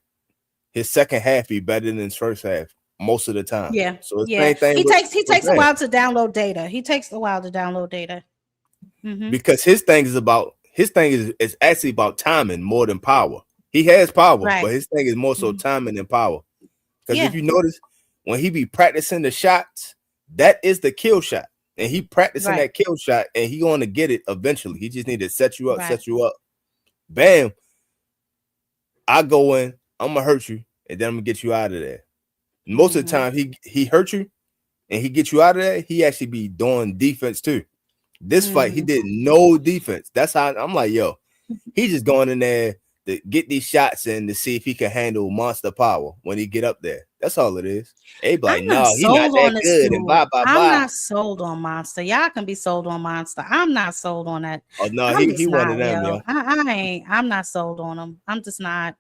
His second half be better than his first half most of the time. Yeah. So it's same thing he takes a while to download data. He takes a while to download data. Mm-hmm. Because his thing is actually about timing more than power. He has power, but his thing is more so timing than power. Because if you notice, when he be practicing the shots, that is the kill shot. And he practicing that kill shot, and he going to get it eventually. He just need to set you up. Bam. I go in, I'm going to hurt you, and then I'm going to get you out of there. Most of the time, he hurt you, and he gets you out of there, he actually be doing defense too. This fight, he did no defense. That's how I'm like, yo, he just going in there to get these shots in to see if he can handle monster power when he get up there. That's all it is. Everybody, no, he's not that good. And I'm not sold on Monster. Y'all can be sold on Monster. I'm not sold on that. Oh no, he one of them, yo. I'm not sold on him. I'm just not.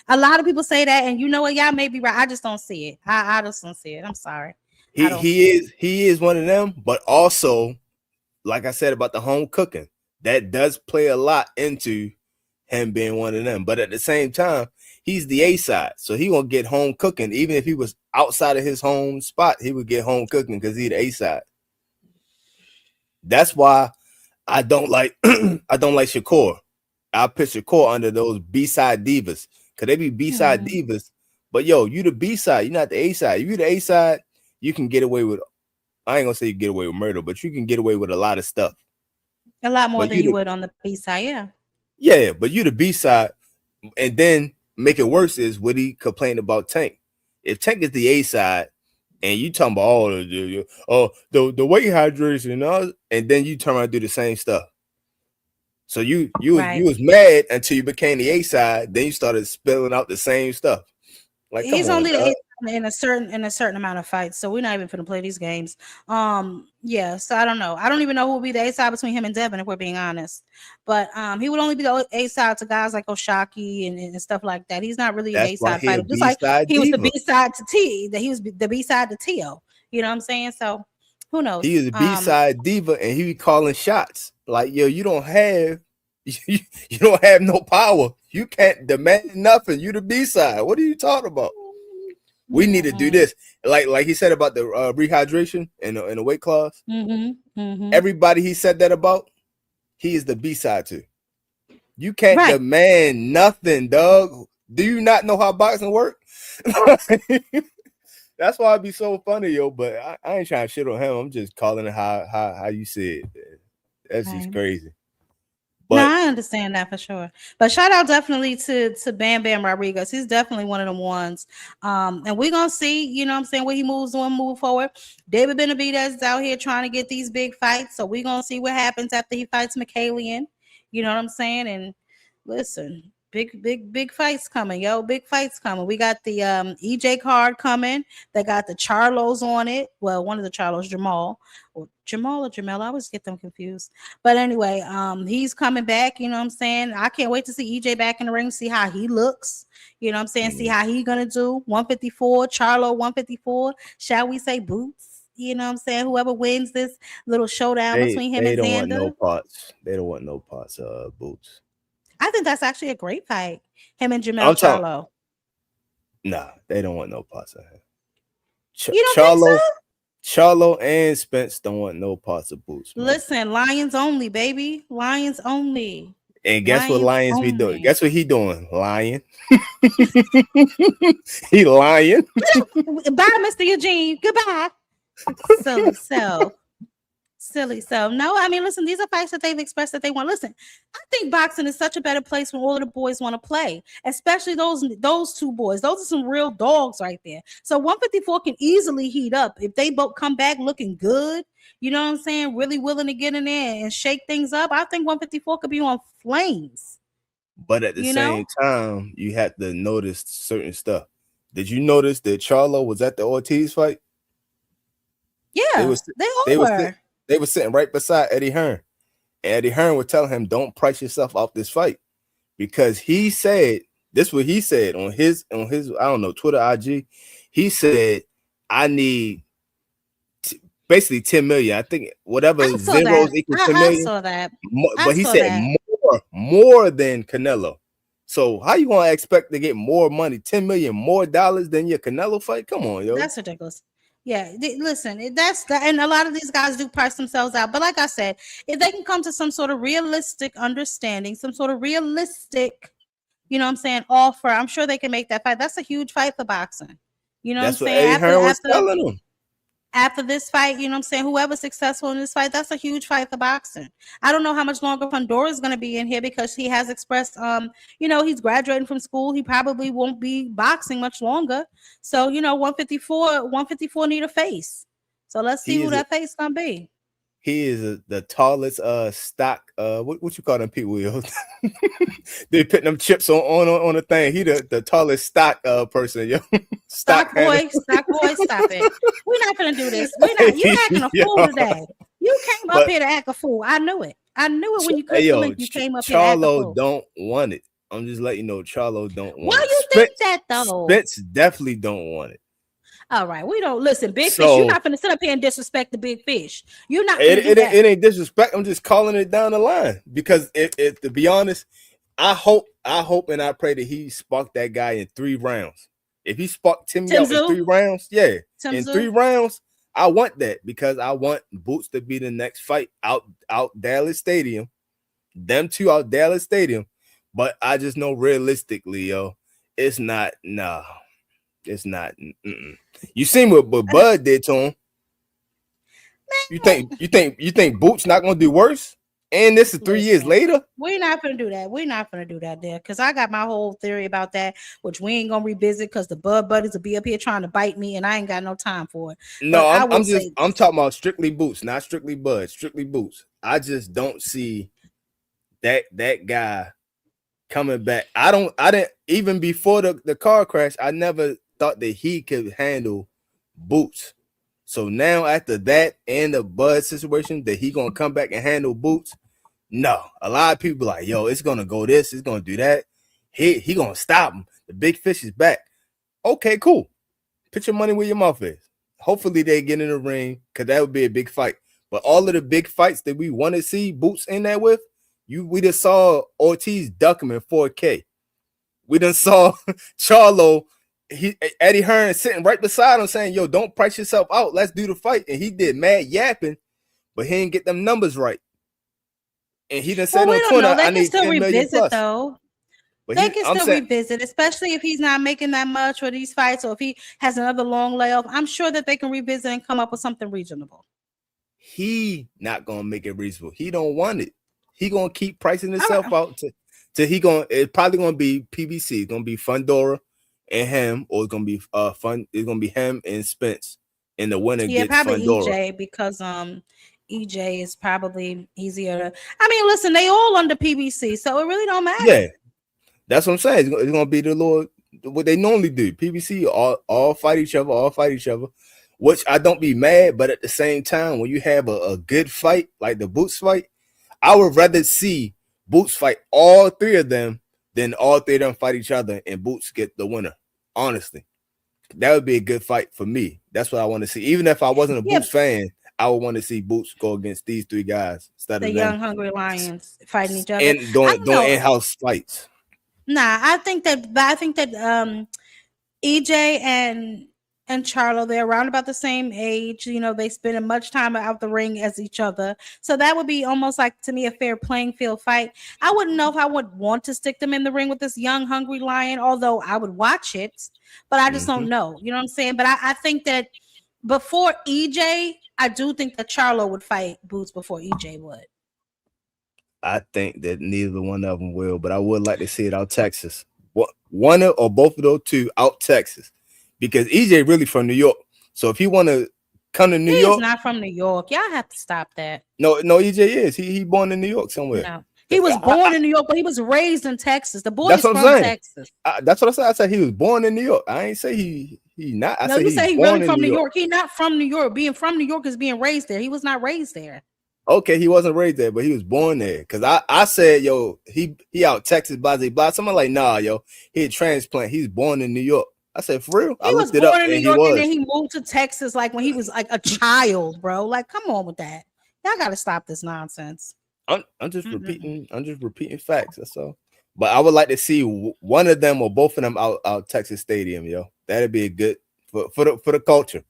A lot of people say that, and you know what? Y'all may be right. I just don't see it. I just don't see it. I'm sorry. He is one of them, but also, like I said about the home cooking, that does play a lot into him being one of them. But at the same time, he's the A side, so he gonna get home cooking. Even if he was outside of his home spot, he would get home cooking because he's the A side. That's why I don't like Shakur. I put Shakur under those B side divas, because they be B side divas. But yo, you the B side, you're not the A side. If you the A side, you can get away with. I ain't gonna say you get away with murder, but you can get away with a lot of stuff. A lot more than you would on the B side, yeah. Yeah, but you the B side, and then make it worse is what he complained about Tank. If Tank is the A side, and you talking about the weight hydration, and then you turn around and do the same stuff. So you was mad until you became the A side, then you started spilling out the same stuff. Like, he's only the A in a certain amount of fights, so we're not even gonna play these games. So I don't know. I don't even know who will be the A side between him and Devin, if we're being honest. But he would only be the A side to guys like Oshaki and stuff like that. He's not really an A side fighter. Just like he was the B side to T, that he was the B side to Tio. You know what I'm saying? So Who knows? He is a B-side diva, and he be calling shots. Like, yo, you don't have no power. You can't demand nothing. You the B-side. What are you talking about? We need to do this. Like he said about the rehydration and the weight class. Everybody he said that about, he is the B-side too. You can't demand nothing, dog. Do you not know how boxing works? That's why it'd be so funny, yo. But I ain't trying to shit on him. I'm just calling it how you said it. That's just crazy. But, no, I understand that for sure. But shout out definitely to Bam Bam Rodriguez. He's definitely one of them ones. And we're gonna see, you know what I'm saying, where he move forward. David Benavidez is out here trying to get these big fights. So we're gonna see what happens after he fights Mikhailian. You know what I'm saying? And listen, big fights coming, yo. Big fights coming. We got the EJ card coming. They got the Charlos on it. Well, one of the Charlos, Jamal or Jamel. I always get them confused. But anyway, he's coming back. You know what I'm saying? I can't wait to see EJ back in the ring, see how he looks. You know what I'm saying? See how he gonna do. 154, Charlo 154. Shall we say boots? You know what I'm saying? Whoever wins this little showdown between him and Xander. They don't want no parts. They don't want no parts of Boots. I think that's actually a great fight. Him and Jamel Charlo. Nah, they don't want no parts of him. You don't think so? Charlo and Spence don't want no parts of Boots. Man. Listen, Lions only, baby. Lions only. And guess what Lions be doing? Guess what he doing? Lying. He lying. Bye, Mr. Eugene. Goodbye. Silly self. No, I mean, listen, these are fights that they've expressed that they want. Listen, I think boxing is such a better place when all of the boys want to play, especially those two boys. Those are some real dogs right there. So 154 can easily heat up if they both come back looking good. You know what I'm saying? Really willing to get in there and shake things up. I think 154 could be on flames. But at the same time, you have to notice certain stuff. Did you notice that Charlo was at the Ortiz fight? Yeah, they were. They were sitting right beside Eddie Hearn. And Eddie Hearn would tell him, don't price yourself off this fight. Because he said, this is what he said on his, I don't know, Twitter, IG. He said, I need basically 10 million. I think whatever zeros equal 10 million. I saw that. But he said more than Canelo. So how you going to expect to get more money, 10 million more dollars than your Canelo fight? Come on, yo. That's ridiculous. Yeah, listen, that's that, and a lot of these guys do price themselves out. But like I said, if they can come to some sort of realistic understanding, some sort of realistic, you know what I'm saying, offer, I'm sure they can make that fight. That's a huge fight for boxing. You know that's what I'm saying? After this fight, you know what I'm saying, whoever's successful in this fight, that's a huge fight for boxing. I don't know how much longer Fundora is going to be in here because he has expressed, he's graduating from school. He probably won't be boxing much longer. So, 154 need a face. So let's see who that face going to be. He is the tallest stock. What you call them Pete Wheels? They putting them chips on the thing. He the tallest stock person, yo. Stock boy, stop it. We're not gonna do this. You acting a fool today. You came up here to act a fool. I knew it when you clicked the link. You came up here to act a fool. Charlo don't want it. I'm just letting you know Charlo don't want it. Why you think that though? Spence definitely don't want it. All right, we don't listen. Big fish, you're not gonna sit up here and disrespect the big fish. You're not. It ain't disrespect. I'm just calling it down the line because it to be honest, I hope and I pray that he sparked that guy in 3 rounds. If he sparked Timmy out in 3 rounds, in 3 rounds, I want that because I want Boots to be the next fight out Dallas Stadium. Them two out Dallas Stadium, but I just know realistically, yo, it's not. Nah. It's not. You seen what Bud did to him. You think Boots not gonna do worse? And this is 3 years later. We're not gonna do that. We're not gonna do that there because I got my whole theory about that, which we ain't gonna revisit because the Bud buddies will be up here trying to bite me, and I ain't got no time for it. No, I'm talking about strictly Boots, not strictly Bud, strictly Boots. I just don't see that guy coming back. I didn't even before the car crash. I never thought that he could handle Boots. So now after that and the Bud situation, that he gonna come back and handle Boots? No. A lot of people like, yo, it's gonna go this, it's gonna do that. He gonna stop him. The big fish is back. Okay, cool. Put your money where your mouth is. hopefully they get in the ring because that would be a big fight. But all of the big fights that we want to see Boots in there with, we just saw Ortiz duck him in 4K. We done saw Charlo, Eddie Hearn sitting right beside him saying, yo, don't price yourself out. Let's do the fight. And he did mad yapping, but he didn't get them numbers right. And he done said on Twitter, they I can need still 10 million revisit plus. though. But they can still revisit, especially if he's not making that much for these fights, or if he has another long layoff. I'm sure that they can revisit and come up with something reasonable. He not gonna make it reasonable. He don't want it. He gonna keep pricing himself out to he gonna. It's probably gonna be PBC. It's gonna be Fundora and him, or it's gonna be fun. It's gonna be him and Spence, and the winner gets probably Fundora. EJ, because EJ is probably easier to. I mean, listen, they all under PBC, so it really don't matter. Yeah, that's what I'm saying. It's gonna be the Lord, what they normally do. PBC all fight each other, which I don't be mad, but at the same time, when you have a good fight like the Boots fight, I would rather see Boots fight all three of them than all three of them fight each other and Boots get the winner. Honestly, that would be a good fight for me. That's what I want to see. Even if I wasn't a Boots fan, I would want to see Boots go against these three guys instead of the young hungry lions fighting each other and doing in-house fights. Nah, I think that EJ and Charlo, they're around about the same age. You know, they spend much time out the ring as each other. So that would be almost like, to me, a fair playing field fight. I wouldn't know if I would want to stick them in the ring with this young, hungry lion, although I would watch it. But I just don't know. You know what I'm saying? But I think that before EJ, I do think that Charlo would fight Boots before EJ would. I think that neither one of them will, but I would like to see it out Texas. One or both of those two out Texas. Because EJ really from New York. So if he want to come to New York. He's not from New York. Y'all have to stop that. No, EJ is. He born in New York somewhere. No. He was born in New York, but he was raised in Texas. The boy is from Texas. That's what I said. I said he was born in New York. I ain't say he not. I said you say he really from New York. He not from New York. Being from New York is being raised there. He was not raised there. Okay, he wasn't raised there, but he was born there. Cause I said, yo, he out Texas, blah, blah, blah. Someone like, nah, yo, he a transplant. He's born in New York. I said, for real? He was born in New York, and then he moved to Texas like when he was like a child, bro. Like, come on with that. Y'all got to stop this nonsense. I'm just repeating. I'm just repeating facts. That's all. But I would like to see one of them or both of them out Texas Stadium, yo. That'd be a good for the culture.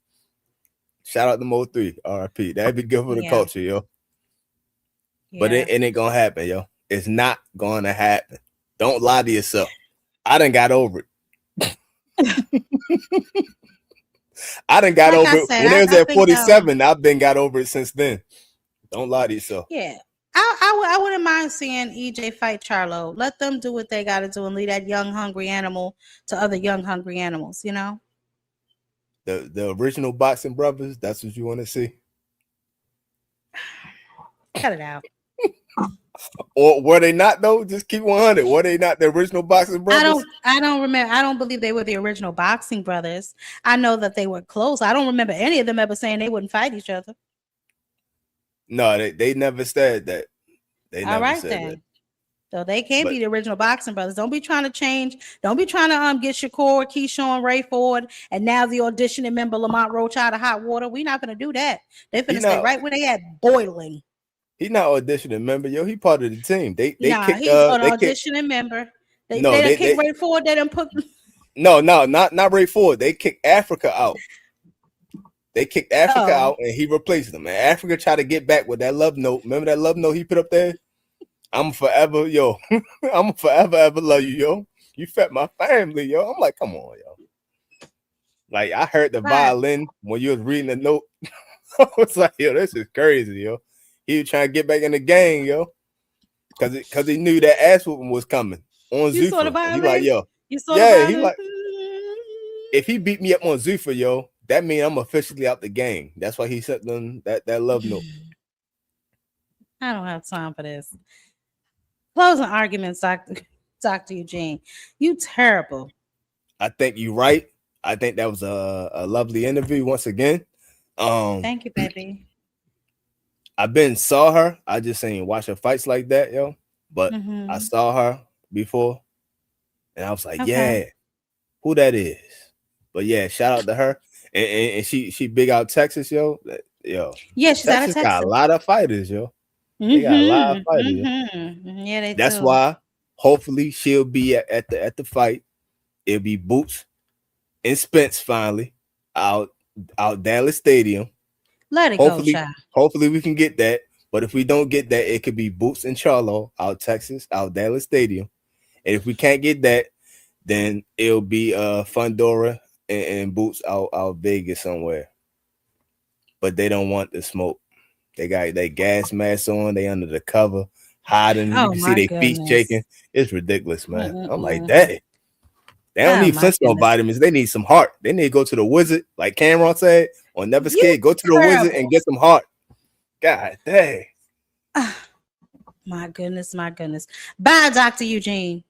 Shout out to Mo3, RIP. That'd be good for the culture, yo. Yeah. But it ain't gonna happen, yo. It's not gonna happen. Don't lie to yourself. I done got over it. I done got over it. When it was at 47, I've been got over it since then. Don't lie to yourself. Yeah. I wouldn't mind seeing EJ fight Charlo. Let them do what they got to do and leave that young, hungry animal to other young, hungry animals, you know? The original boxing brothers, that's what you want to see? Cut it out. Or were they not though? Just keep 100. Were they not the original boxing brothers? I don't remember. I don't believe they were the original boxing brothers. I know that they were close. I don't remember any of them ever saying they wouldn't fight each other. No, they never said that. They never all right said then. That. So they can't be the original boxing brothers. Don't be trying to change. Don't be trying to get Shakur, Keyshawn, Ray Ford, and now the auditioning member Lamont Roach out of hot water. We're not gonna do that. They're gonna stay right where they at, boiling. He's not auditioning member, yo. He part of the team. He's an auditioning member. They kick Ray Ford. They didn't put. No, not Ray Ford. They kicked Africa out. They kicked Africa out, and he replaced them. And Africa tried to get back with that love note. Remember that love note he put up there? I'm forever, yo. I'm forever ever love you, yo. You fed my family, yo. I'm like, come on, yo. Like I heard the violin when you was reading the note. I was like, yo, this is crazy, yo. He was trying to get back in the game, yo, because he knew that ass whooping was coming on you Zuffa. Saw the violin? He like, yo, you saw the he like, if he beat me up on Zuffa, yo, that means I'm officially out the game. That's why he sent them that love note. I don't have time for this. Closing arguments, Dr. Eugene. You terrible. I think you're right. I think that was a lovely interview once again. Thank you, baby. I saw her. I just ain't watch her fights like that, yo. But I saw her before, and I was like, yeah, who that is? But yeah, shout out to her. and she big out Texas, yo. Yeah, she's out of Texas got a Texas. lot of fighters, yo. They got a lot of fighters. Yeah, they That's do. why hopefully she'll be at the fight. It'll be Boots and Spence finally out Dallas Stadium. Let it go, child. Hopefully we can get that. But if we don't get that, it could be Boots and Charlo out Texas, out Dallas Stadium. And if we can't get that, then it'll be Fundora and Boots out Vegas somewhere. But they don't want the smoke. They got their gas masks on. They under the cover, hiding. You can see their feet shaking. It's ridiculous, man. I'm like, dang. They don't need Flintstone vitamins. They need some heart. They need to go to the wizard, like Cameron said, or Never Scared. Go to the wizard and get some heart. God dang. My goodness. Bye, Dr. Eugene.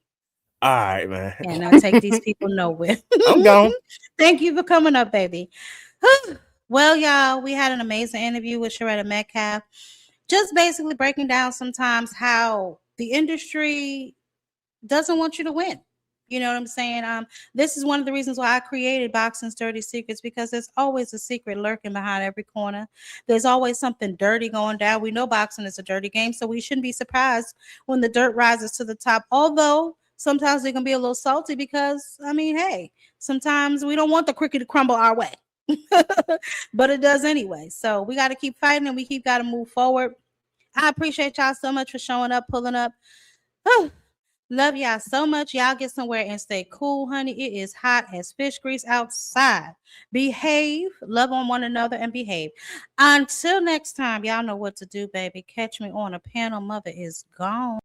All right, man. And I'll take these people nowhere. I'm gone. Thank you for coming up, baby. Well, y'all, we had an amazing interview with Shuretta Metcalf. Just basically breaking down sometimes how the industry doesn't want you to win. You know what I'm saying? This is one of the reasons why I created Boxing's Dirty Secrets, because there's always a secret lurking behind every corner. There's always something dirty going down. We know boxing is a dirty game, so we shouldn't be surprised when the dirt rises to the top. Although sometimes they can be a little salty because, I mean, hey, sometimes we don't want the cookie to crumble our way. But it does anyway. So we got to keep fighting and we got to move forward. I appreciate y'all so much for showing up, pulling up. Love y'all so much. Y'all get somewhere and stay cool, honey. It is hot as fish grease outside. Behave, love on one another, and behave. Until next time, y'all know what to do, baby. Catch me on a panel. Mother is gone.